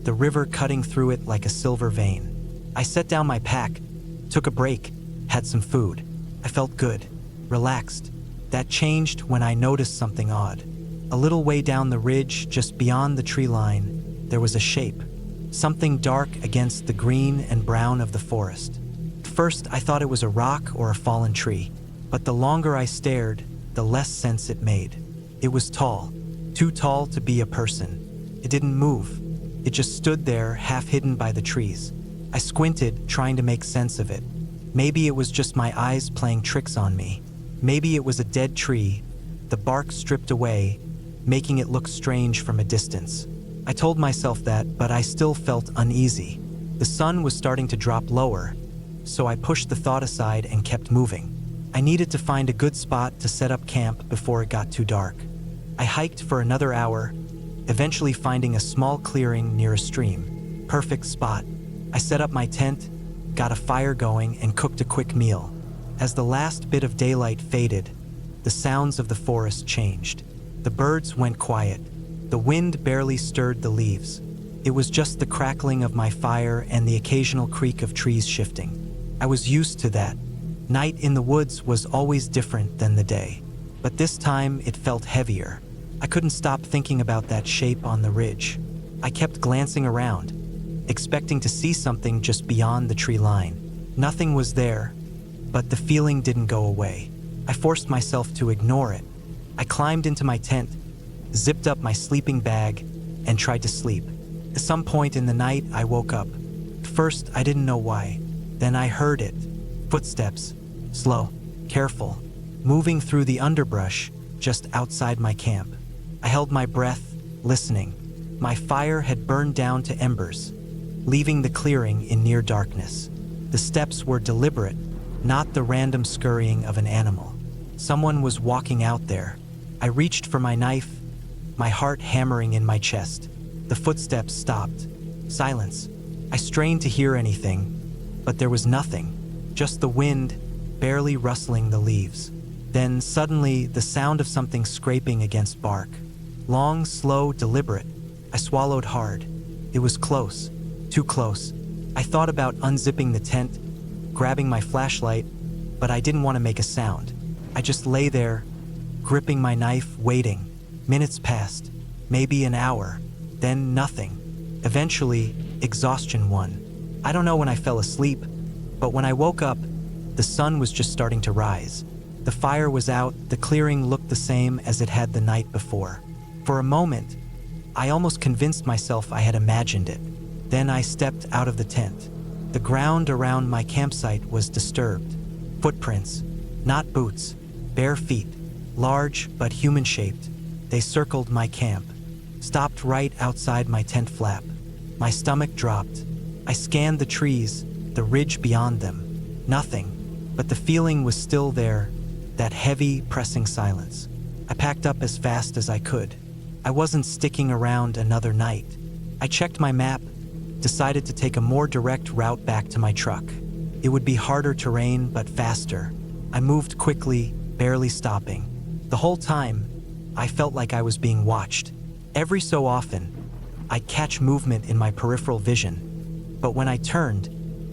the river cutting through it like a silver vein. I set down my pack, took a break, had some food. I felt good. relaxed. That changed when I noticed something odd. A little way down the ridge, just beyond the tree line, there was a shape. Something dark against the green and brown of the forest. At first, I thought it was a rock or a fallen tree, but the longer I stared, the less sense it made. It was tall, too tall to be a person. It didn't move. It just stood there, half hidden by the trees. I squinted, trying to make sense of it. Maybe it was just my eyes playing tricks on me. Maybe it was a dead tree, the bark stripped away, making it look strange from a distance. I told myself that, but I still felt uneasy. The sun was starting to drop lower, so I pushed the thought aside and kept moving. I needed to find a good spot to set up camp before it got too dark. I hiked for another hour, eventually finding a small clearing near a stream. Perfect spot. I set up my tent, got a fire going, and cooked a quick meal. As the last bit of daylight faded, the sounds of the forest changed. The birds went quiet. The wind barely stirred the leaves. It was just the crackling of my fire and the occasional creak of trees shifting. I was used to that. Night in the woods was always different than the day, but this time it felt heavier. I couldn't stop thinking about that shape on the ridge. I kept glancing around, expecting to see something just beyond the tree line. Nothing was there, but the feeling didn't go away. I forced myself to ignore it. I climbed into my tent, zipped up my sleeping bag, and tried to sleep. At some point in the night, I woke up. At first, I didn't know why. Then I heard it. Footsteps. Slow, careful, moving through the underbrush just outside my camp. I held my breath, listening. My fire had burned down to embers, leaving the clearing in near darkness. The steps were deliberate, not the random scurrying of an animal. Someone was walking out there. I reached for my knife, my heart hammering in my chest. The footsteps stopped. Silence. I strained to hear anything, but there was nothing. Just the wind, barely rustling the leaves. Then suddenly, the sound of something scraping against bark. Long, slow, deliberate. I swallowed hard. It was close. Too close. I thought about unzipping the tent, grabbing my flashlight, but I didn't want to make a sound. I just lay there, gripping my knife, waiting. Minutes passed, maybe an hour, then nothing. Eventually, exhaustion won. I don't know when I fell asleep, but when I woke up, the sun was just starting to rise. The fire was out, the clearing looked the same as it had the night before. For a moment, I almost convinced myself I had imagined it. Then I stepped out of the tent. The ground around my campsite was disturbed. Footprints, not boots, bare feet, large but human-shaped. They circled my camp, stopped right outside my tent flap. My stomach dropped. I scanned the trees, the ridge beyond them. Nothing, but the feeling was still there, that heavy, pressing silence. I packed up as fast as I could. I wasn't sticking around another night. I checked my map, decided to take a more direct route back to my truck. It would be harder terrain, but faster. I moved quickly, barely stopping. The whole time, I felt like I was being watched. Every so often, I'd catch movement in my peripheral vision, but when I turned,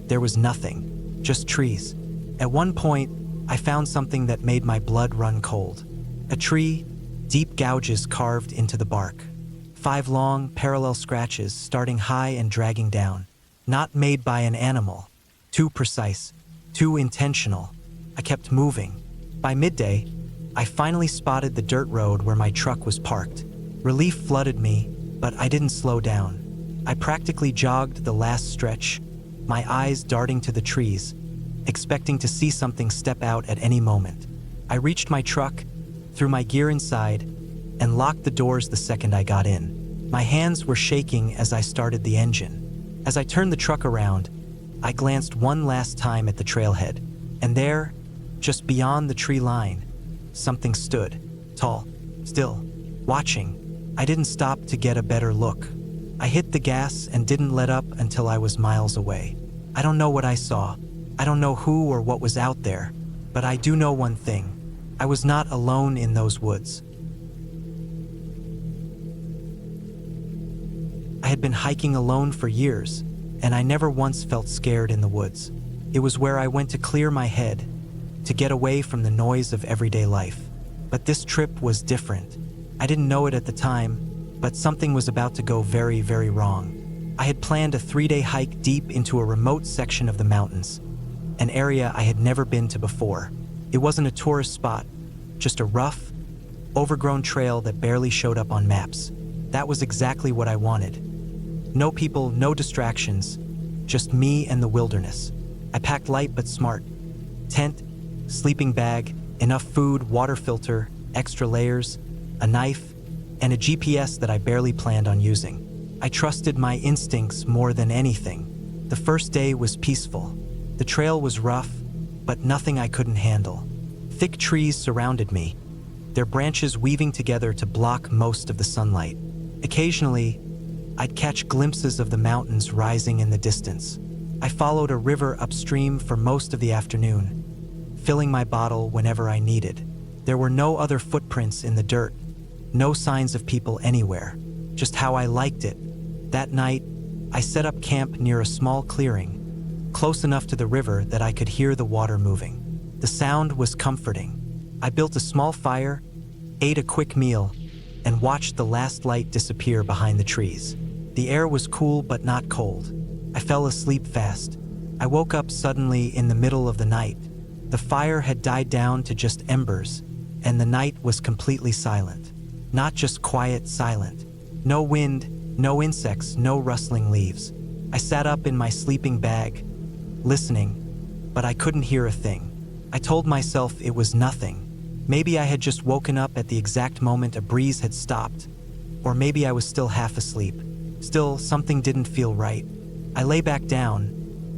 there was nothing, just trees. At one point, I found something that made my blood run cold. A tree, deep gouges carved into the bark. 5 long, parallel scratches starting high and dragging down. Not made by an animal. Too precise, too intentional. I kept moving. By midday, I finally spotted the dirt road where my truck was parked. Relief flooded me, but I didn't slow down. I practically jogged the last stretch, my eyes darting to the trees, expecting to see something step out at any moment. I reached my truck, threw my gear inside, and locked the doors the second I got in. My hands were shaking as I started the engine. As I turned the truck around, I glanced one last time at the trailhead, and there, just beyond the tree line, something stood, tall, still, watching. I didn't stop to get a better look. I hit the gas and didn't let up until I was miles away. I don't know what I saw. I don't know who or what was out there, but I do know one thing. I was not alone in those woods. I had been hiking alone for years, and I never once felt scared in the woods. It was where I went to clear my head, to get away from the noise of everyday life. But this trip was different. I didn't know it at the time, but something was about to go very, very wrong. I had planned a 3-day hike deep into a remote section of the mountains, an area I had never been to before. It wasn't a tourist spot, just a rough, overgrown trail that barely showed up on maps. That was exactly what I wanted. No people, no distractions, just me and the wilderness. I packed light but smart. Tent, sleeping bag, enough food, water filter, extra layers, a knife, and a GPS that I barely planned on using. I trusted my instincts more than anything. The first day was peaceful. The trail was rough, but nothing I couldn't handle. Thick trees surrounded me, their branches weaving together to block most of the sunlight. Occasionally, I'd catch glimpses of the mountains rising in the distance. I followed a river upstream for most of the afternoon, filling my bottle whenever I needed. There were no other footprints in the dirt, no signs of people anywhere, just how I liked it. That night, I set up camp near a small clearing, close enough to the river that I could hear the water moving. The sound was comforting. I built a small fire, ate a quick meal, and watched the last light disappear behind the trees. The air was cool but not cold. I fell asleep fast. I woke up suddenly in the middle of the night. The fire had died down to just embers, and the night was completely silent. Not just quiet, silent. No wind, no insects, no rustling leaves. I sat up in my sleeping bag, listening, but I couldn't hear a thing. I told myself it was nothing. Maybe I had just woken up at the exact moment a breeze had stopped, or maybe I was still half asleep. Still, something didn't feel right. I lay back down,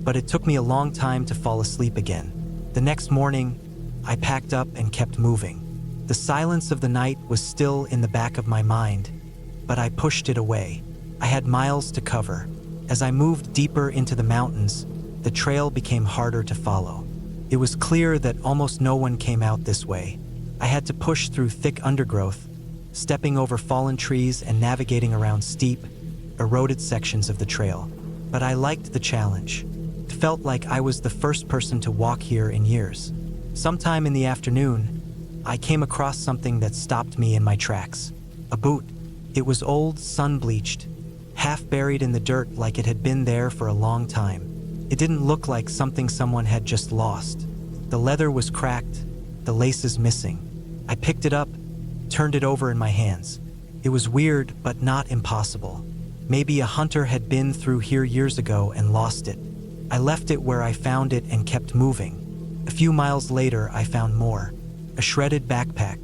but it took me a long time to fall asleep again. The next morning, I packed up and kept moving. The silence of the night was still in the back of my mind, but I pushed it away. I had miles to cover. As I moved deeper into the mountains, the trail became harder to follow. It was clear that almost no one came out this way. I had to push through thick undergrowth, stepping over fallen trees and navigating around steep, eroded sections of the trail. But I liked the challenge. It felt like I was the first person to walk here in years. Sometime in the afternoon, I came across something that stopped me in my tracks. A boot. It was old, sun-bleached, half buried in the dirt like it had been there for a long time. It didn't look like something someone had just lost. The leather was cracked, the laces missing. I picked it up, turned it over in my hands. It was weird, but not impossible. Maybe a hunter had been through here years ago and lost it. I left it where I found it and kept moving. A few miles later, I found more. A shredded backpack,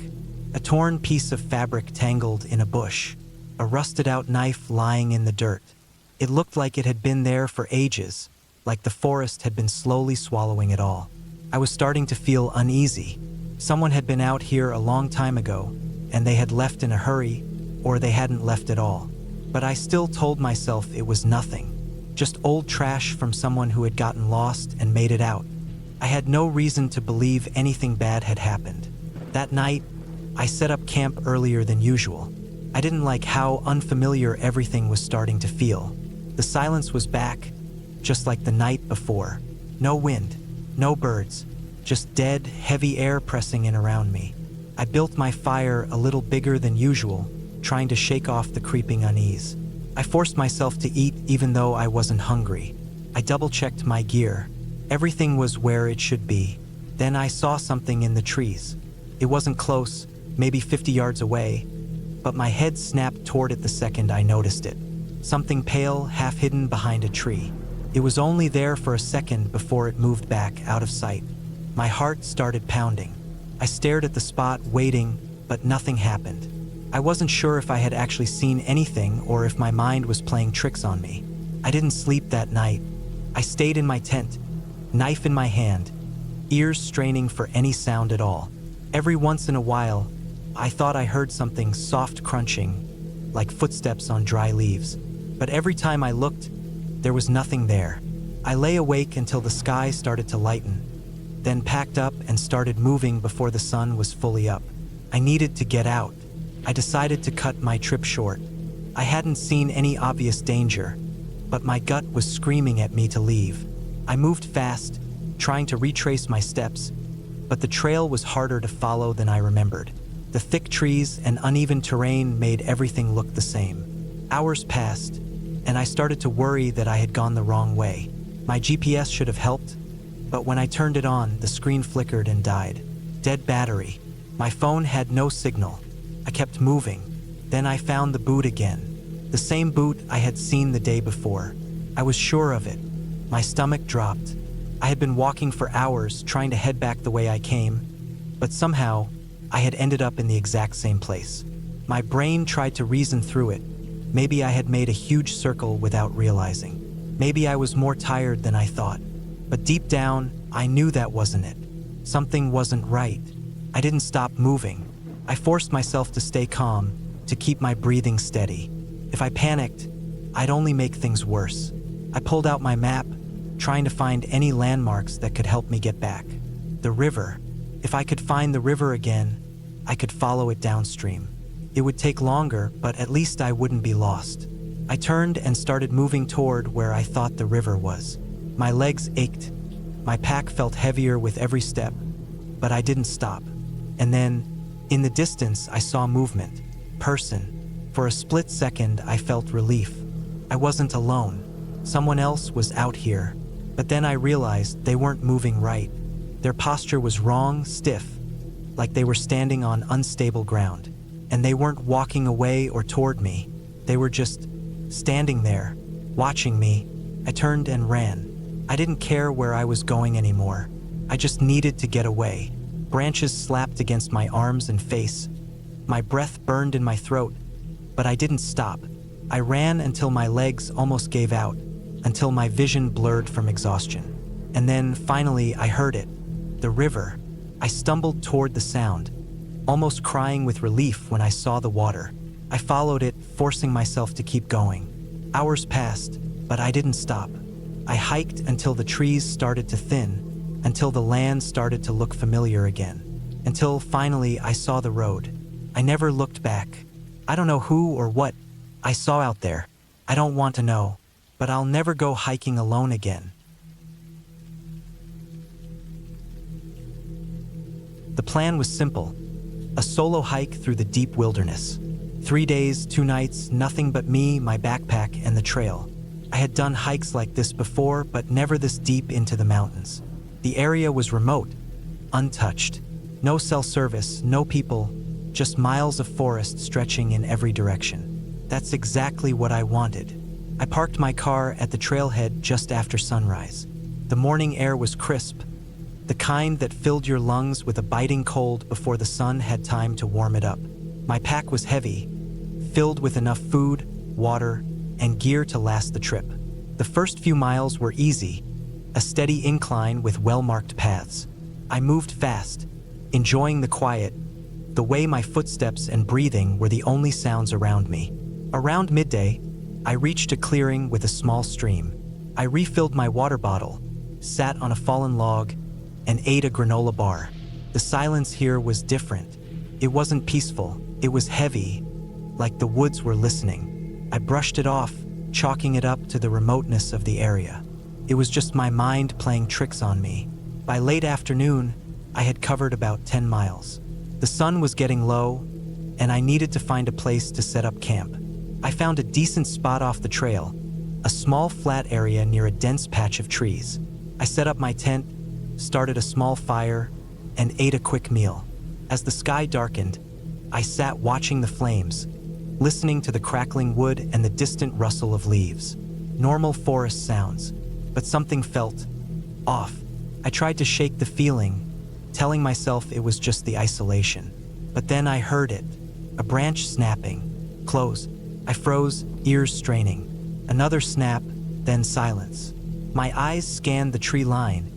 a torn piece of fabric tangled in a bush, a rusted-out knife lying in the dirt. It looked like it had been there for ages, like the forest had been slowly swallowing it all. I was starting to feel uneasy. Someone had been out here a long time ago, and they had left in a hurry, or they hadn't left at all. But I still told myself it was nothing, just old trash from someone who had gotten lost and made it out. I had no reason to believe anything bad had happened. That night, I set up camp earlier than usual. I didn't like how unfamiliar everything was starting to feel. The silence was back, just like the night before. No wind, no birds, just dead, heavy air pressing in around me. I built my fire a little bigger than usual, trying to shake off the creeping unease. I forced myself to eat even though I wasn't hungry. I double-checked my gear. Everything was where it should be. Then I saw something in the trees. It wasn't close, maybe 50 yards away, but my head snapped toward it the second I noticed it. Something pale, half hidden behind a tree. It was only there for a second before it moved back out of sight. My heart started pounding. I stared at the spot, waiting, but nothing happened. I wasn't sure if I had actually seen anything or if my mind was playing tricks on me. I didn't sleep that night. I stayed in my tent, knife in my hand, ears straining for any sound at all. Every once in a while, I thought I heard something soft crunching, like footsteps on dry leaves. But every time I looked, there was nothing there. I lay awake until the sky started to lighten, then packed up and started moving before the sun was fully up. I needed to get out. I decided to cut my trip short. I hadn't seen any obvious danger, but my gut was screaming at me to leave. I moved fast, trying to retrace my steps, but the trail was harder to follow than I remembered. The thick trees and uneven terrain made everything look the same. Hours passed, and I started to worry that I had gone the wrong way. My GPS should have helped, but when I turned it on, the screen flickered and died. Dead battery. My phone had no signal. I kept moving. Then I found the boot again. The same boot I had seen the day before. I was sure of it. My stomach dropped. I had been walking for hours, trying to head back the way I came, but somehow, I had ended up in the exact same place. My brain tried to reason through it. Maybe I had made a huge circle without realizing. Maybe I was more tired than I thought. But deep down, I knew that wasn't it. Something wasn't right. I didn't stop moving. I forced myself to stay calm, to keep my breathing steady. If I panicked, I'd only make things worse. I pulled out my map, trying to find any landmarks that could help me get back. The river. If I could find the river again, I could follow it downstream. It would take longer, but at least I wouldn't be lost. I turned and started moving toward where I thought the river was. My legs ached. My pack felt heavier with every step, but I didn't stop. And then, in the distance, I saw movement. Person. For a split second, I felt relief. I wasn't alone. Someone else was out here. But then I realized they weren't moving right. Their posture was wrong, stiff, like they were standing on unstable ground. And they weren't walking away or toward me. They were just standing there, watching me. I turned and ran. I didn't care where I was going anymore. I just needed to get away. Branches slapped against my arms and face. My breath burned in my throat, but I didn't stop. I ran until my legs almost gave out, until my vision blurred from exhaustion. And then, finally, I heard it. The river. I stumbled toward the sound, almost crying with relief when I saw the water. I followed it, forcing myself to keep going. Hours passed, but I didn't stop. I hiked until the trees started to thin, until the land started to look familiar again, until finally I saw the road. I never looked back. I don't know who or what I saw out there. I don't want to know, but I'll never go hiking alone again. The plan was simple. A solo hike through the deep wilderness. 3 days, 2 nights, nothing but me, my backpack, and the trail. I had done hikes like this before, but never this deep into the mountains. The area was remote, untouched. No cell service, no people, just miles of forest stretching in every direction. That's exactly what I wanted. I parked my car at the trailhead just after sunrise. The morning air was crisp, the kind that filled your lungs with a biting cold before the sun had time to warm it up. My pack was heavy, filled with enough food, water, and gear to last the trip. The first few miles were easy, a steady incline with well-marked paths. I moved fast, enjoying the quiet, the way my footsteps and breathing were the only sounds around me. Around midday, I reached a clearing with a small stream. I refilled my water bottle, sat on a fallen log, and ate a granola bar. The silence here was different. It wasn't peaceful, it was heavy, like the woods were listening. I brushed it off, chalking it up to the remoteness of the area. It was just my mind playing tricks on me. By late afternoon, I had covered about 10 miles. The sun was getting low, and I needed to find a place to set up camp. I found a decent spot off the trail, a small flat area near a dense patch of trees. I set up my tent, started a small fire, and ate a quick meal. As the sky darkened, I sat watching the flames, listening to the crackling wood and the distant rustle of leaves. Normal forest sounds, but something felt off. I tried to shake the feeling, telling myself it was just the isolation. But then I heard it, a branch snapping, close. I froze, ears straining. Another snap, then silence. My eyes scanned the tree line,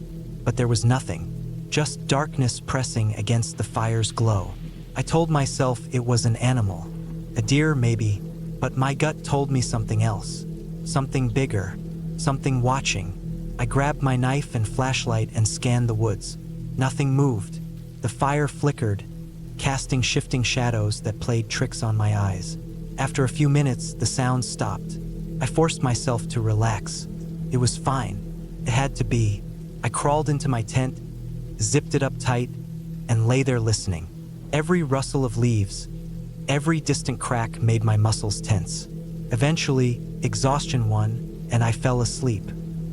but there was nothing, just darkness pressing against the fire's glow. I told myself it was an animal, a deer maybe, but my gut told me something else, something bigger, something watching. I grabbed my knife and flashlight and scanned the woods. Nothing moved. The fire flickered, casting shifting shadows that played tricks on my eyes. After a few minutes, the sound stopped. I forced myself to relax. It was fine. It had to be. I crawled into my tent, zipped it up tight, and lay there listening. Every rustle of leaves, every distant crack made my muscles tense. Eventually, exhaustion won, and I fell asleep.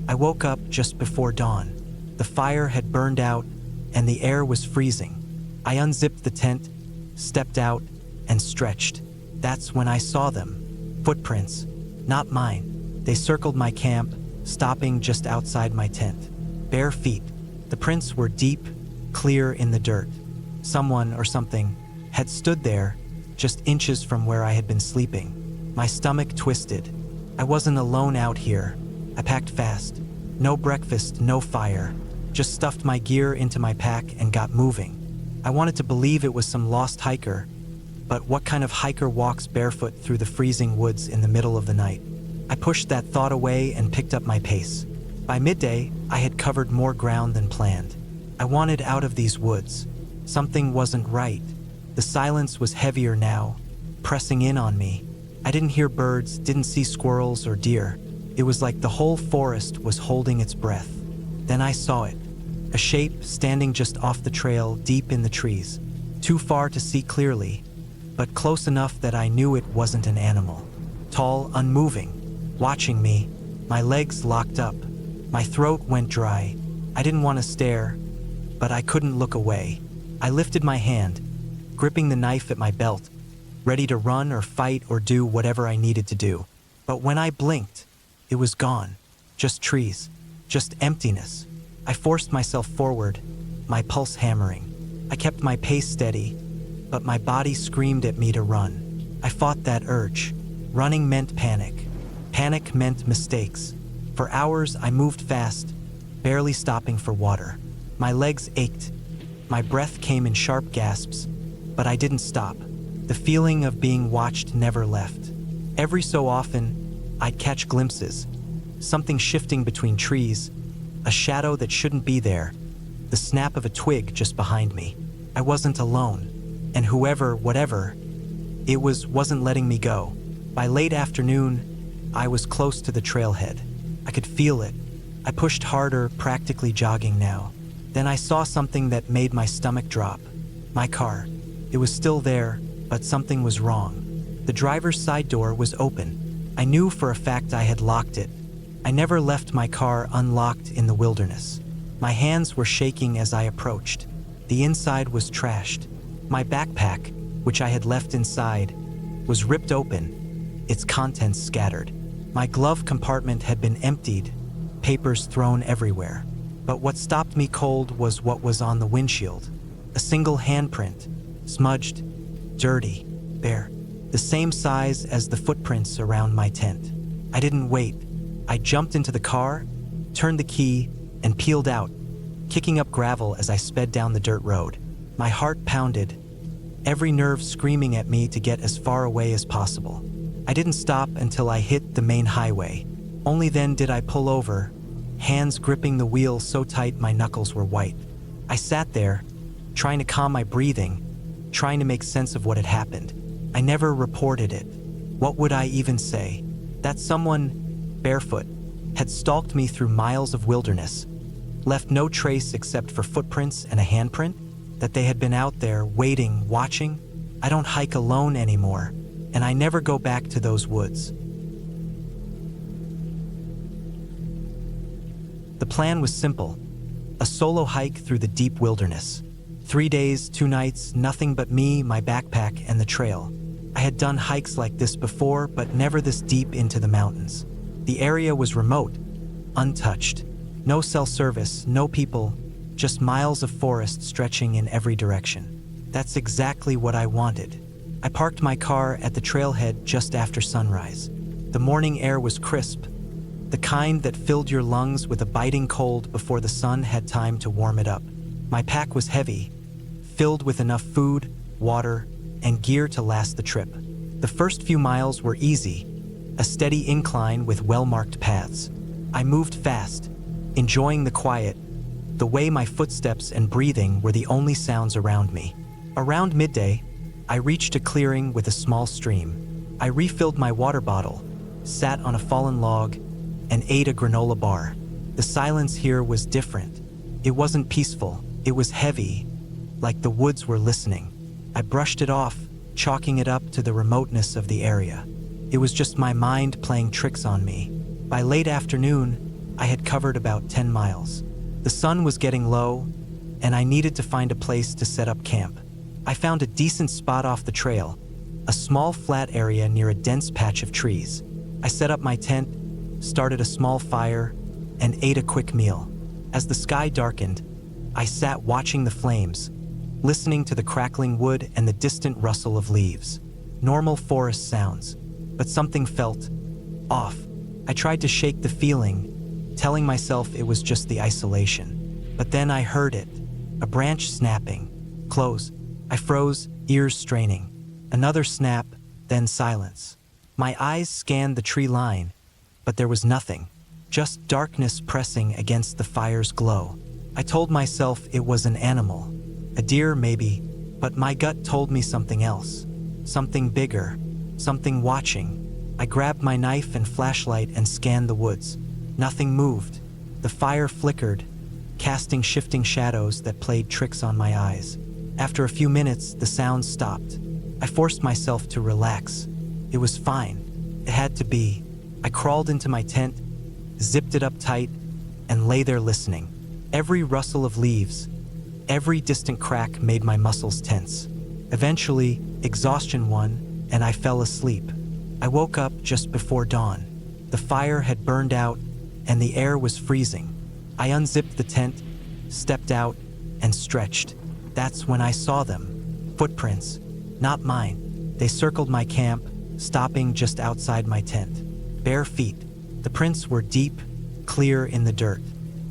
I woke up just before dawn. The fire had burned out, and the air was freezing. I unzipped the tent, stepped out, and stretched. That's when I saw them. Footprints, not mine. They circled my camp, stopping just outside my tent. Bare feet. The prints were deep, clear in the dirt. Someone or something had stood there, just inches from where I had been sleeping. My stomach twisted. I wasn't alone out here. I packed fast. No breakfast, no fire. Just stuffed my gear into my pack and got moving. I wanted to believe it was some lost hiker, but what kind of hiker walks barefoot through the freezing woods in the middle of the night? I pushed that thought away and picked up my pace. By midday, I had covered more ground than planned. I wanted out of these woods. Something wasn't right. The silence was heavier now, pressing in on me. I didn't hear birds, didn't see squirrels or deer. It was like the whole forest was holding its breath. Then I saw it. A shape standing just off the trail, deep in the trees. Too far to see clearly, but close enough that I knew it wasn't an animal. Tall, unmoving, watching me, my legs locked up. My throat went dry. I didn't want to stare, but I couldn't look away. I lifted my hand, gripping the knife at my belt, ready to run or fight or do whatever I needed to do. But when I blinked, it was gone. Just trees, just emptiness. I forced myself forward, my pulse hammering. I kept my pace steady, but my body screamed at me to run. I fought that urge. Running meant panic. Panic meant mistakes. For hours, I moved fast, barely stopping for water. My legs ached. My breath came in sharp gasps, but I didn't stop. The feeling of being watched never left. Every so often, I'd catch glimpses, something shifting between trees, a shadow that shouldn't be there, the snap of a twig just behind me. I wasn't alone, and whoever, whatever it was, wasn't letting me go. By late afternoon, I was close to the trailhead. I could feel it. I pushed harder, practically jogging now. Then I saw something that made my stomach drop. My car. It was still there, but something was wrong. The driver's side door was open. I knew for a fact I had locked it. I never left my car unlocked in the wilderness. My hands were shaking as I approached. The inside was trashed. My backpack, which I had left inside, was ripped open, its contents scattered. My glove compartment had been emptied, papers thrown everywhere. But what stopped me cold was what was on the windshield. A single handprint, smudged, dirty, bare, the same size as the footprints around my tent. I didn't wait. I jumped into the car, turned the key, and peeled out, kicking up gravel as I sped down the dirt road. My heart pounded, every nerve screaming at me to get as far away as possible. I didn't stop until I hit the main highway. Only then did I pull over, hands gripping the wheel so tight my knuckles were white. I sat there, trying to calm my breathing, trying to make sense of what had happened. I never reported it. What would I even say? That someone, barefoot, had stalked me through miles of wilderness, left no trace except for footprints and a handprint? That they had been out there, waiting, watching? I don't hike alone anymore, and I never go back to those woods. The plan was simple. A solo hike through the deep wilderness. 3 days, 2 nights, nothing but me, my backpack, and the trail. I had done hikes like this before, but never this deep into the mountains. The area was remote, untouched. No cell service, no people, just miles of forest stretching in every direction. That's exactly what I wanted. I parked my car at the trailhead just after sunrise. The morning air was crisp, the kind that filled your lungs with a biting cold before the sun had time to warm it up. My pack was heavy, filled with enough food, water, and gear to last the trip. The first few miles were easy, a steady incline with well-marked paths. I moved fast, enjoying the quiet, the way my footsteps and breathing were the only sounds around me. Around midday, I reached a clearing with a small stream. I refilled my water bottle, sat on a fallen log, and ate a granola bar. The silence here was different. It wasn't peaceful, it was heavy, like the woods were listening. I brushed it off, chalking it up to the remoteness of the area. It was just my mind playing tricks on me. By late afternoon, I had covered about 10 miles. The sun was getting low, and I needed to find a place to set up camp. I found a decent spot off the trail, a small flat area near a dense patch of trees. I set up my tent, started a small fire, and ate a quick meal. As the sky darkened, I sat watching the flames, listening to the crackling wood and the distant rustle of leaves. Normal forest sounds, but something felt off. I tried to shake the feeling, telling myself it was just the isolation. But then I heard it, a branch snapping. Close. I froze, ears straining. Another snap, then silence. My eyes scanned the tree line, but there was nothing, just darkness pressing against the fire's glow. I told myself it was an animal, a deer maybe, but my gut told me something else, something bigger, something watching. I grabbed my knife and flashlight and scanned the woods. Nothing moved. The fire flickered, casting shifting shadows that played tricks on my eyes. After a few minutes, the sounds stopped. I forced myself to relax. It was fine. It had to be. I crawled into my tent, zipped it up tight, and lay there listening. Every rustle of leaves, every distant crack made my muscles tense. Eventually, exhaustion won, and I fell asleep. I woke up just before dawn. The fire had burned out, and the air was freezing. I unzipped the tent, stepped out, and stretched. That's when I saw them. Footprints. Not mine. They circled my camp, stopping just outside my tent. Bare feet. The prints were deep, clear in the dirt.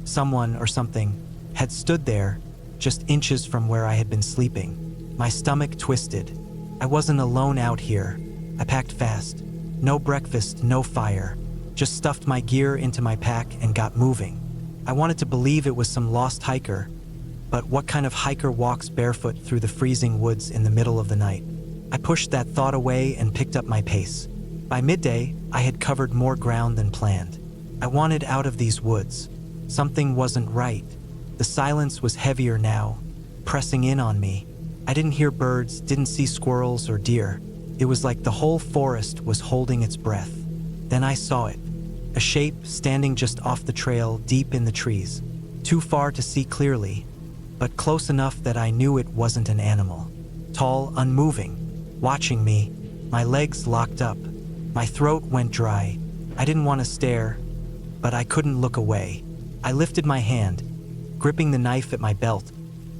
Someone or something had stood there, just inches from where I had been sleeping. My stomach twisted. I wasn't alone out here. I packed fast. No breakfast, no fire. Just stuffed my gear into my pack and got moving. I wanted to believe it was some lost hiker, but what kind of hiker walks barefoot through the freezing woods in the middle of the night? I pushed that thought away and picked up my pace. By midday, I had covered more ground than planned. I wanted out of these woods. Something wasn't right. The silence was heavier now, pressing in on me. I didn't hear birds, didn't see squirrels or deer. It was like the whole forest was holding its breath. Then I saw it. A shape standing just off the trail, deep in the trees. Too far to see clearly, but close enough that I knew it wasn't an animal. Tall, unmoving, watching me, my legs locked up. My throat went dry. I didn't want to stare, but I couldn't look away. I lifted my hand, gripping the knife at my belt,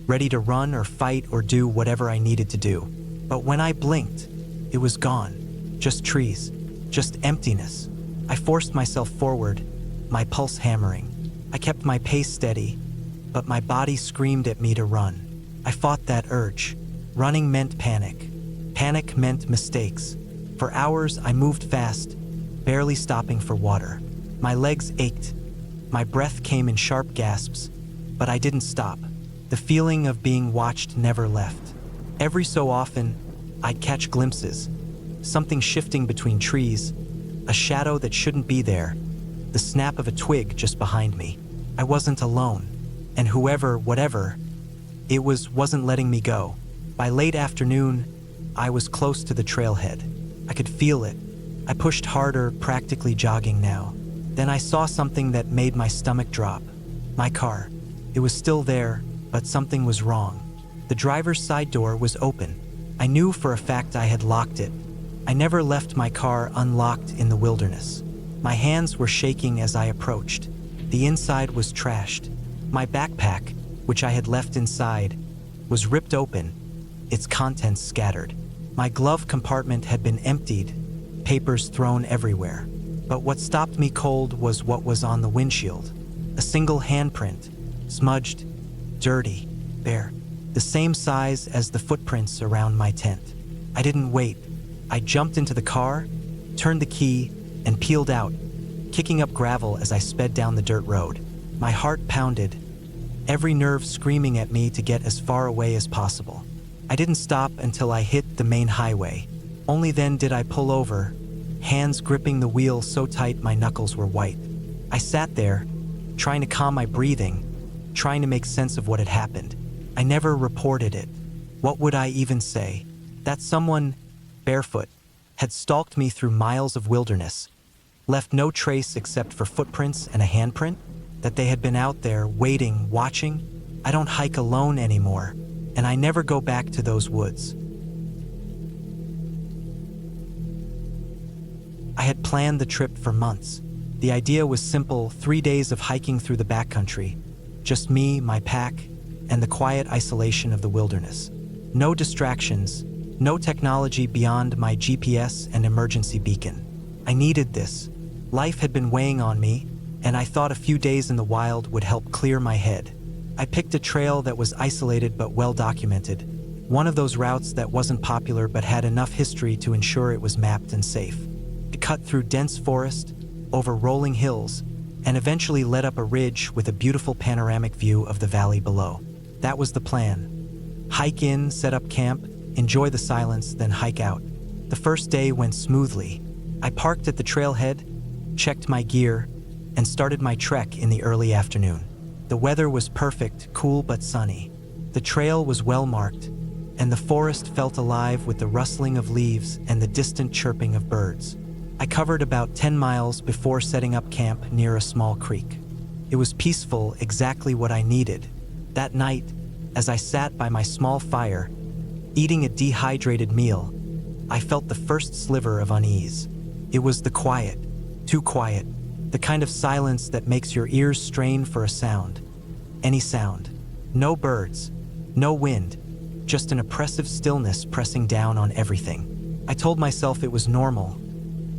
ready to run or fight or do whatever I needed to do. But when I blinked, it was gone. Just trees, just emptiness. I forced myself forward, my pulse hammering. I kept my pace steady, but my body screamed at me to run. I fought that urge. Running meant panic. Panic meant mistakes. For hours, I moved fast, barely stopping for water. My legs ached. My breath came in sharp gasps, but I didn't stop. The feeling of being watched never left. Every so often, I'd catch glimpses, something shifting between trees, a shadow that shouldn't be there, the snap of a twig just behind me. I wasn't alone, and whoever, whatever it was, wasn't letting me go. By late afternoon, I was close to the trailhead. I could feel it. I pushed harder, practically jogging now. Then I saw something that made my stomach drop. My car. It was still there, but something was wrong. The driver's side door was open. I knew for a fact I had locked it. I never left my car unlocked in the wilderness. My hands were shaking as I approached. The inside was trashed. My backpack, which I had left inside, was ripped open, its contents scattered. My glove compartment had been emptied, papers thrown everywhere. But what stopped me cold was what was on the windshield. A single handprint, smudged, dirty, bare, the same size as the footprints around my tent. I didn't wait. I jumped into the car, turned the key, and peeled out, kicking up gravel as I sped down the dirt road. My heart pounded, every nerve screaming at me to get as far away as possible. I didn't stop until I hit the main highway. Only then did I pull over, hands gripping the wheel so tight my knuckles were white. I sat there, trying to calm my breathing, trying to make sense of what had happened. I never reported it. What would I even say? That someone, barefoot, had stalked me through miles of wilderness, left no trace except for footprints and a handprint? That they had been out there, waiting, watching? I don't hike alone anymore, and I never go back to those woods. I had planned the trip for months. The idea was simple: 3 days of hiking through the backcountry. Just me, my pack, and the quiet isolation of the wilderness. No distractions, no technology beyond my GPS and emergency beacon. I needed this. Life had been weighing on me, and I thought a few days in the wild would help clear my head. I picked a trail that was isolated but well documented, one of those routes that wasn't popular but had enough history to ensure it was mapped and safe. It cut through dense forest, over rolling hills, and eventually led up a ridge with a beautiful panoramic view of the valley below. That was the plan. Hike in, set up camp, enjoy the silence, then hike out. The first day went smoothly. I parked at the trailhead, checked my gear, and started my trek in the early afternoon. The weather was perfect, cool but sunny. The trail was well marked, and the forest felt alive with the rustling of leaves and the distant chirping of birds. I covered about 10 miles before setting up camp near a small creek. It was peaceful, exactly what I needed. That night, as I sat by my small fire, eating a dehydrated meal, I felt the first sliver of unease. It was the quiet, too quiet, the kind of silence that makes your ears strain for a sound. Any sound. No birds, no wind, just an oppressive stillness pressing down on everything. I told myself it was normal.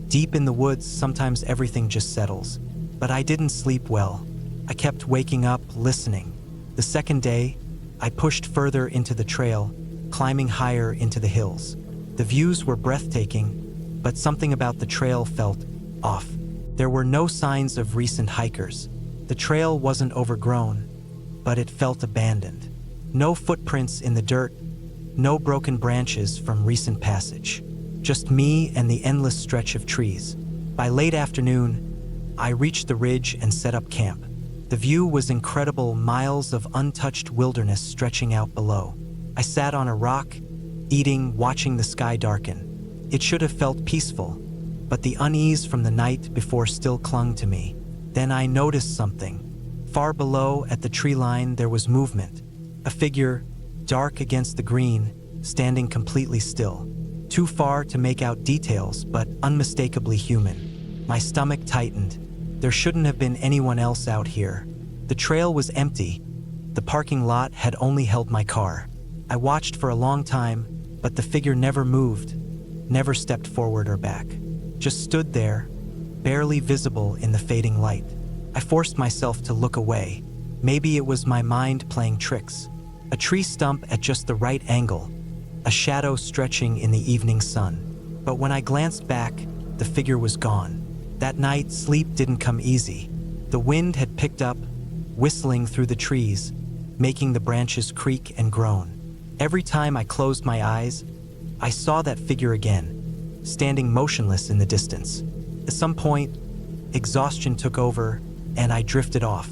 Deep in the woods, sometimes everything just settles. But I didn't sleep well. I kept waking up, listening. The second day, I pushed further into the trail, climbing higher into the hills. The views were breathtaking, but something about the trail felt off. There were no signs of recent hikers. The trail wasn't overgrown, but it felt abandoned. No footprints in the dirt, no broken branches from recent passage. Just me and the endless stretch of trees. By late afternoon, I reached the ridge and set up camp. The view was incredible, miles of untouched wilderness stretching out below. I sat on a rock, eating, watching the sky darken. It should have felt peaceful, but the unease from the night before still clung to me. Then I noticed something. Far below, at the tree line, there was movement. A figure, dark against the green, standing completely still. Too far to make out details, but unmistakably human. My stomach tightened. There shouldn't have been anyone else out here. The trail was empty. The parking lot had only held my car. I watched for a long time, but the figure never moved, never stepped forward or back. Just stood there, barely visible in the fading light. I forced myself to look away. Maybe it was my mind playing tricks. A tree stump at just the right angle, a shadow stretching in the evening sun. But when I glanced back, the figure was gone. That night, sleep didn't come easy. The wind had picked up, whistling through the trees, making the branches creak and groan. Every time I closed my eyes, I saw that figure again, standing motionless in the distance. At some point, exhaustion took over, and I drifted off.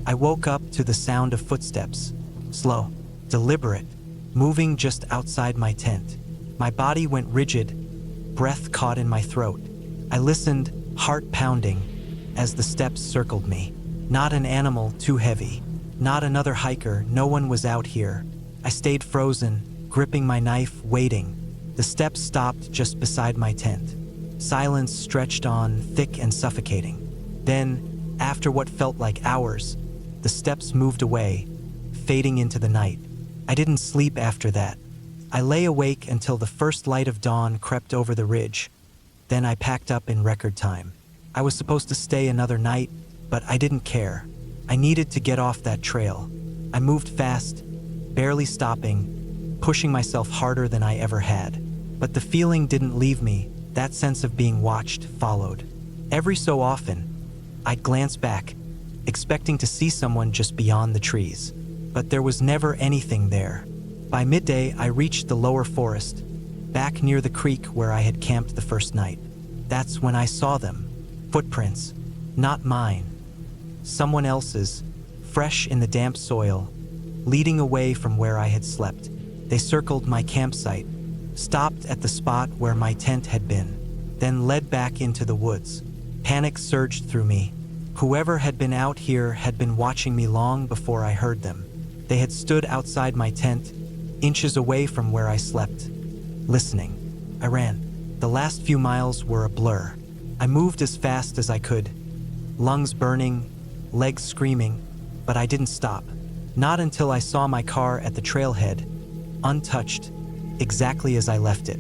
I woke up to the sound of footsteps, slow, deliberate, moving just outside my tent. My body went rigid, breath caught in my throat. I listened, heart pounding, as the steps circled me. Not an animal too heavy, not another hiker, no one was out here. I stayed frozen, gripping my knife, waiting. The steps stopped just beside my tent. Silence stretched on, thick and suffocating. Then, after what felt like hours, the steps moved away, fading into the night. I didn't sleep after that. I lay awake until the first light of dawn crept over the ridge. Then I packed up in record time. I was supposed to stay another night, but I didn't care. I needed to get off that trail. I moved fast, barely stopping, pushing myself harder than I ever had. But the feeling didn't leave me. That sense of being watched followed. Every so often, I'd glance back, expecting to see someone just beyond the trees. But there was never anything there. By midday, I reached the lower forest, back near the creek where I had camped the first night. That's when I saw them. Footprints, not mine. Someone else's, fresh in the damp soil, leading away from where I had slept. They circled my campsite, stopped at the spot where my tent had been, then led back into the woods. Panic surged through me. Whoever had been out here had been watching me long before I heard them. They had stood outside my tent, inches away from where I slept, listening. I ran. The last few miles were a blur. I moved as fast as I could, lungs burning, legs screaming, but I didn't stop. Not until I saw my car at the trailhead, untouched, exactly as I left it.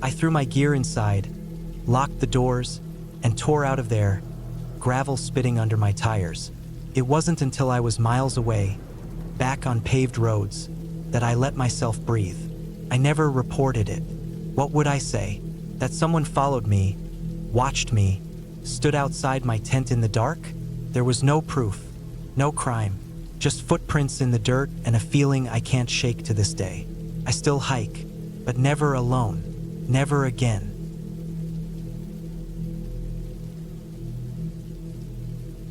I threw my gear inside, locked the doors, and tore out of there, gravel spitting under my tires. It wasn't until I was miles away, back on paved roads, that I let myself breathe. I never reported it. What would I say? That someone followed me, watched me, stood outside my tent in the dark? There was no proof, no crime, just footprints in the dirt and a feeling I can't shake to this day. I still hike, but never alone, never again.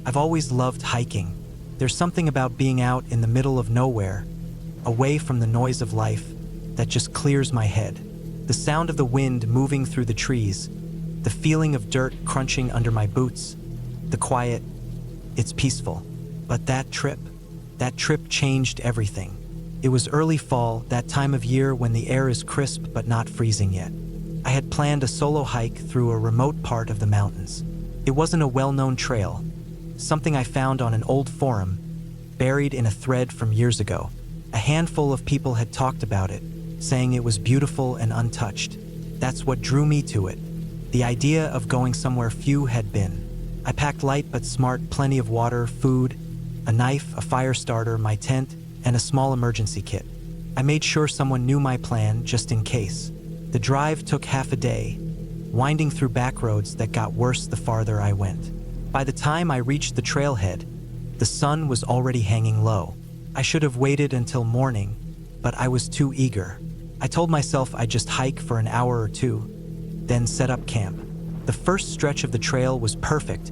I've always loved hiking. There's something about being out in the middle of nowhere, away from the noise of life, that just clears my head. The sound of the wind moving through the trees, the feeling of dirt crunching under my boots, the quiet, it's peaceful. But that trip changed everything. It was early fall, that time of year when the air is crisp but not freezing yet. I had planned a solo hike through a remote part of the mountains. It wasn't a well-known trail, something I found on an old forum, buried in a thread from years ago. A handful of people had talked about it, saying it was beautiful and untouched. That's what drew me to it. The idea of going somewhere few had been. I packed light but smart, plenty of water, food, a knife, a fire starter, my tent, and a small emergency kit. I made sure someone knew my plan just in case. The drive took half a day, winding through back roads that got worse the farther I went. By the time I reached the trailhead, the sun was already hanging low. I should have waited until morning, but I was too eager. I told myself I'd just hike for an hour or two, then set up camp. The first stretch of the trail was perfect,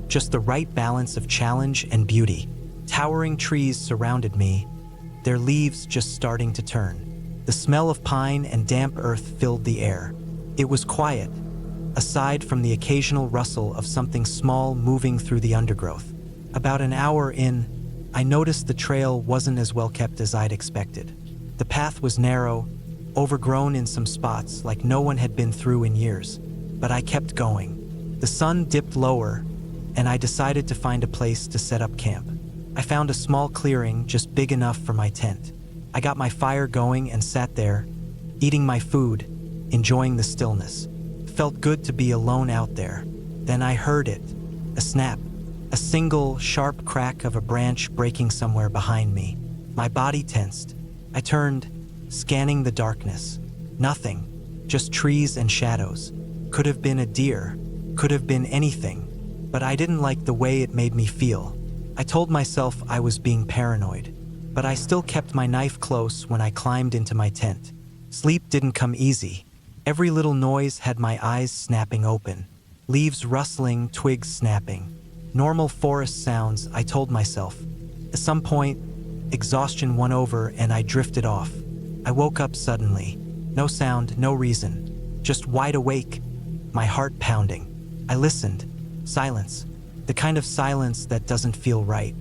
just the right balance of challenge and beauty. Towering trees surrounded me, their leaves just starting to turn. The smell of pine and damp earth filled the air. It was quiet, aside from the occasional rustle of something small moving through the undergrowth. About an hour in, I noticed the trail wasn't as well kept as I'd expected. The path was narrow, overgrown in some spots like no one had been through in years, but I kept going. The sun dipped lower, and I decided to find a place to set up camp. I found a small clearing just big enough for my tent. I got my fire going and sat there, eating my food, enjoying the stillness. It felt good to be alone out there. Then I heard it, a snap, a single, sharp crack of a branch breaking somewhere behind me. My body tensed. I turned, scanning the darkness. Nothing, just trees and shadows. Could have been a deer, could have been anything, but I didn't like the way it made me feel. I told myself I was being paranoid, but I still kept my knife close when I climbed into my tent. Sleep didn't come easy. Every little noise had my eyes snapping open. Leaves rustling, twigs snapping. Normal forest sounds, I told myself. At some point, exhaustion won over and I drifted off. I woke up suddenly. No sound, no reason. Just wide awake, my heart pounding. I listened. Silence. The kind of silence that doesn't feel right.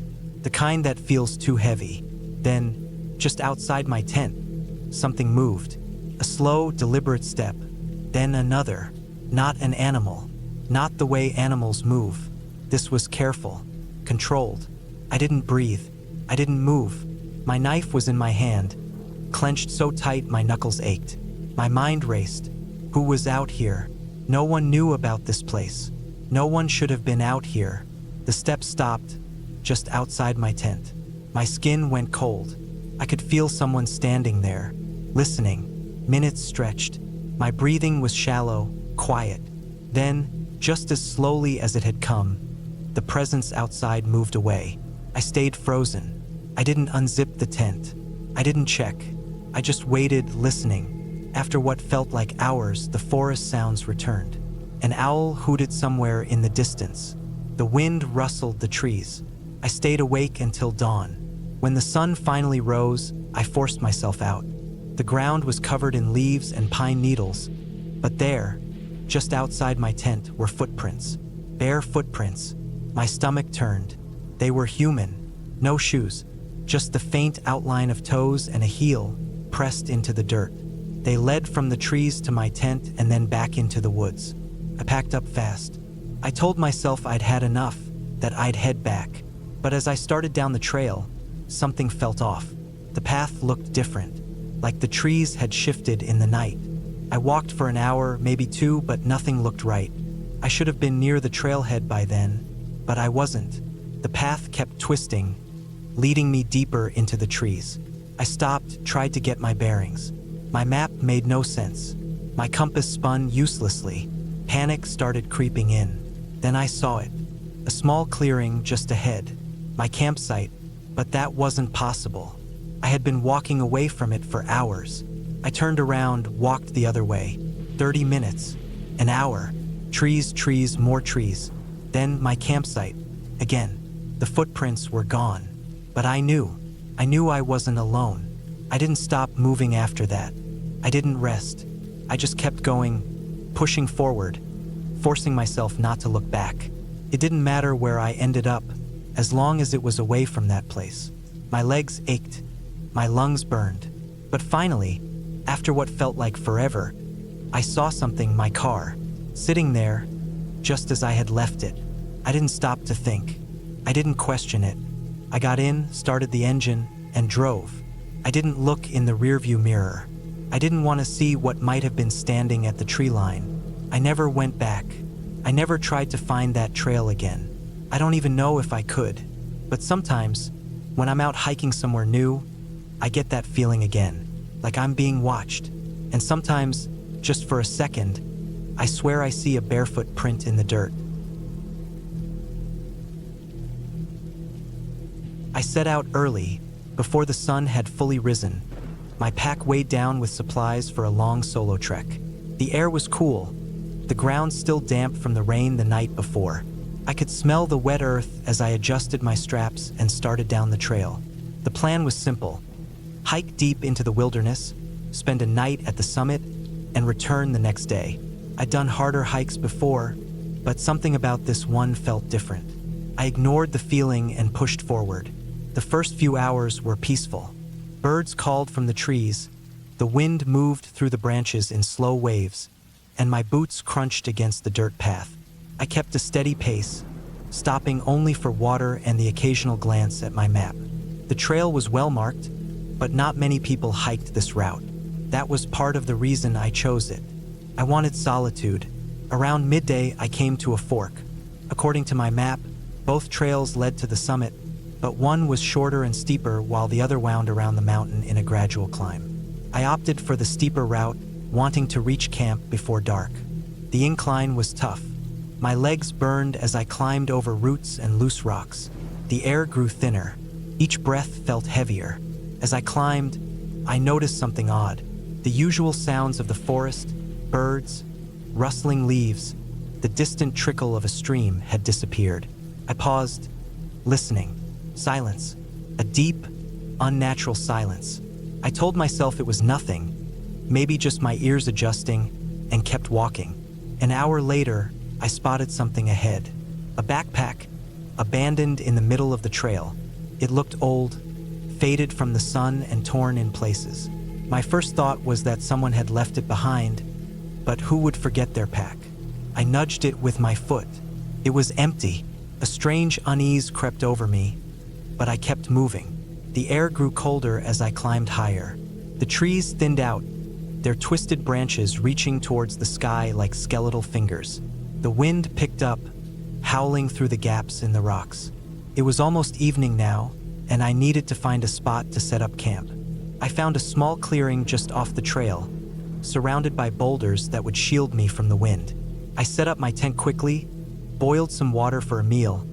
The kind that feels too heavy. Then, just outside my tent, something moved. A slow, deliberate step. Then another. Not an animal. Not the way animals move. This was careful, controlled. I didn't breathe. I didn't move. My knife was in my hand, clenched so tight my knuckles ached. My mind raced. Who was out here? No one knew about this place. No one should have been out here. The steps stopped, just outside my tent. My skin went cold. I could feel someone standing there, listening. Minutes stretched. My breathing was shallow, quiet. Then, just as slowly as it had come, the presence outside moved away. I stayed frozen. I didn't unzip the tent. I didn't check. I just waited, listening. After what felt like hours, the forest sounds returned. An owl hooted somewhere in the distance. The wind rustled the trees. I stayed awake until dawn. When the sun finally rose, I forced myself out. The ground was covered in leaves and pine needles, but there, just outside my tent, were footprints. Bare footprints. My stomach turned. They were human. No shoes, just the faint outline of toes and a heel pressed into the dirt. They led from the trees to my tent and then back into the woods. I packed up fast. I told myself I'd had enough, that I'd head back. But as I started down the trail, something felt off. The path looked different, like the trees had shifted in the night. I walked for an hour, maybe two, but nothing looked right. I should have been near the trailhead by then, but I wasn't. The path kept twisting, leading me deeper into the trees. I stopped, tried to get my bearings. My map made no sense. My compass spun uselessly. Panic started creeping in. Then I saw it. A small clearing just ahead. My campsite, but that wasn't possible. I had been walking away from it for hours. I turned around, walked the other way. 30 minutes. An hour. Trees, trees, more trees. Then my campsite. Again. The footprints were gone. But I knew I wasn't alone. I didn't stop moving after that. I didn't rest. I just kept going, pushing forward, forcing myself not to look back. It didn't matter where I ended up, as long as it was away from that place. My legs ached. My lungs burned. But finally, after what felt like forever, I saw something, my car, sitting there, just as I had left it. I didn't stop to think. I didn't question it. I got in, started the engine, and drove. I didn't look in the rearview mirror. I didn't want to see what might have been standing at the tree line. I never went back. I never tried to find that trail again. I don't even know if I could. But sometimes, when I'm out hiking somewhere new, I get that feeling again, like I'm being watched. And sometimes, just for a second, I swear I see a barefoot print in the dirt. I set out early, before the sun had fully risen. My pack weighed down with supplies for a long solo trek. The air was cool, the ground still damp from the rain the night before. I could smell the wet earth as I adjusted my straps and started down the trail. The plan was simple: hike deep into the wilderness, spend a night at the summit, and return the next day. I'd done harder hikes before, but something about this one felt different. I ignored the feeling and pushed forward. The first few hours were peaceful. Birds called from the trees, the wind moved through the branches in slow waves, and my boots crunched against the dirt path. I kept a steady pace, stopping only for water and the occasional glance at my map. The trail was well marked, but not many people hiked this route. That was part of the reason I chose it. I wanted solitude. Around midday, I came to a fork. According to my map, both trails led to the summit, but one was shorter and steeper while the other wound around the mountain in a gradual climb. I opted for the steeper route, wanting to reach camp before dark. The incline was tough. My legs burned as I climbed over roots and loose rocks. The air grew thinner. Each breath felt heavier. As I climbed, I noticed something odd. The usual sounds of the forest, birds, rustling leaves, the distant trickle of a stream had disappeared. I paused, listening. Silence. A deep, unnatural silence. I told myself it was nothing, maybe just my ears adjusting, and kept walking. An hour later, I spotted something ahead. A backpack, abandoned in the middle of the trail. It looked old, faded from the sun and torn in places. My first thought was that someone had left it behind, but who would forget their pack? I nudged it with my foot. It was empty. A strange unease crept over me, but I kept moving. The air grew colder as I climbed higher. The trees thinned out, their twisted branches reaching towards the sky like skeletal fingers. The wind picked up, howling through the gaps in the rocks. It was almost evening now, and I needed to find a spot to set up camp. I found a small clearing just off the trail, surrounded by boulders that would shield me from the wind. I set up my tent quickly, boiled some water for a meal,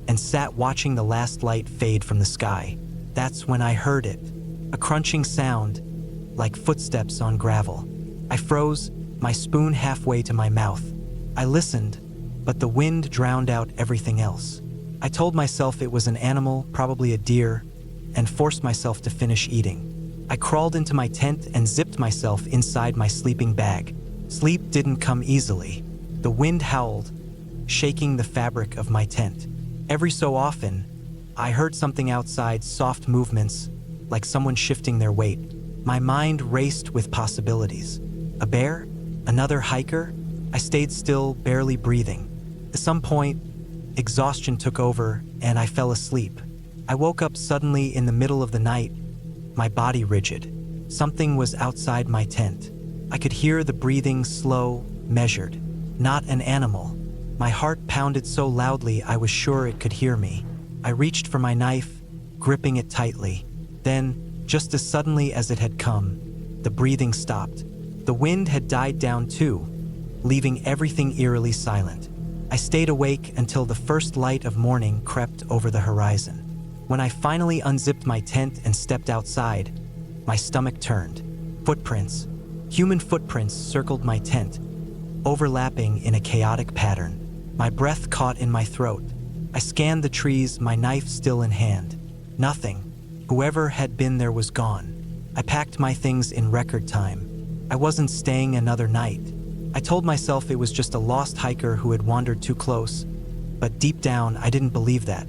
and sat watching the last light fade from the sky. That's when I heard it, a crunching sound, like footsteps on gravel. I froze, my spoon halfway to my mouth. I listened, but the wind drowned out everything else. I told myself it was an animal, probably a deer, and forced myself to finish eating. I crawled into my tent and zipped myself inside my sleeping bag. Sleep didn't come easily. The wind howled, shaking the fabric of my tent. Every so often, I heard something outside, soft movements, like someone shifting their weight. My mind raced with possibilities. A bear? Another hiker? I stayed still, barely breathing. At some point, exhaustion took over and I fell asleep. I woke up suddenly in the middle of the night, my body rigid. Something was outside my tent. I could hear the breathing, slow, measured. Not an animal. My heart pounded so loudly I was sure it could hear me. I reached for my knife, gripping it tightly. Then, just as suddenly as it had come, the breathing stopped. The wind had died down too, leaving everything eerily silent. I stayed awake until the first light of morning crept over the horizon. When I finally unzipped my tent and stepped outside, my stomach turned. Footprints. Human footprints circled my tent, overlapping in a chaotic pattern. My breath caught in my throat. I scanned the trees, my knife still in hand. Nothing. Whoever had been there was gone. I packed my things in record time. I wasn't staying another night. I told myself it was just a lost hiker who had wandered too close, but deep down, I didn't believe that.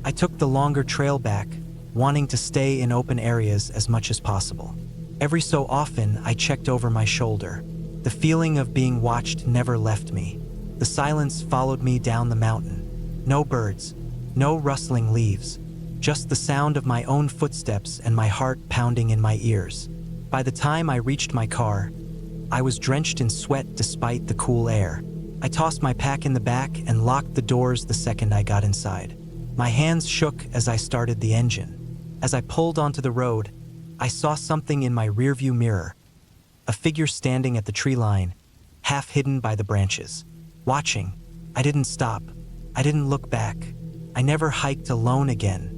I took the longer trail back, wanting to stay in open areas as much as possible. Every so often, I checked over my shoulder. The feeling of being watched never left me. The silence followed me down the mountain. No birds, no rustling leaves, just the sound of my own footsteps and my heart pounding in my ears. By the time I reached my car, I was drenched in sweat despite the cool air. I tossed my pack in the back and locked the doors the second I got inside. My hands shook as I started the engine. As I pulled onto the road, I saw something in my rearview mirror. A figure standing at the tree line, half hidden by the branches. Watching, I didn't stop. I didn't look back. I never hiked alone again.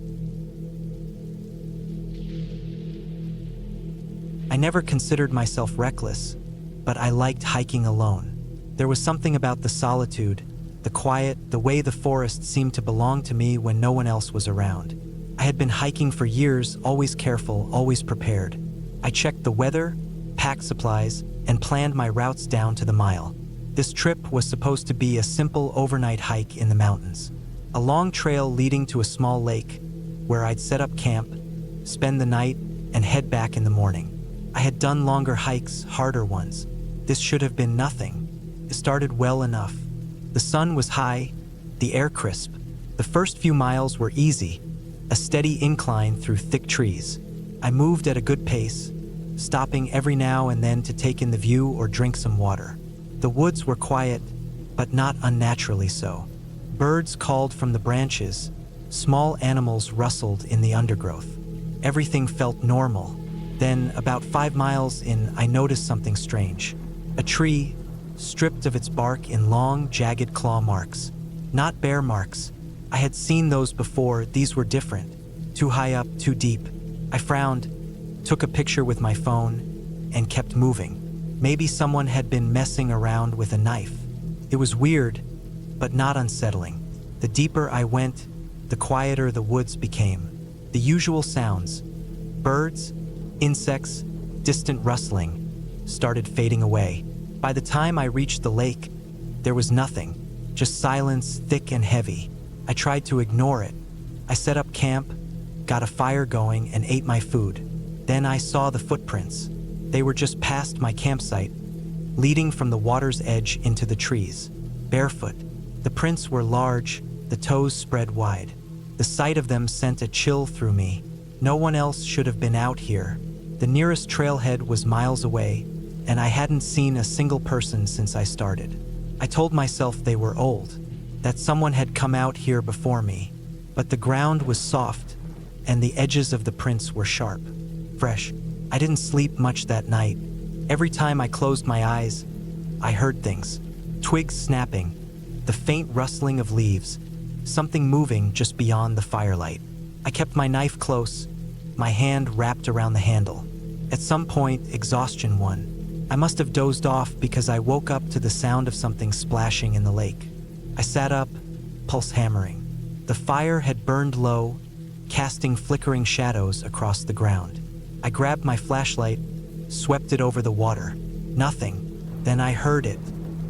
I never considered myself reckless, but I liked hiking alone. There was something about the solitude, the quiet, the way the forest seemed to belong to me when no one else was around. I had been hiking for years, always careful, always prepared. I checked the weather, packed supplies, and planned my routes down to the mile. This trip was supposed to be a simple overnight hike in the mountains. A long trail leading to a small lake, where I'd set up camp, spend the night, and head back in the morning. I had done longer hikes, harder ones. This should have been nothing. It started well enough. The sun was high, the air crisp. The first few miles were easy, a steady incline through thick trees. I moved at a good pace, stopping every now and then to take in the view or drink some water. The woods were quiet, but not unnaturally so. Birds called from the branches, small animals rustled in the undergrowth. Everything felt normal. Then, about 5 miles in, I noticed something strange. A tree, stripped of its bark in long, jagged claw marks. Not bear marks. I had seen those before, these were different. Too high up, too deep. I frowned, took a picture with my phone, and kept moving. Maybe someone had been messing around with a knife. It was weird, but not unsettling. The deeper I went, the quieter the woods became. The usual sounds, birds, insects, distant rustling, started fading away. By the time I reached the lake, there was nothing, just silence, thick and heavy. I tried to ignore it. I set up camp, got a fire going, and ate my food. Then I saw the footprints. They were just past my campsite, leading from the water's edge into the trees. Barefoot. The prints were large, the toes spread wide. The sight of them sent a chill through me. No one else should have been out here. The nearest trailhead was miles away, and I hadn't seen a single person since I started. I told myself they were old, that someone had come out here before me, but the ground was soft, and the edges of the prints were sharp, fresh. I didn't sleep much that night. Every time I closed my eyes, I heard things. Twigs snapping, the faint rustling of leaves, something moving just beyond the firelight. I kept my knife close, my hand wrapped around the handle. At some point, exhaustion won. I must have dozed off because I woke up to the sound of something splashing in the lake. I sat up, pulse hammering. The fire had burned low, casting flickering shadows across the ground. I grabbed my flashlight, swept it over the water. Nothing. Then I heard it.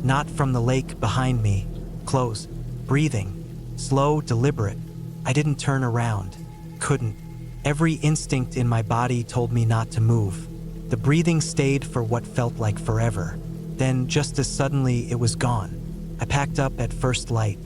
Not from the lake behind me. Close. Breathing. Slow, deliberate. I didn't turn around. Couldn't. Every instinct in my body told me not to move. The breathing stayed for what felt like forever. Then, just as suddenly, it was gone. I packed up at first light.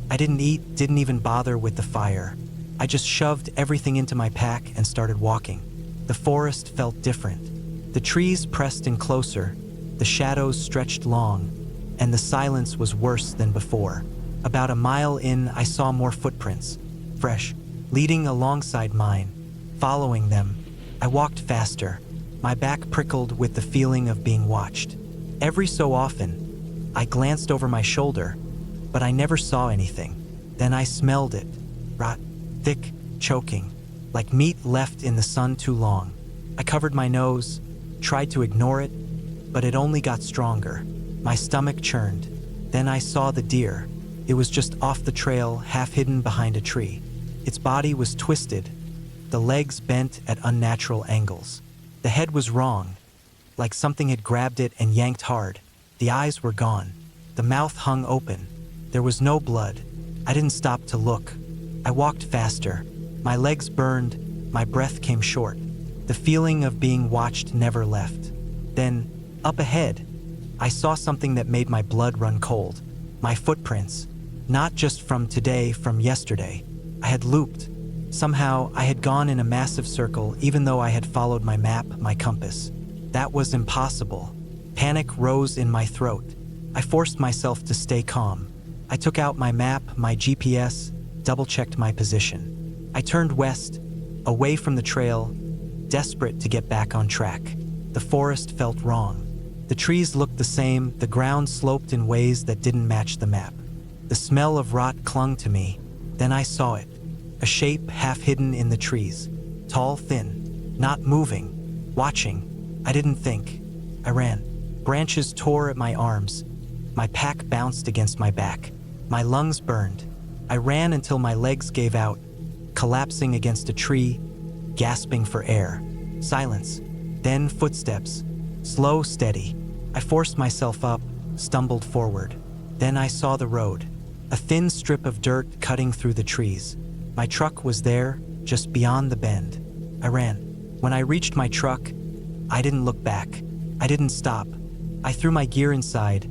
I didn't eat, didn't even bother with the fire. I just shoved everything into my pack and started walking. The forest felt different. The trees pressed in closer, the shadows stretched long, and the silence was worse than before. About a mile in, I saw more footprints, fresh, leading alongside mine. Following them, I walked faster. My back prickled with the feeling of being watched. Every so often, I glanced over my shoulder, but I never saw anything. Then I smelled it. Rot, thick, choking, like meat left in the sun too long. I covered my nose, tried to ignore it, but it only got stronger. My stomach churned. Then I saw the deer. It was just off the trail, half hidden behind a tree. Its body was twisted, the legs bent at unnatural angles. The head was wrong, like something had grabbed it and yanked hard. The eyes were gone. The mouth hung open. There was no blood. I didn't stop to look. I walked faster. My legs burned. My breath came short. The feeling of being watched never left. Then, up ahead, I saw something that made my blood run cold. My footprints. Not just from today, from yesterday. I had looped. Somehow, I had gone in a massive circle even though I had followed my map, my compass. That was impossible. Panic rose in my throat. I forced myself to stay calm. I took out my map, my GPS, double-checked my position. I turned west, away from the trail, desperate to get back on track. The forest felt wrong. The trees looked the same, the ground sloped in ways that didn't match the map. The smell of rot clung to me. Then I saw it. A shape half hidden in the trees. Tall, thin, not moving, watching. I didn't think. I ran. Branches tore at my arms. My pack bounced against my back. My lungs burned. I ran until my legs gave out, collapsing against a tree, gasping for air. Silence. Then footsteps. Slow, steady. I forced myself up, stumbled forward. Then I saw the road. A thin strip of dirt cutting through the trees. My truck was there, just beyond the bend. I ran. When I reached my truck, I didn't look back. I didn't stop. I threw my gear inside,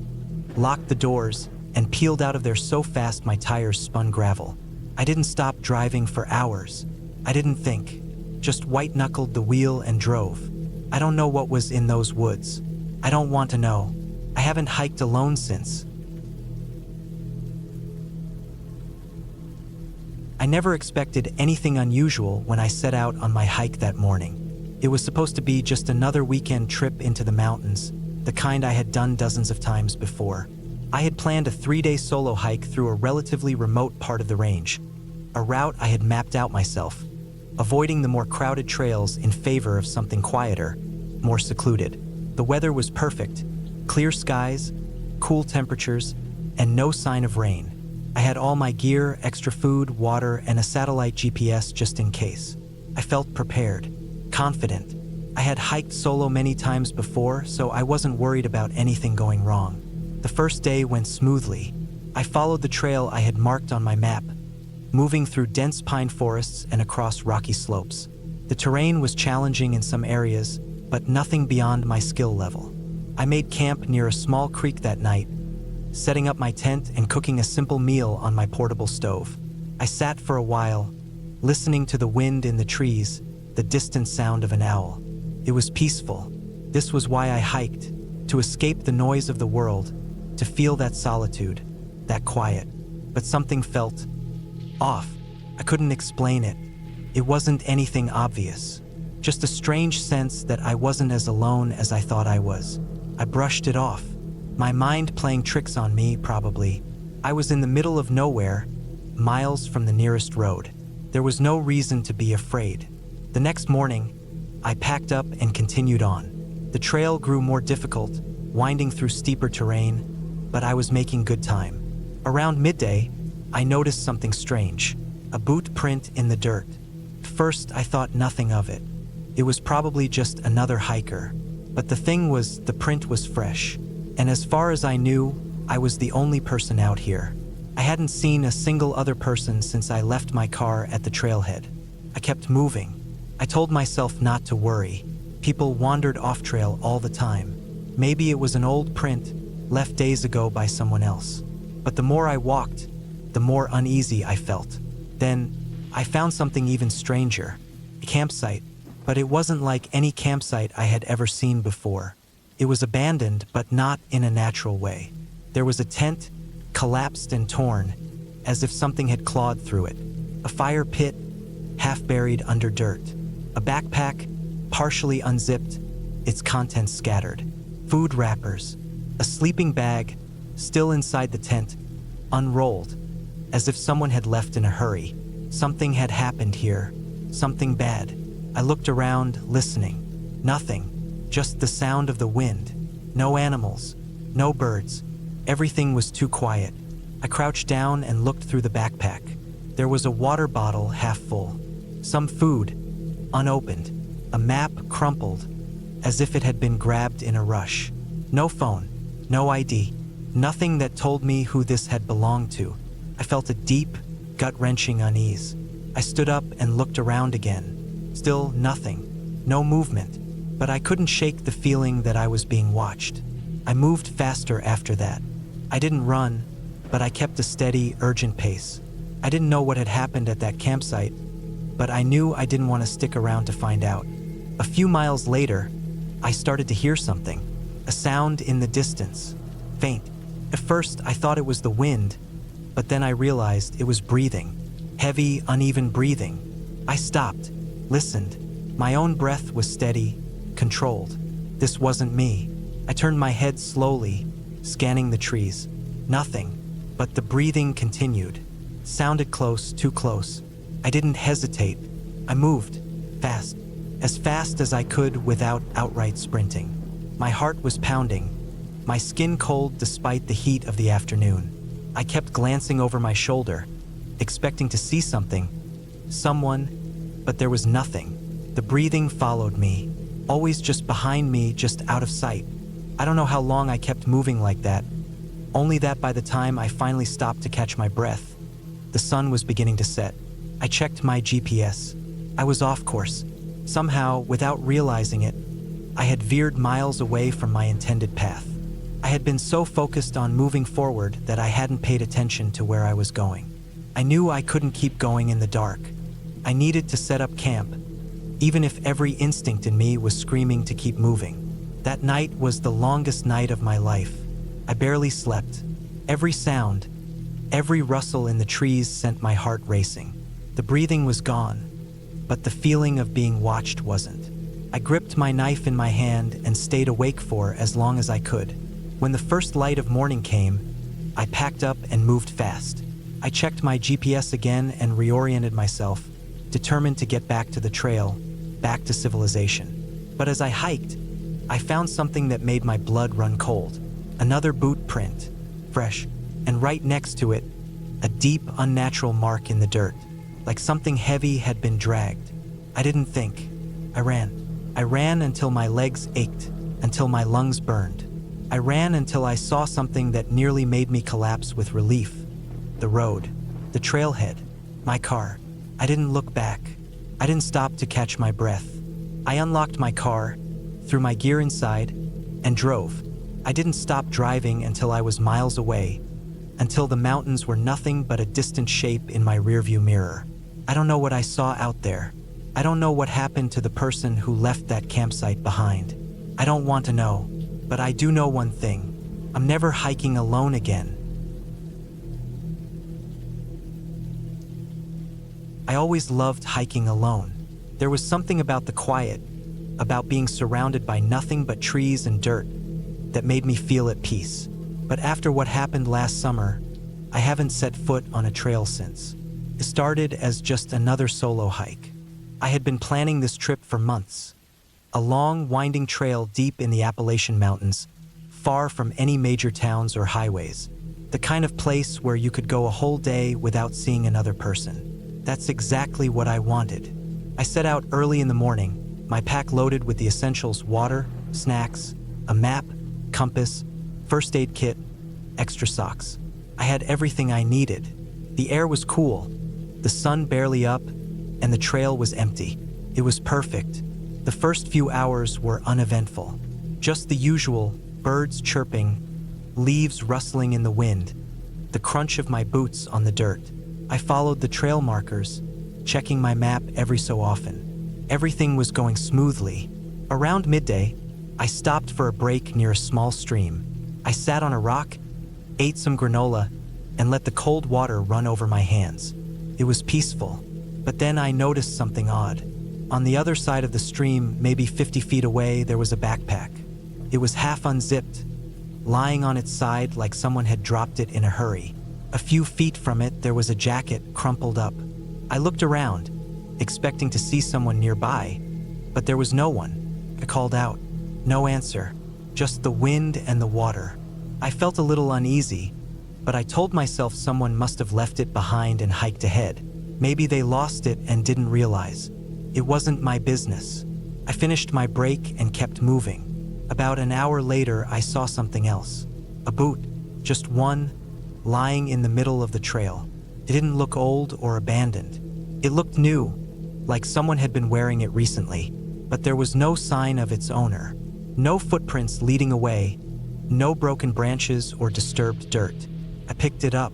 locked the doors, and peeled out of there so fast my tires spun gravel. I didn't stop driving for hours. I didn't think. Just white-knuckled the wheel and drove. I don't know what was in those woods. I don't want to know. I haven't hiked alone since. I never expected anything unusual when I set out on my hike that morning. It was supposed to be just another weekend trip into the mountains, the kind I had done dozens of times before. I had planned a 3-day solo hike through a relatively remote part of the range, a route I had mapped out myself, avoiding the more crowded trails in favor of something quieter, more secluded. The weather was perfect, clear skies, cool temperatures, and no sign of rain. I had all my gear, extra food, water, and a satellite GPS just in case. I felt prepared, confident. I had hiked solo many times before, so I wasn't worried about anything going wrong. The first day went smoothly. I followed the trail I had marked on my map, moving through dense pine forests and across rocky slopes. The terrain was challenging in some areas, but nothing beyond my skill level. I made camp near a small creek that night, setting up my tent and cooking a simple meal on my portable stove. I sat for a while, listening to the wind in the trees, the distant sound of an owl. It was peaceful. This was why I hiked, to escape the noise of the world, to feel that solitude, that quiet. But something felt off. I couldn't explain it. It wasn't anything obvious, just a strange sense that I wasn't as alone as I thought I was. I brushed it off. My mind playing tricks on me, probably. I was in the middle of nowhere, miles from the nearest road. There was no reason to be afraid. The next morning, I packed up and continued on. The trail grew more difficult, winding through steeper terrain, but I was making good time. Around midday, I noticed something strange. A boot print in the dirt. first, I thought nothing of it. It was probably just another hiker. But the thing was, the print was fresh. And as far as I knew, I was the only person out here. I hadn't seen a single other person since I left my car at the trailhead. I kept moving. I told myself not to worry. People wandered off trail all the time. Maybe it was an old print left days ago by someone else. But the more I walked, the more uneasy I felt. Then, I found something even stranger. A campsite, but it wasn't like any campsite I had ever seen before. It was abandoned, but not in a natural way. There was a tent, collapsed and torn, as if something had clawed through it. A fire pit, half buried under dirt. A backpack, partially unzipped, its contents scattered. Food wrappers. A sleeping bag, still inside the tent, unrolled, as if someone had left in a hurry. Something had happened here, something bad. I looked around, listening. Nothing, just the sound of the wind. No animals, no birds. Everything was too quiet. I crouched down and looked through the backpack. There was a water bottle half full. Some food, unopened. A map crumpled, as if it had been grabbed in a rush. No phone, no ID, nothing that told me who this had belonged to. I felt a deep, gut-wrenching unease. I stood up and looked around again. Still nothing, no movement, but I couldn't shake the feeling that I was being watched. I moved faster after that. I didn't run, but I kept a steady, urgent pace. I didn't know what had happened at that campsite, but I knew I didn't want to stick around to find out. A few miles later, I started to hear something, a sound in the distance, faint. At first, I thought it was the wind, but then I realized it was breathing, heavy, uneven breathing. I stopped, listened. My own breath was steady, controlled. This wasn't me. I turned my head slowly, scanning the trees. Nothing, but the breathing continued. Sounded close, too close. I didn't hesitate. I moved, fast as I could without outright sprinting. My heart was pounding, my skin cold despite the heat of the afternoon. I kept glancing over my shoulder, expecting to see something, someone, but there was nothing. The breathing followed me, always just behind me, just out of sight. I don't know how long I kept moving like that, only that by the time I finally stopped to catch my breath, the sun was beginning to set. I checked my GPS. I was off course. Somehow, without realizing it, I had veered miles away from my intended path. I had been so focused on moving forward that I hadn't paid attention to where I was going. I knew I couldn't keep going in the dark. I needed to set up camp, even if every instinct in me was screaming to keep moving. That night was the longest night of my life. I barely slept. Every sound, every rustle in the trees sent my heart racing. The breathing was gone, but the feeling of being watched wasn't. I gripped my knife in my hand and stayed awake for as long as I could. When the first light of morning came, I packed up and moved fast. I checked my GPS again and reoriented myself, determined to get back to the trail, back to civilization. But as I hiked, I found something that made my blood run cold. Another boot print, fresh, and right next to it, a deep, unnatural mark in the dirt, like something heavy had been dragged. I didn't think. I ran. I ran until my legs ached, until my lungs burned. I ran until I saw something that nearly made me collapse with relief. The road, the trailhead, my car. I didn't look back. I didn't stop to catch my breath. I unlocked my car, threw my gear inside, and drove. I didn't stop driving until I was miles away, until the mountains were nothing but a distant shape in my rearview mirror. I don't know what I saw out there. I don't know what happened to the person who left that campsite behind. I don't want to know, but I do know one thing. I'm never hiking alone again. I always loved hiking alone. There was something about the quiet, about being surrounded by nothing but trees and dirt, that made me feel at peace. But after what happened last summer, I haven't set foot on a trail since. It started as just another solo hike. I had been planning this trip for months. A long, winding trail deep in the Appalachian Mountains, far from any major towns or highways. The kind of place where you could go a whole day without seeing another person. That's exactly what I wanted. I set out early in the morning, my pack loaded with the essentials: water, snacks, a map, compass, first aid kit, extra socks. I had everything I needed. The air was cool, the sun barely up, and the trail was empty. It was perfect. The first few hours were uneventful. Just the usual: birds chirping, leaves rustling in the wind, the crunch of my boots on the dirt. I followed the trail markers, checking my map every so often. Everything was going smoothly. Around midday, I stopped for a break near a small stream. I sat on a rock, ate some granola, and let the cold water run over my hands. It was peaceful, but then I noticed something odd. On the other side of the stream, maybe 50 feet away, there was a backpack. It was half unzipped, lying on its side like someone had dropped it in a hurry. A few feet from it, there was a jacket crumpled up. I looked around, expecting to see someone nearby, but there was no one. I called out. No answer, just the wind and the water. I felt a little uneasy, but I told myself someone must have left it behind and hiked ahead. Maybe they lost it and didn't realize. It wasn't my business. I finished my break and kept moving. About an hour later, I saw something else. A boot, just one, lying in the middle of the trail. It didn't look old or abandoned. It looked new, like someone had been wearing it recently, but there was no sign of its owner. No footprints leading away, no broken branches or disturbed dirt. I picked it up.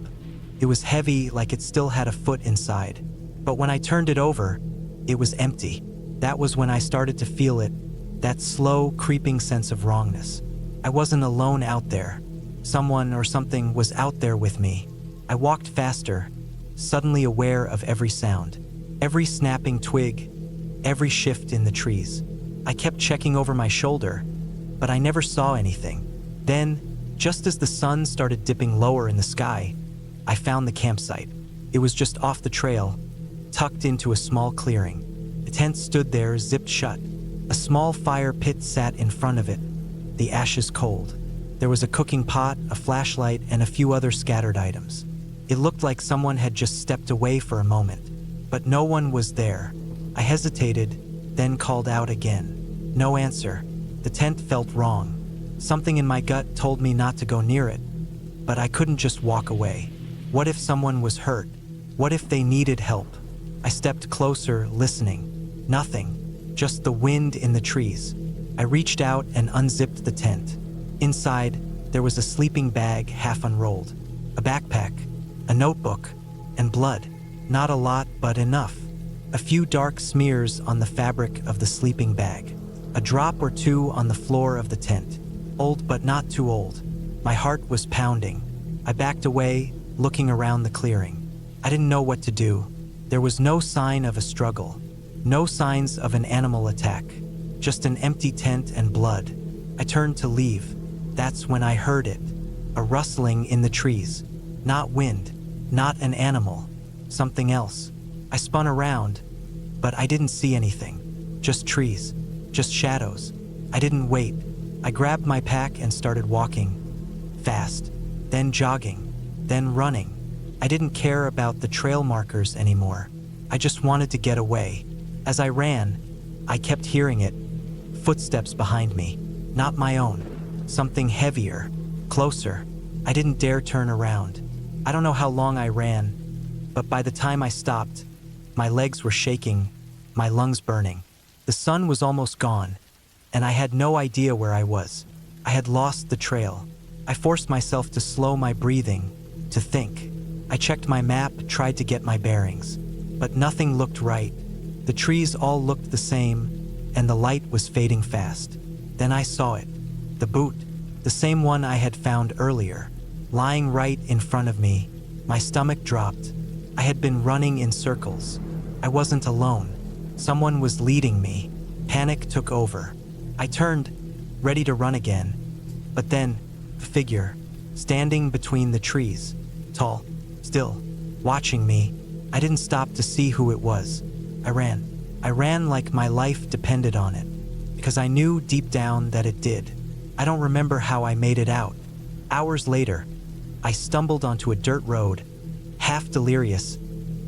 It was heavy, like it still had a foot inside. But when I turned it over, it was empty. That was when I started to feel it, that slow, creeping sense of wrongness. I wasn't alone out there. Someone or something was out there with me. I walked faster, suddenly aware of every sound, every snapping twig, every shift in the trees. I kept checking over my shoulder, but I never saw anything. Then, just as the sun started dipping lower in the sky, I found the campsite. It was just off the trail, tucked into a small clearing. The tent stood there, zipped shut. A small fire pit sat in front of it, the ashes cold. There was a cooking pot, a flashlight, and a few other scattered items. It looked like someone had just stepped away for a moment, but no one was there. I hesitated, then called out again. No answer. The tent felt wrong. Something in my gut told me not to go near it, but I couldn't just walk away. What if someone was hurt? What if they needed help? I stepped closer, listening. Nothing, just the wind in the trees. I reached out and unzipped the tent. Inside, there was a sleeping bag half unrolled, a backpack, a notebook, and blood. Not a lot, but enough. A few dark smears on the fabric of the sleeping bag. A drop or two on the floor of the tent. Old but not too old. My heart was pounding. I backed away, looking around the clearing. I didn't know what to do. There was no sign of a struggle. No signs of an animal attack. Just an empty tent and blood. I turned to leave. That's when I heard it. A rustling in the trees. Not wind. Not an animal. Something else. I spun around, but I didn't see anything. Just trees. Just shadows. I didn't wait. I grabbed my pack and started walking. Fast. Then jogging. Then running. I didn't care about the trail markers anymore. I just wanted to get away. As I ran, I kept hearing it. Footsteps behind me. Not my own. Something heavier. Closer. I didn't dare turn around. I don't know how long I ran, but by the time I stopped, my legs were shaking, my lungs burning. The sun was almost gone, and I had no idea where I was. I had lost the trail. I forced myself to slow my breathing, to think. I checked my map, tried to get my bearings, but nothing looked right. The trees all looked the same, and the light was fading fast. Then I saw it. The boot, the same one I had found earlier, lying right in front of me. My stomach dropped. I had been running in circles. I wasn't alone. Someone was leading me. Panic took over. I turned, ready to run again. But then, a figure, standing between the trees, tall, still, watching me. I didn't stop to see who it was. I ran. I ran like my life depended on it, because I knew deep down that it did. I don't remember how I made it out. Hours later, I stumbled onto a dirt road, half delirious,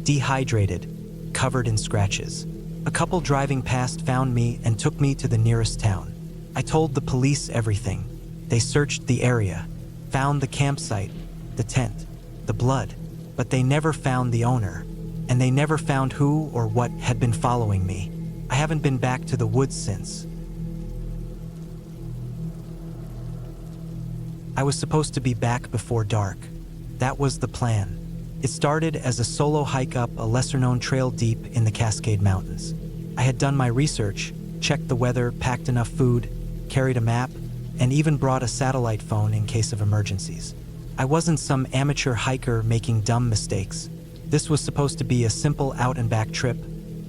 dehydrated, covered in scratches. A couple driving past found me and took me to the nearest town. I told the police everything. They searched the area, found the campsite, the tent, the blood, but they never found the owner, and they never found who or what had been following me. I haven't been back to the woods since. I was supposed to be back before dark. That was the plan. It started as a solo hike up a lesser-known trail deep in the Cascade Mountains. I had done my research, checked the weather, packed enough food, carried a map, and even brought a satellite phone in case of emergencies. I wasn't some amateur hiker making dumb mistakes. This was supposed to be a simple out-and-back trip,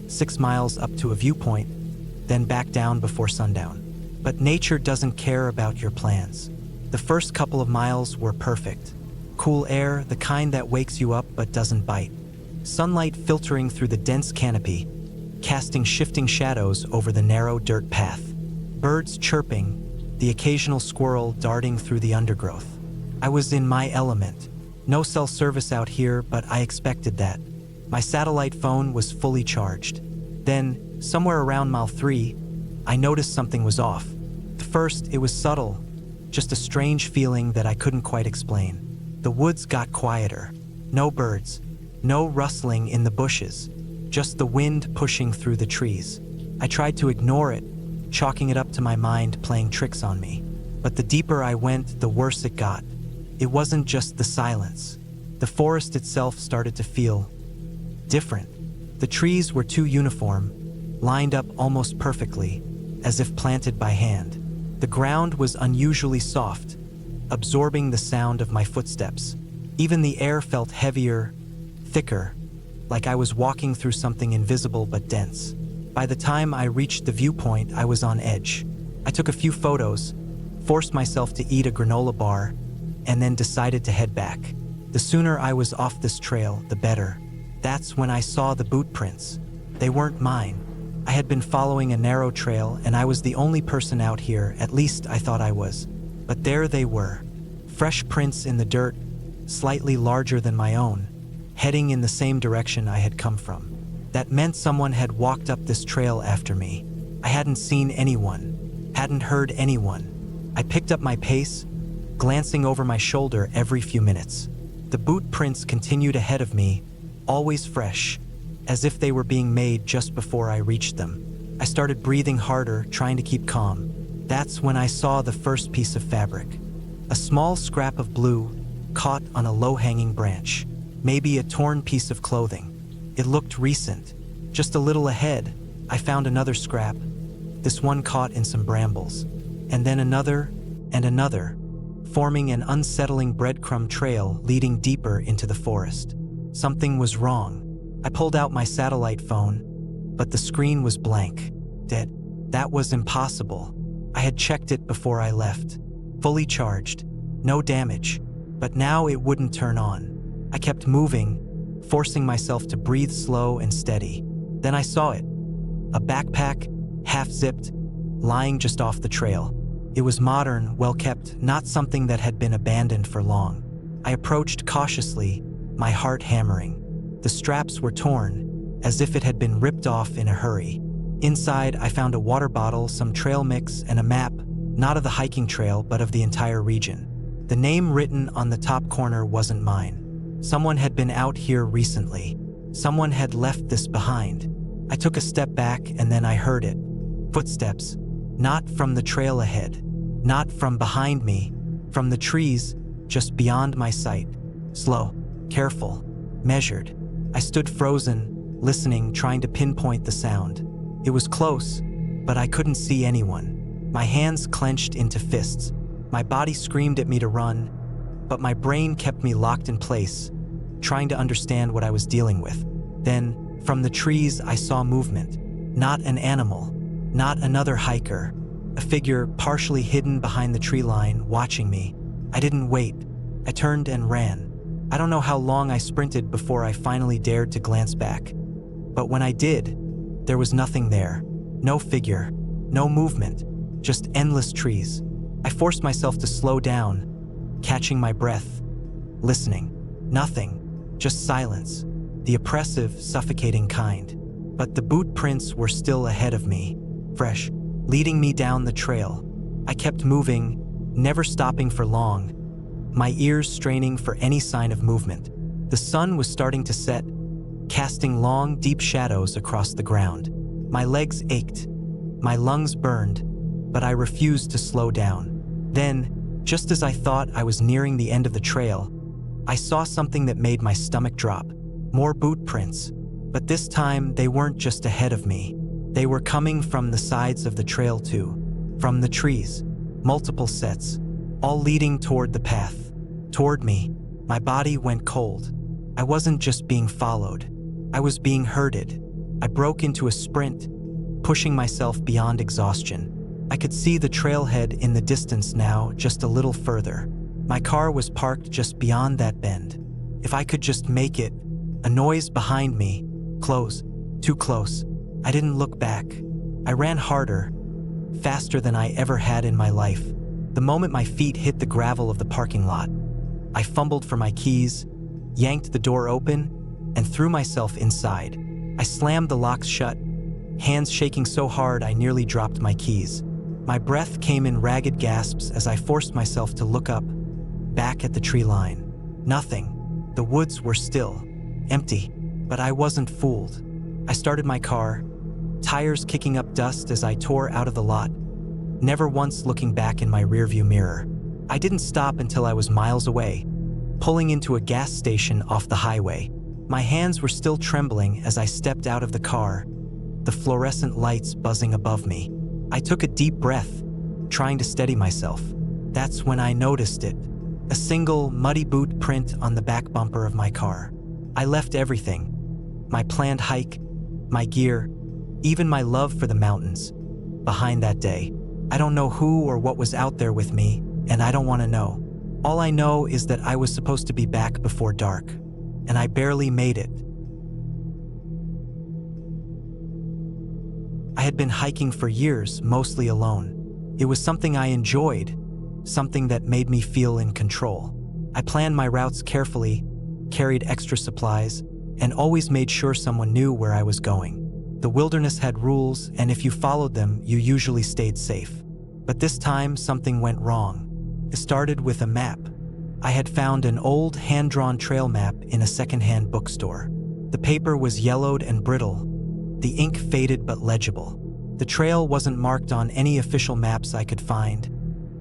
6 miles up to a viewpoint, then back down before sundown. But nature doesn't care about your plans. The first couple of miles were perfect. Cool air, the kind that wakes you up but doesn't bite. Sunlight filtering through the dense canopy, casting shifting shadows over the narrow dirt path. Birds chirping, the occasional squirrel darting through the undergrowth. I was in my element. No cell service out here, but I expected that. My satellite phone was fully charged. Then, somewhere around mile 3, I noticed something was off. At first, it was subtle, just a strange feeling that I couldn't quite explain. The woods got quieter. No birds, no rustling in the bushes, just the wind pushing through the trees. I tried to ignore it, chalking it up to my mind playing tricks on me. But the deeper I went, the worse it got. It wasn't just the silence. The forest itself started to feel different. The trees were too uniform, lined up almost perfectly, as if planted by hand. The ground was unusually soft, absorbing the sound of my footsteps. Even the air felt heavier, thicker, like I was walking through something invisible but dense. By the time I reached the viewpoint, I was on edge. I took a few photos, forced myself to eat a granola bar, and then decided to head back. The sooner I was off this trail, the better. That's when I saw the boot prints. They weren't mine. I had been following a narrow trail, and I was the only person out here, at least I thought I was. But there they were, fresh prints in the dirt, slightly larger than my own, heading in the same direction I had come from. That meant someone had walked up this trail after me. I hadn't seen anyone, hadn't heard anyone. I picked up my pace, glancing over my shoulder every few minutes. The boot prints continued ahead of me, always fresh, as if they were being made just before I reached them. I started breathing harder, trying to keep calm. That's when I saw the first piece of fabric. A small scrap of blue, caught on a low-hanging branch. Maybe a torn piece of clothing. It looked recent. Just a little ahead, I found another scrap, this one caught in some brambles. And then another, and another, forming an unsettling breadcrumb trail leading deeper into the forest. Something was wrong. I pulled out my satellite phone, but the screen was blank. Dead. That was impossible. I had checked it before I left. Fully charged. No damage. But now it wouldn't turn on. I kept moving, forcing myself to breathe slow and steady. Then I saw it. A backpack, half-zipped, lying just off the trail. It was modern, well-kept, not something that had been abandoned for long. I approached cautiously, my heart hammering. The straps were torn, as if it had been ripped off in a hurry. Inside, I found a water bottle, some trail mix, and a map, not of the hiking trail, but of the entire region. The name written on the top corner wasn't mine. Someone had been out here recently. Someone had left this behind. I took a step back, and then I heard it. Footsteps. Not from the trail ahead. Not from behind me. From the trees, just beyond my sight. Slow, careful, measured. I stood frozen, listening, trying to pinpoint the sound. It was close, but I couldn't see anyone. My hands clenched into fists. My body screamed at me to run, but my brain kept me locked in place, trying to understand what I was dealing with. Then, from the trees, I saw movement. Not an animal, not another hiker. A figure partially hidden behind the tree line, watching me. I didn't wait. I turned and ran. I don't know how long I sprinted before I finally dared to glance back. But when I did, there was nothing there. No figure, no movement, just endless trees. I forced myself to slow down, catching my breath, listening. Nothing, just silence, the oppressive, suffocating kind. But the boot prints were still ahead of me, fresh, leading me down the trail. I kept moving, never stopping for long, my ears straining for any sign of movement. The sun was starting to set, casting long, deep shadows across the ground. My legs ached, my lungs burned, but I refused to slow down. Then, just as I thought I was nearing the end of the trail, I saw something that made my stomach drop. More boot prints. But this time, they weren't just ahead of me. They were coming from the sides of the trail too. From the trees. Multiple sets. All leading toward the path. Toward me. My body went cold. I wasn't just being followed. I was being herded. I broke into a sprint, pushing myself beyond exhaustion. I could see the trailhead in the distance now, just a little further. My car was parked just beyond that bend. If I could just make it. A noise behind me. Close. Too close. I didn't look back. I ran harder, faster than I ever had in my life. The moment my feet hit the gravel of the parking lot, I fumbled for my keys, yanked the door open, and threw myself inside. I slammed the locks shut, hands shaking so hard I nearly dropped my keys. My breath came in ragged gasps as I forced myself to look up, back at the tree line. Nothing. The woods were still, empty, but I wasn't fooled. I started my car, tires kicking up dust as I tore out of the lot, never once looking back in my rearview mirror. I didn't stop until I was miles away, pulling into a gas station off the highway. My hands were still trembling as I stepped out of the car, the fluorescent lights buzzing above me. I took a deep breath, trying to steady myself. That's when I noticed it. A single, muddy boot print on the back bumper of my car. I left everything. My planned hike, my gear, even my love for the mountains, behind that day. I don't know who or what was out there with me, and I don't want to know. All I know is that I was supposed to be back before dark, and I barely made it. I had been hiking for years, mostly alone. It was something I enjoyed, something that made me feel in control. I planned my routes carefully, carried extra supplies, and always made sure someone knew where I was going. The wilderness had rules, and if you followed them, you usually stayed safe. But this time, something went wrong. It started with a map. I had found an old hand-drawn trail map in a secondhand bookstore. The paper was yellowed and brittle, the ink faded but legible. The trail wasn't marked on any official maps I could find,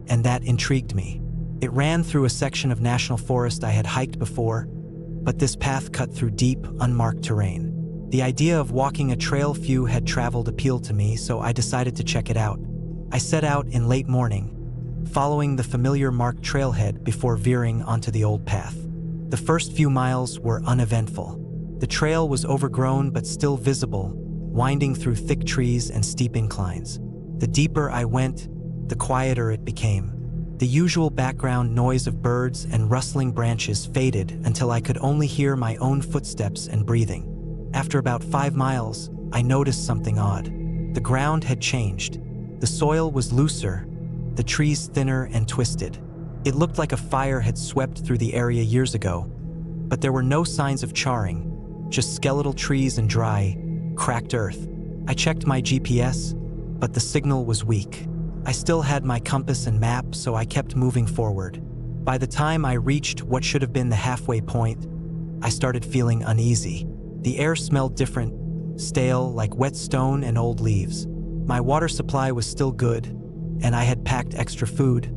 and that intrigued me. It ran through a section of national forest I had hiked before, but this path cut through deep, unmarked terrain. The idea of walking a trail few had traveled appealed to me, so I decided to check it out. I set out in late morning, following the familiar marked trailhead before veering onto the old path. The first few miles were uneventful. The trail was overgrown but still visible, winding through thick trees and steep inclines. The deeper I went, the quieter it became. The usual background noise of birds and rustling branches faded until I could only hear my own footsteps and breathing. After about 5 miles, I noticed something odd. The ground had changed. The soil was looser, the trees thinner and twisted. It looked like a fire had swept through the area years ago, but there were no signs of charring, just skeletal trees and dry, cracked earth. I checked my GPS, but the signal was weak. I still had my compass and map, so I kept moving forward. By the time I reached what should have been the halfway point, I started feeling uneasy. The air smelled different, stale, like wet stone and old leaves. My water supply was still good, and I had packed extra food,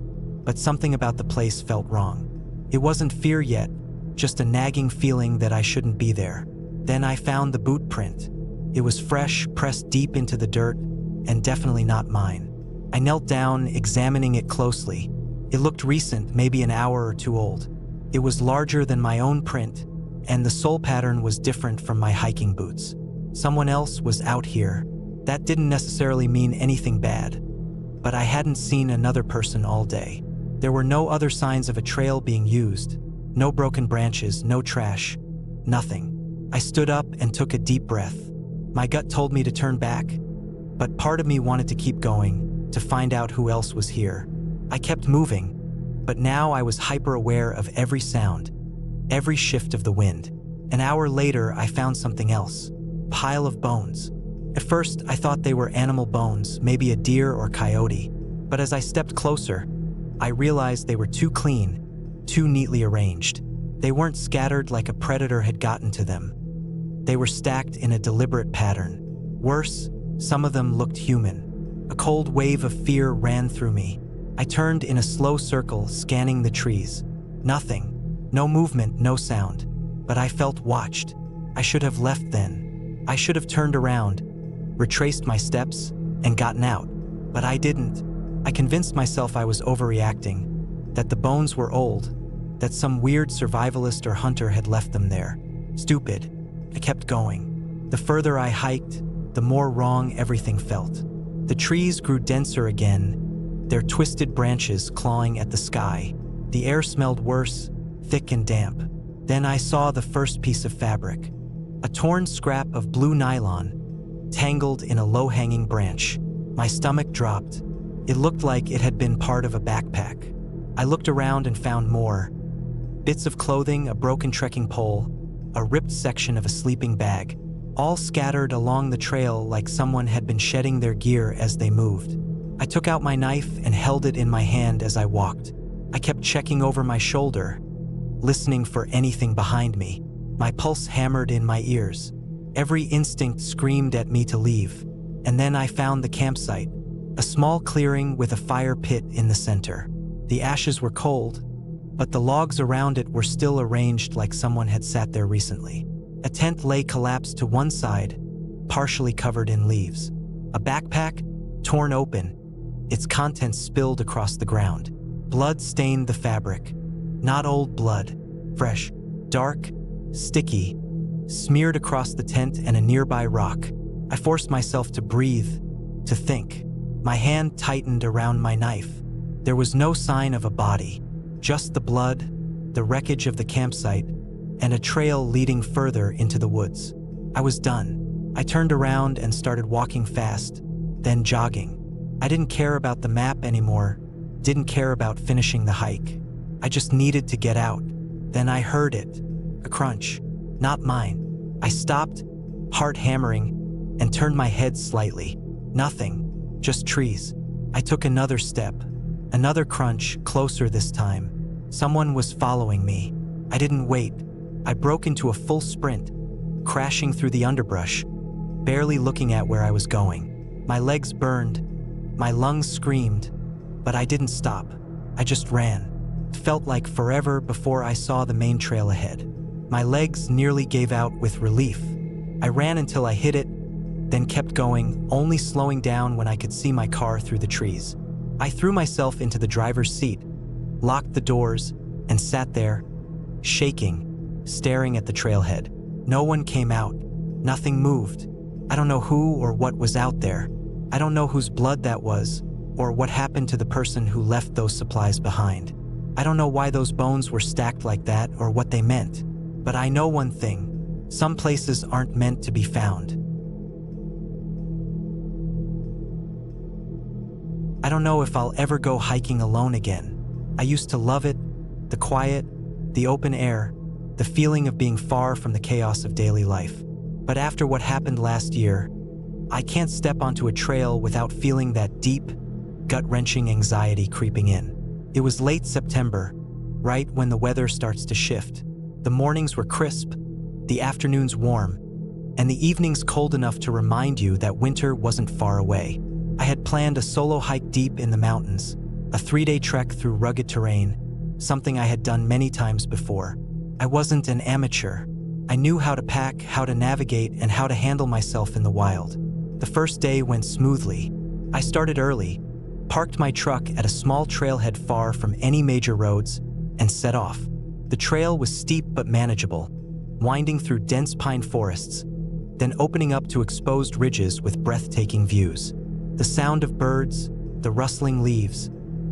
but something about the place felt wrong. It wasn't fear yet, just a nagging feeling that I shouldn't be there. Then I found the boot print. It was fresh, pressed deep into the dirt, and definitely not mine. I knelt down, examining it closely. It looked recent, maybe an hour or two old. It was larger than my own print, and the sole pattern was different from my hiking boots. Someone else was out here. That didn't necessarily mean anything bad, but I hadn't seen another person all day. There were no other signs of a trail being used. No broken branches, no trash, nothing. I stood up and took a deep breath. My gut told me to turn back, but part of me wanted to keep going, to find out who else was here. I kept moving, but now I was hyper-aware of every sound, every shift of the wind. An hour later, I found something else. pile of bones. At first, I thought they were animal bones, maybe a deer or coyote. But as I stepped closer, I realized they were too clean, too neatly arranged. They weren't scattered like a predator had gotten to them. They were stacked in a deliberate pattern. Worse, some of them looked human. A cold wave of fear ran through me. I turned in a slow circle, scanning the trees. Nothing. No movement, no sound. But I felt watched. I should have left then. I should have turned around, retraced my steps, and gotten out. But I didn't. I convinced myself I was overreacting, that the bones were old, that some weird survivalist or hunter had left them there. Stupid. I kept going. The further I hiked, the more wrong everything felt. The trees grew denser again, their twisted branches clawing at the sky. The air smelled worse, thick and damp. Then I saw the first piece of fabric. A torn scrap of blue nylon, tangled in a low-hanging branch. My stomach dropped. It looked like it had been part of a backpack. I looked around and found more. Bits of clothing, a broken trekking pole, a ripped section of a sleeping bag, all scattered along the trail like someone had been shedding their gear as they moved. I took out my knife and held it in my hand as I walked. I kept checking over my shoulder, listening for anything behind me. My pulse hammered in my ears. Every instinct screamed at me to leave. And then I found the campsite, a small clearing with a fire pit in the center. The ashes were cold, but the logs around it were still arranged like someone had sat there recently. A tent lay collapsed to one side, partially covered in leaves. A backpack, torn open, its contents spilled across the ground. Blood stained the fabric. Not old blood, fresh, dark, sticky, smeared across the tent and a nearby rock. I forced myself to breathe, to think. My hand tightened around my knife. There was no sign of a body, just the blood, the wreckage of the campsite, and a trail leading further into the woods. I was done. I turned around and started walking fast, then jogging. I didn't care about the map anymore, didn't care about finishing the hike. I just needed to get out. Then I heard it, a crunch, not mine. I stopped, heart hammering, and turned my head slightly. Nothing, just trees. I took another step, another crunch, closer this time. Someone was following me. I didn't wait. I broke into a full sprint, crashing through the underbrush, barely looking at where I was going. My legs burned, my lungs screamed, but I didn't stop. I just ran. It felt like forever before I saw the main trail ahead. My legs nearly gave out with relief. I ran until I hit it, then kept going, only slowing down when I could see my car through the trees. I threw myself into the driver's seat, locked the doors, and sat there, shaking, staring at the trailhead. No one came out. Nothing moved. I don't know who or what was out there. I don't know whose blood that was, or what happened to the person who left those supplies behind. I don't know why those bones were stacked like that or what they meant. But I know one thing. Some places aren't meant to be found. I don't know if I'll ever go hiking alone again. I used to love it, the quiet, the open air, the feeling of being far from the chaos of daily life. But after what happened last year, I can't step onto a trail without feeling that deep, gut-wrenching anxiety creeping in. It was late September, right when the weather starts to shift. The mornings were crisp, the afternoons warm, and the evenings cold enough to remind you that winter wasn't far away. I had planned a solo hike deep in the mountains, a 3-day trek through rugged terrain, something I had done many times before. I wasn't an amateur. I knew how to pack, how to navigate, and how to handle myself in the wild. The first day went smoothly. I started early, parked my truck at a small trailhead far from any major roads, and set off. The trail was steep but manageable, winding through dense pine forests, then opening up to exposed ridges with breathtaking views. The sound of birds, the rustling leaves,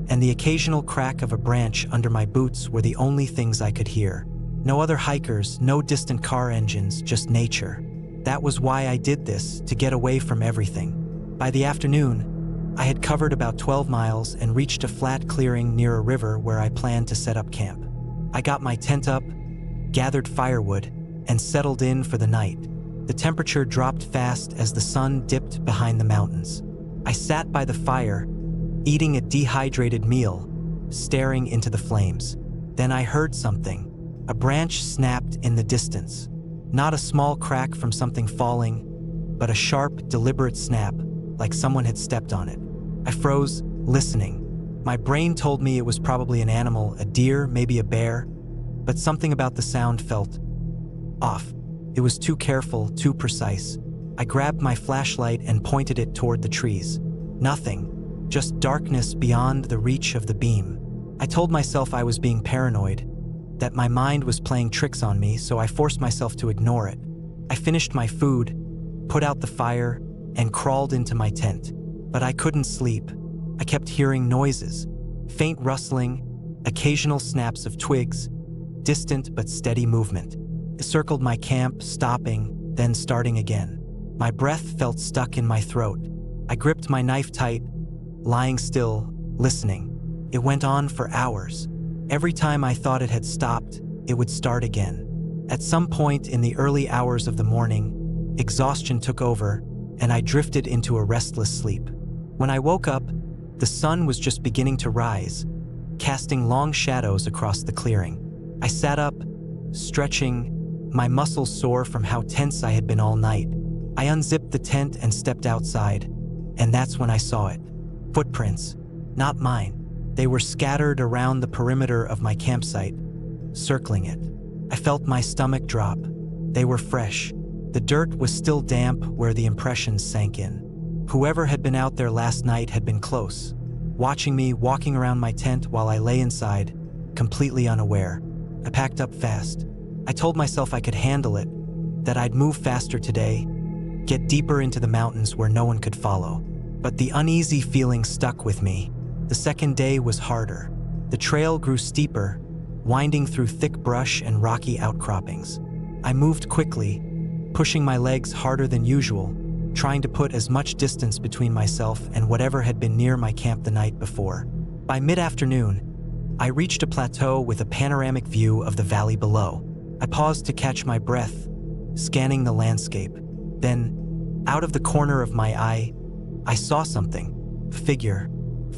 and the occasional crack of a branch under my boots were the only things I could hear. No other hikers, no distant car engines, just nature. That was why I did this, to get away from everything. By the afternoon, I had covered about 12 miles and reached a flat clearing near a river where I planned to set up camp. I got my tent up, gathered firewood, and settled in for the night. The temperature dropped fast as the sun dipped behind the mountains. I sat by the fire, eating a dehydrated meal, staring into the flames. Then I heard something. A branch snapped in the distance. Not a small crack from something falling, but a sharp, deliberate snap, like someone had stepped on it. I froze, listening. My brain told me it was probably an animal, a deer, maybe a bear, but something about the sound felt off. It was too careful, too precise. I grabbed my flashlight and pointed it toward the trees. Nothing, just darkness beyond the reach of the beam. I told myself I was being paranoid, that my mind was playing tricks on me, so I forced myself to ignore it. I finished my food, put out the fire, and crawled into my tent. But I couldn't sleep. I kept hearing noises, faint rustling, occasional snaps of twigs, distant but steady movement. I circled my camp, stopping, then starting again. My breath felt stuck in my throat. I gripped my knife tight, lying still, listening. It went on for hours. Every time I thought it had stopped, it would start again. At some point in the early hours of the morning, exhaustion took over, and I drifted into a restless sleep. When I woke up, the sun was just beginning to rise, casting long shadows across the clearing. I sat up, stretching, my muscles sore from how tense I had been all night. I unzipped the tent and stepped outside, and that's when I saw it. Footprints, not mine. They were scattered around the perimeter of my campsite, circling it. I felt my stomach drop. They were fresh. The dirt was still damp where the impressions sank in. Whoever had been out there last night had been close, watching me walking around my tent while I lay inside, completely unaware. I packed up fast. I told myself I could handle it, that I'd move faster today, get deeper into the mountains where no one could follow. But the uneasy feeling stuck with me. The second day was harder. The trail grew steeper, winding through thick brush and rocky outcroppings. I moved quickly, pushing my legs harder than usual, trying to put as much distance between myself and whatever had been near my camp the night before. By mid-afternoon, I reached a plateau with a panoramic view of the valley below. I paused to catch my breath, scanning the landscape. Then, out of the corner of my eye, I saw something, a figure.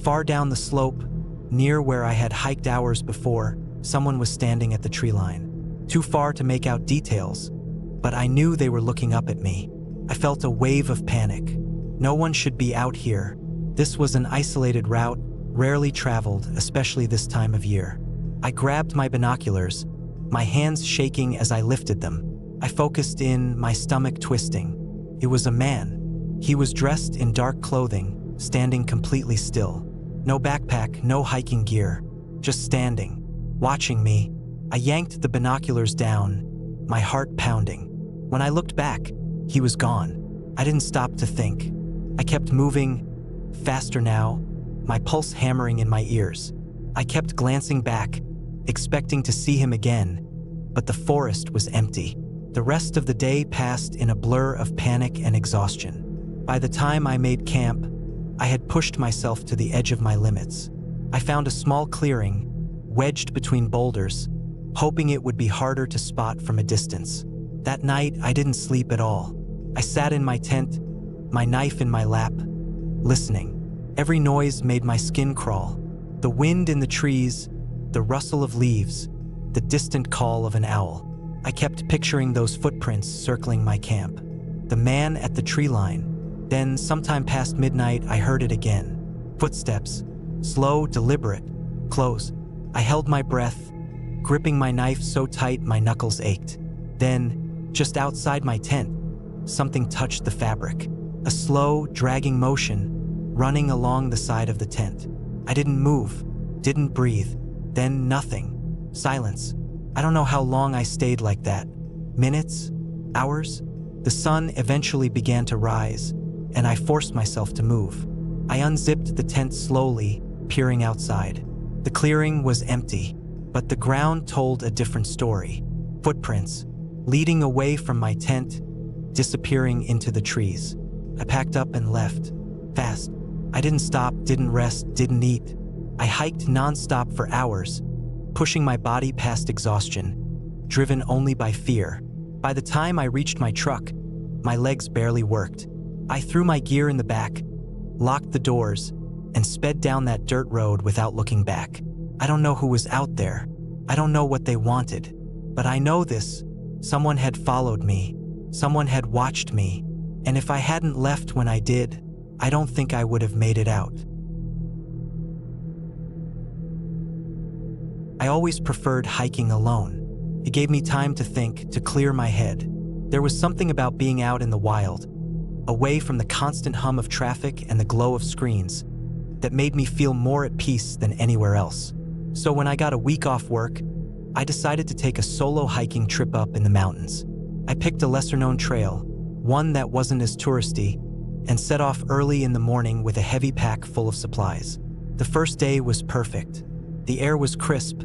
Far down the slope, near where I had hiked hours before, someone was standing at the tree line. Too far to make out details, but I knew they were looking up at me. I felt a wave of panic. No one should be out here. This was an isolated route, rarely traveled, especially this time of year. I grabbed my binoculars, my hands shaking as I lifted them. I focused in, my stomach twisting. It was a man. He was dressed in dark clothing, standing completely still. No backpack, no hiking gear, just standing, watching me. I yanked the binoculars down, my heart pounding. When I looked back, he was gone. I didn't stop to think. I kept moving, faster now, my pulse hammering in my ears. I kept glancing back, expecting to see him again, but the forest was empty. The rest of the day passed in a blur of panic and exhaustion. By the time I made camp, I had pushed myself to the edge of my limits. I found a small clearing, wedged between boulders, hoping it would be harder to spot from a distance. That night, I didn't sleep at all. I sat in my tent, my knife in my lap, listening. Every noise made my skin crawl. The wind in the trees, the rustle of leaves, the distant call of an owl. I kept picturing those footprints circling my camp. The man at the tree line. Then, sometime past midnight, I heard it again. Footsteps, slow, deliberate, close. I held my breath, gripping my knife so tight my knuckles ached. Then, just outside my tent, something touched the fabric. A slow, dragging motion, running along the side of the tent. I didn't move, didn't breathe. Then nothing. Silence. I don't know how long I stayed like that. Minutes? Hours? The sun eventually began to rise, and I forced myself to move. I unzipped the tent slowly, peering outside. The clearing was empty, but the ground told a different story. Footprints, leading away from my tent, disappearing into the trees. I packed up and left, fast. I didn't stop, didn't rest, didn't eat. I hiked nonstop for hours, pushing my body past exhaustion, driven only by fear. By the time I reached my truck, My legs barely worked. I threw my gear in the back, locked the doors, and sped down that dirt road without looking back. I don't know who was out there. I don't know what they wanted. But I know this: someone had followed me. Someone had watched me. And if I hadn't left when I did, I don't think I would have made it out. I always preferred hiking alone. It gave me time to think, to clear my head. There was something about being out in the wild, away from the constant hum of traffic and the glow of screens, that made me feel more at peace than anywhere else. So when I got a week off work, I decided to take a solo hiking trip up in the mountains. I picked a lesser-known trail, one that wasn't as touristy, and set off early in the morning with a heavy pack full of supplies. The first day was perfect. The air was crisp.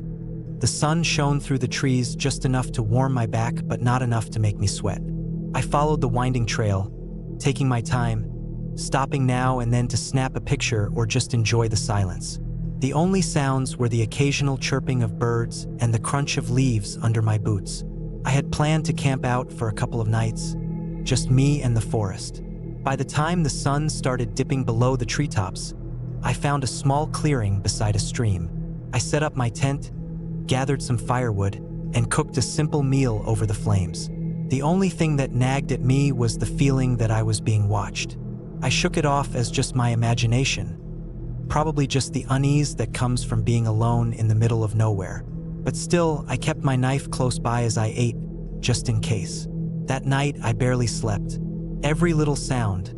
The sun shone through the trees just enough to warm my back, but not enough to make me sweat. I followed the winding trail, taking my time, stopping now and then to snap a picture or just enjoy the silence. The only sounds were the occasional chirping of birds and the crunch of leaves under my boots. I had planned to camp out for a couple of nights, just me and the forest. By the time the sun started dipping below the treetops, I found a small clearing beside a stream. I set up my tent, gathered some firewood, and cooked a simple meal over the flames. The only thing that nagged at me was the feeling that I was being watched. I shook it off as just my imagination, probably just the unease that comes from being alone in the middle of nowhere. But still, I kept my knife close by as I ate, just in case. That night, I barely slept. Every little sound,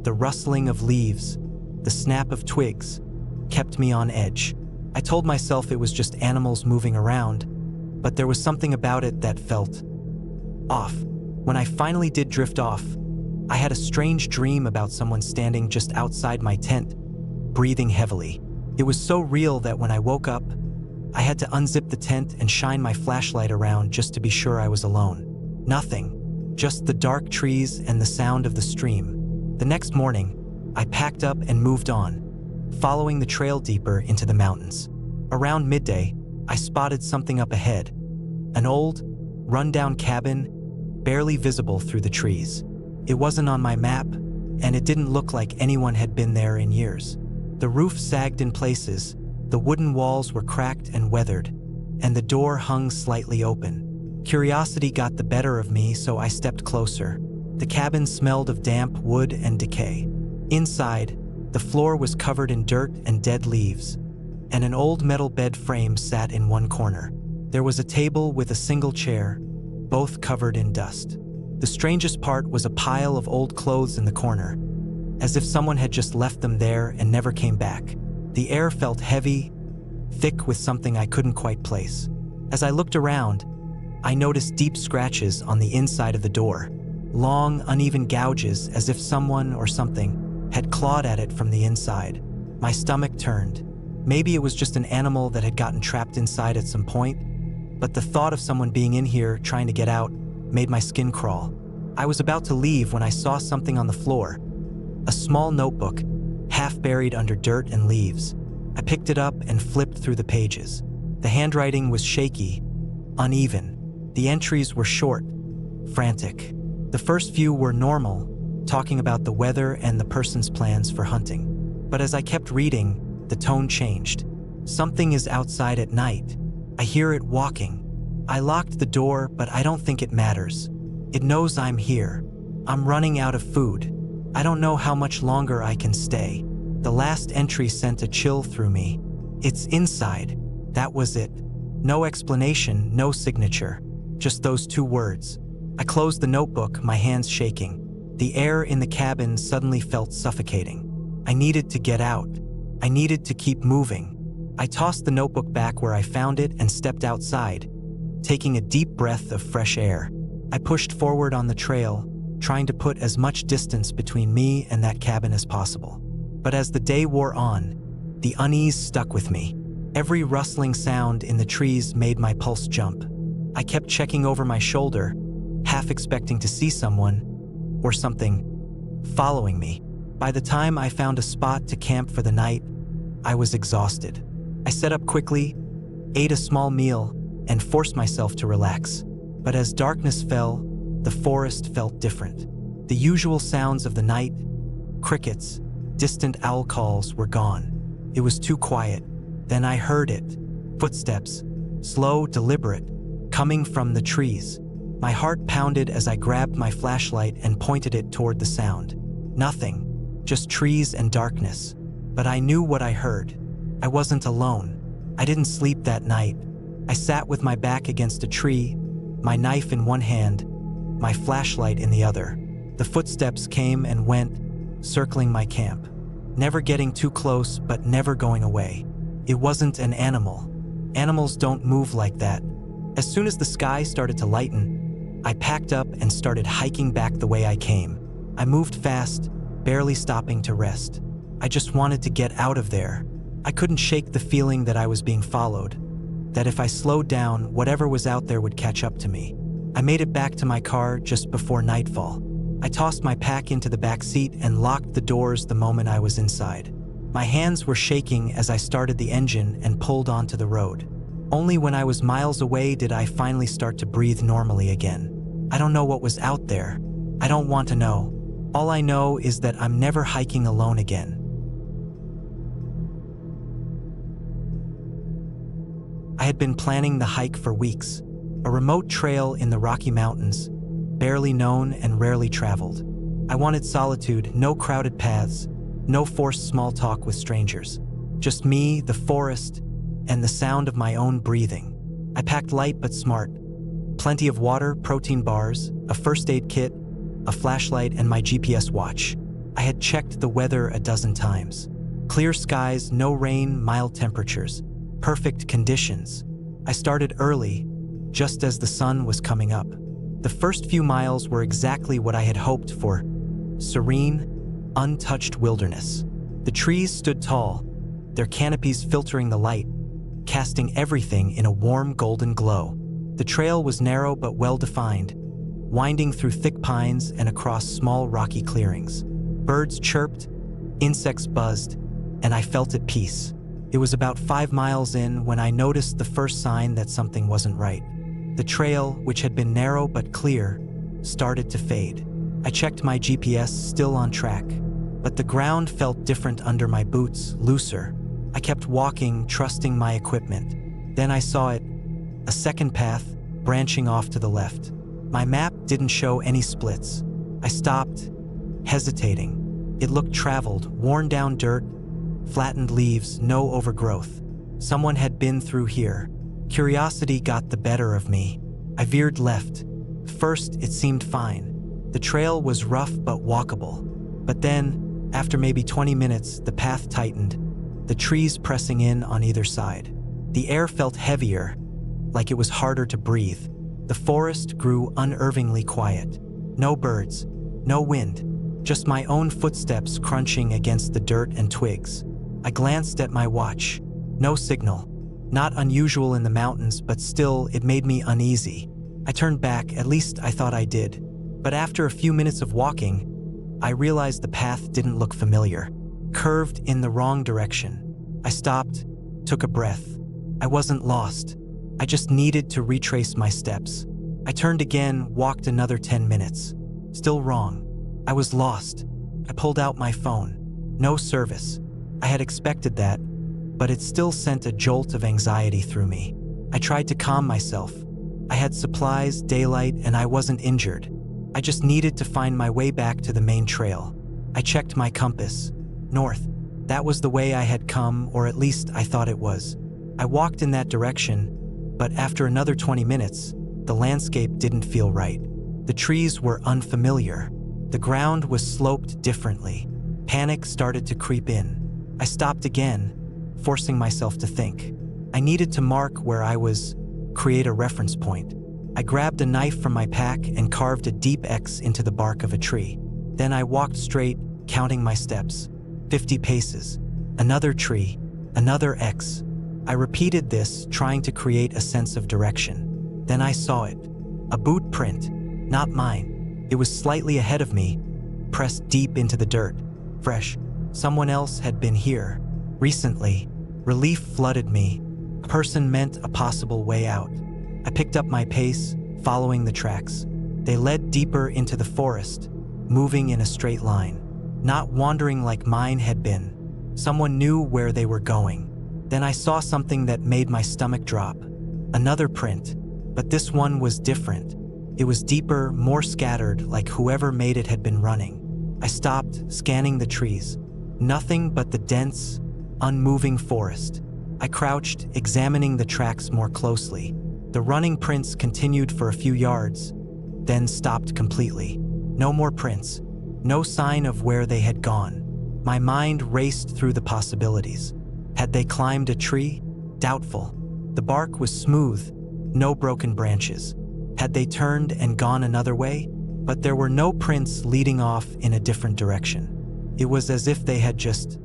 the rustling of leaves, the snap of twigs, kept me on edge. I told myself it was just animals moving around, but there was something about it that felt off. When I finally did drift off, I had a strange dream about someone standing just outside my tent, breathing heavily. It was so real that when I woke up, I had to unzip the tent and shine my flashlight around just to be sure I was alone. Nothing, just the dark trees and the sound of the stream. The next morning, I packed up and moved on, following the trail deeper into the mountains. Around midday, I spotted something up ahead, an old, run-down cabin, barely visible through the trees. It wasn't on my map, and it didn't look like anyone had been there in years. The roof sagged in places, the wooden walls were cracked and weathered, and the door hung slightly open. Curiosity got the better of me, so I stepped closer. The cabin smelled of damp wood and decay. Inside, the floor was covered in dirt and dead leaves, and an old metal bed frame sat in one corner. There was a table with a single chair, both covered in dust. The strangest part was a pile of old clothes in the corner, as if someone had just left them there and never came back. The air felt heavy, thick with something I couldn't quite place. As I looked around, I noticed deep scratches on the inside of the door, long, uneven gouges as if someone or something had clawed at it from the inside. My stomach turned. Maybe it was just an animal that had gotten trapped inside at some point, but the thought of someone being in here trying to get out made my skin crawl. I was about to leave when I saw something on the floor, a small notebook, half buried under dirt and leaves. I picked it up and flipped through the pages. The handwriting was shaky, uneven. The entries were short, frantic. The first few were normal, talking about the weather and the person's plans for hunting. But as I kept reading, the tone changed. Something is outside at night. I hear it walking. I locked the door, but I don't think it matters. It knows I'm here. I'm running out of food. I don't know how much longer I can stay. The last entry sent a chill through me. It's inside. That was it. No explanation, no signature. Just those two words. I closed the notebook, my hands shaking. The air in the cabin suddenly felt suffocating. I needed to get out. I needed to keep moving. I tossed the notebook back where I found it and stepped outside, taking a deep breath of fresh air. I pushed forward on the trail, trying to put as much distance between me and that cabin as possible. But as the day wore on, the unease stuck with me. Every rustling sound in the trees made my pulse jump. I kept checking over my shoulder, half expecting to see someone, or something, following me. By the time I found a spot to camp for the night, I was exhausted. I set up quickly, ate a small meal, and forced myself to relax. But as darkness fell, the forest felt different. The usual sounds of the night, crickets, distant owl calls were gone. It was too quiet. Then I heard it. Footsteps, slow, deliberate, coming from the trees. My heart pounded as I grabbed my flashlight and pointed it toward the sound. Nothing, just trees and darkness. But I knew what I heard. I wasn't alone. I didn't sleep that night. I sat with my back against a tree, my knife in one hand, my flashlight in the other. The footsteps came and went, circling my camp. Never getting too close, but never going away. It wasn't an animal. Animals don't move like that. As soon as the sky started to lighten, I packed up and started hiking back the way I came. I moved fast, barely stopping to rest. I just wanted to get out of there. I couldn't shake the feeling that I was being followed, that if I slowed down, whatever was out there would catch up to me. I made it back to my car just before nightfall. I tossed my pack into the back seat and locked the doors the moment I was inside. My hands were shaking as I started the engine and pulled onto the road. Only when I was miles away did I finally start to breathe normally again. I don't know what was out there. I don't want to know. All I know is that I'm never hiking alone again. I had been planning the hike for weeks, a remote trail in the Rocky Mountains, barely known and rarely traveled. I wanted solitude, no crowded paths, no forced small talk with strangers. Just me, the forest, and the sound of my own breathing. I packed light but smart. Plenty of water, protein bars, a first aid kit, a flashlight, and my GPS watch. I had checked the weather a dozen times. Clear skies, no rain, mild temperatures. Perfect conditions. I started early, just as the sun was coming up. The first few miles were exactly what I had hoped for. Serene, untouched wilderness. The trees stood tall, their canopies filtering the light, casting everything in a warm golden glow. The trail was narrow but well-defined, winding through thick pines and across small rocky clearings. Birds chirped, insects buzzed, and I felt at peace. It was about 5 miles in when I noticed the first sign that something wasn't right. The trail, which had been narrow but clear, started to fade. I checked my GPS, still on track, but the ground felt different under my boots, looser. I kept walking, trusting my equipment. Then I saw it, a second path, branching off to the left. My map didn't show any splits. I stopped, hesitating. It looked traveled, worn down dirt, flattened leaves, no overgrowth. Someone had been through here. Curiosity got the better of me. I veered left. First, it seemed fine. The trail was rough but walkable. But then, after maybe 20 minutes, the path tightened, the trees pressing in on either side. The air felt heavier, like it was harder to breathe. The forest grew unnervingly quiet. No birds, no wind, just my own footsteps crunching against the dirt and twigs. I glanced at my watch. No signal. Not unusual in the mountains, but still, it made me uneasy. I turned back, at least I thought I did. But after a few minutes of walking, I realized the path didn't look familiar, curved in the wrong direction. I stopped, took a breath. I wasn't lost. I just needed to retrace my steps. I turned again, walked another 10 minutes. Still wrong. I was lost. I pulled out my phone. No service. I had expected that, but it still sent a jolt of anxiety through me. I tried to calm myself. I had supplies, daylight, and I wasn't injured. I just needed to find my way back to the main trail. I checked my compass. North. That was the way I had come, or at least I thought it was. I walked in that direction, but after another 20 minutes, the landscape didn't feel right. The trees were unfamiliar. The ground was sloped differently. Panic started to creep in. I stopped again, forcing myself to think. I needed to mark where I was, create a reference point. I grabbed a knife from my pack and carved a deep X into the bark of a tree. Then I walked straight, counting my steps. 50 paces. Another tree. Another X. I repeated this, trying to create a sense of direction. Then I saw it. A boot print. Not mine. It was slightly ahead of me, pressed deep into the dirt. Fresh. Someone else had been here. Recently. Relief flooded me. Person meant a possible way out. I picked up my pace, following the tracks. They led deeper into the forest. moving in a straight line, not wandering like mine had been. Someone knew where they were going. Then I saw something that made my stomach drop. Another print, but this one was different. It was deeper, more scattered, like whoever made it had been running. I stopped, scanning the trees. Nothing but the dense, unmoving forest. I crouched, examining the tracks more closely. The running prints continued for a few yards, then stopped completely. No more prints. No sign of where they had gone. My mind raced through the possibilities. Had they climbed a tree? Doubtful. The bark was smooth, no broken branches. Had they turned and gone another way? But there were no prints leading off in a different direction. It was as if they had just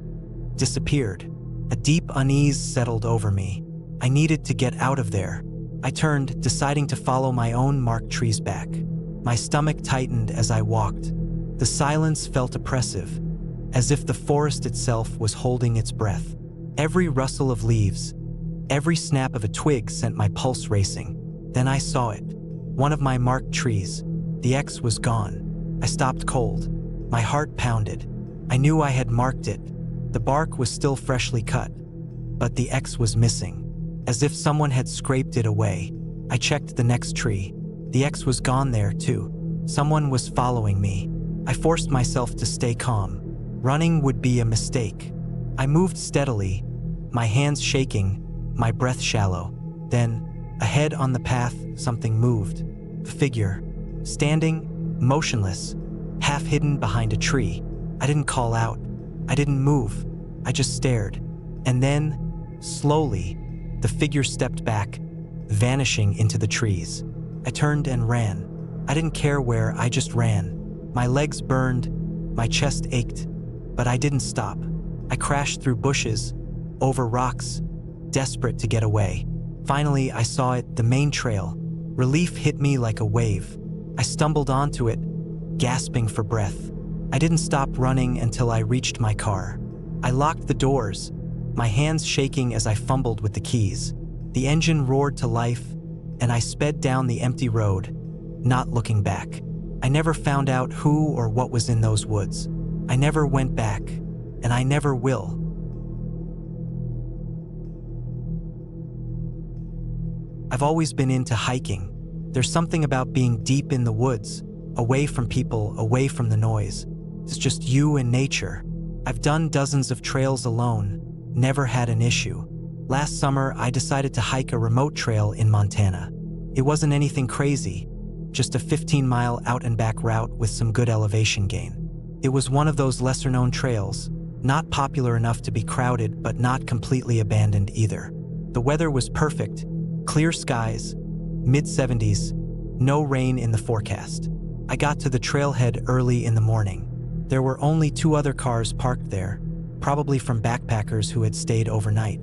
disappeared. A deep unease settled over me. I needed to get out of there. I turned, deciding to follow my own marked trees back. My stomach tightened as I walked. The silence felt oppressive, as if the forest itself was holding its breath. Every rustle of leaves, every snap of a twig sent my pulse racing. Then I saw it. One of my marked trees. The X was gone. I stopped cold. My heart pounded. I knew I had marked it. The bark was still freshly cut, but the X was missing, as if someone had scraped it away. I checked the next tree. The X was gone there too. Someone was following me. I forced myself to stay calm. Running would be a mistake. I moved steadily, my hands shaking, my breath shallow. Then, ahead on the path, something moved. A figure, standing, motionless, half hidden behind a tree. I didn't call out. I didn't move. I just stared. And then, slowly, the figure stepped back, vanishing into the trees. I turned and ran. I didn't care where, I just ran. My legs burned, my chest ached, but I didn't stop. I crashed through bushes, over rocks, desperate to get away. Finally, I saw it, the main trail. Relief hit me like a wave. I stumbled onto it, gasping for breath. I didn't stop running until I reached my car. I locked the doors, my hands shaking as I fumbled with the keys. The engine roared to life, and I sped down the empty road, not looking back. I never found out who or what was in those woods. I never went back, and I never will. I've always been into hiking. There's something about being deep in the woods, away from people, away from the noise. It's just you and nature. I've done dozens of trails alone, never had an issue. Last summer, I decided to hike a remote trail in Montana. It wasn't anything crazy, just a 15-mile out-and-back route with some good elevation gain. It was one of those lesser-known trails, not popular enough to be crowded but not completely abandoned either. The weather was perfect, clear skies, mid-70s, no rain in the forecast. I got to the trailhead early in the morning. There were only 2 other cars parked there, probably from backpackers who had stayed overnight.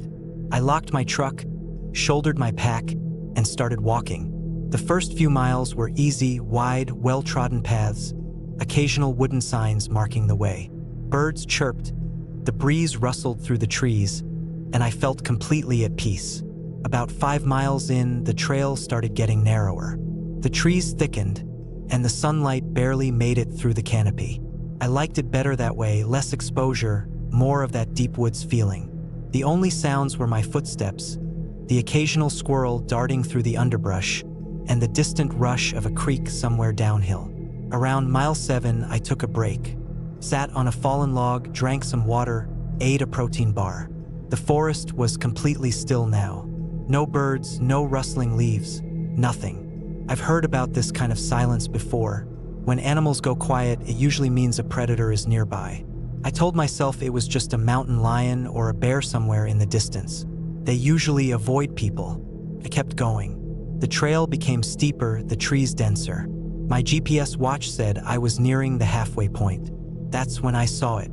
I locked my truck, shouldered my pack, and started walking. The first few miles were easy, wide, well-trodden paths, occasional wooden signs marking the way. Birds chirped, the breeze rustled through the trees, and I felt completely at peace. About 5 miles in, the trail started getting narrower. The trees thickened, and the sunlight barely made it through the canopy. I liked it better that way, less exposure, more of that deep woods feeling. The only sounds were my footsteps, the occasional squirrel darting through the underbrush, and the distant rush of a creek somewhere downhill. Around mile 7, I took a break, sat on a fallen log, drank some water, ate a protein bar. The forest was completely still now. No birds, no rustling leaves, nothing. I've heard about this kind of silence before. When animals go quiet, it usually means a predator is nearby. I told myself it was just a mountain lion or a bear somewhere in the distance. They usually avoid people. I kept going. The trail became steeper, the trees denser. My GPS watch said I was nearing the halfway point. That's when I saw it.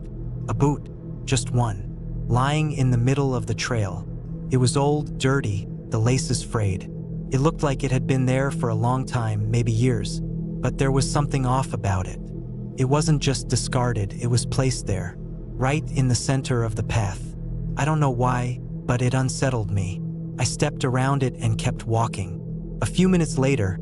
A boot, just one, lying in the middle of the trail. It was old, dirty, the laces frayed. It looked like it had been there for a long time, maybe years, but there was something off about it. It wasn't just discarded, it was placed there, right in the center of the path. I don't know why, but it unsettled me. I stepped around it and kept walking. A few minutes later,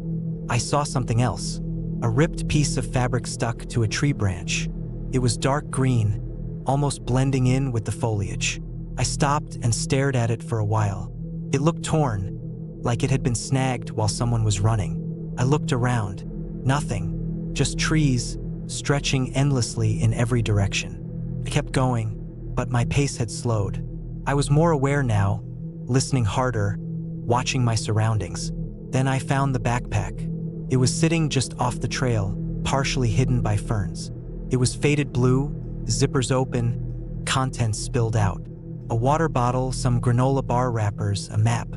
I saw something else. A ripped piece of fabric stuck to a tree branch. It was dark green, almost blending in with the foliage. I stopped and stared at it for a while. It looked torn, like it had been snagged while someone was running. I looked around. Nothing. Just trees, stretching endlessly in every direction. I kept going, but my pace had slowed. I was more aware now, listening harder, watching my surroundings. Then I found the backpack. It was sitting just off the trail, partially hidden by ferns. It was faded blue, zippers open, contents spilled out. A water bottle, some granola bar wrappers, a map.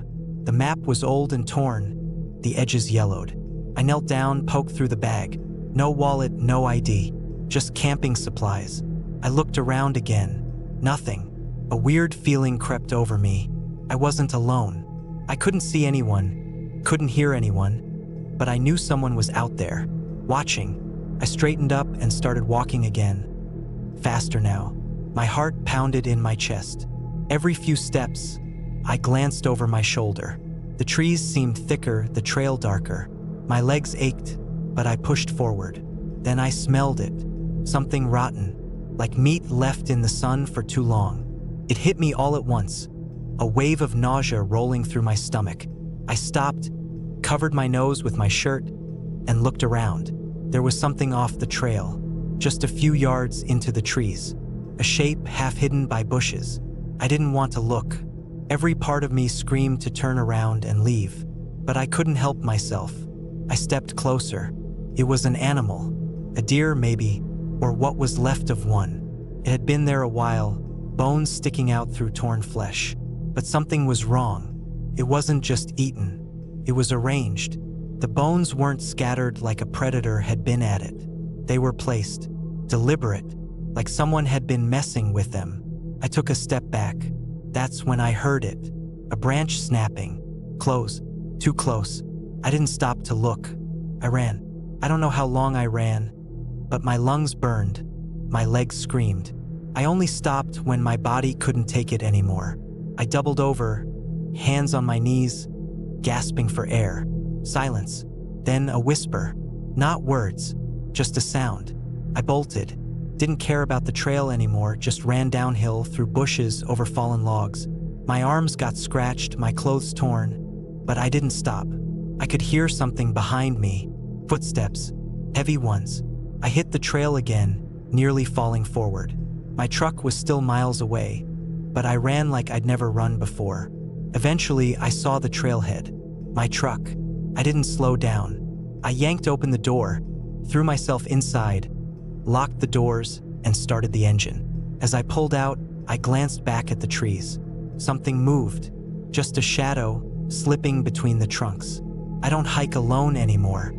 The map was old and torn, the edges yellowed. I knelt down, poked through the bag. No wallet, no ID, just camping supplies. I looked around again. Nothing. A weird feeling crept over me. I wasn't alone. I couldn't see anyone, couldn't hear anyone, but I knew someone was out there, watching. I straightened up and started walking again. Faster now. My heart pounded in my chest. Every few steps, I glanced over my shoulder. The trees seemed thicker, the trail darker. My legs ached, but I pushed forward. Then I smelled it. Something rotten, like meat left in the sun for too long. It hit me all at once, a wave of nausea rolling through my stomach. I stopped, covered my nose with my shirt, and looked around. There was something off the trail, just a few yards into the trees, a shape half hidden by bushes. I didn't want to look. Every part of me screamed to turn around and leave, but I couldn't help myself. I stepped closer. It was an animal, a deer maybe, or what was left of one. It had been there a while, bones sticking out through torn flesh. But something was wrong. It wasn't just eaten. It was arranged. The bones weren't scattered like a predator had been at it. They were placed, deliberate, like someone had been messing with them. I took a step back. That's when I heard it. A branch snapping. Close. Too close. I didn't stop to look. I ran. I don't know how long I ran, but my lungs burned. My legs screamed. I only stopped when my body couldn't take it anymore. I doubled over, hands on my knees, gasping for air. Silence. Then a whisper. Not words, just a sound. I bolted. Didn't care about the trail anymore, just ran downhill through bushes over fallen logs. My arms got scratched, my clothes torn, but I didn't stop. I could hear something behind me. Footsteps. Heavy ones. I hit the trail again, nearly falling forward. My truck was still miles away, but I ran like I'd never run before. Eventually, I saw the trailhead. My truck. I didn't slow down. I yanked open the door, threw myself inside, locked the doors, and started the engine. As I pulled out, I glanced back at the trees. Something moved, just a shadow slipping between the trunks. I don't hike alone anymore.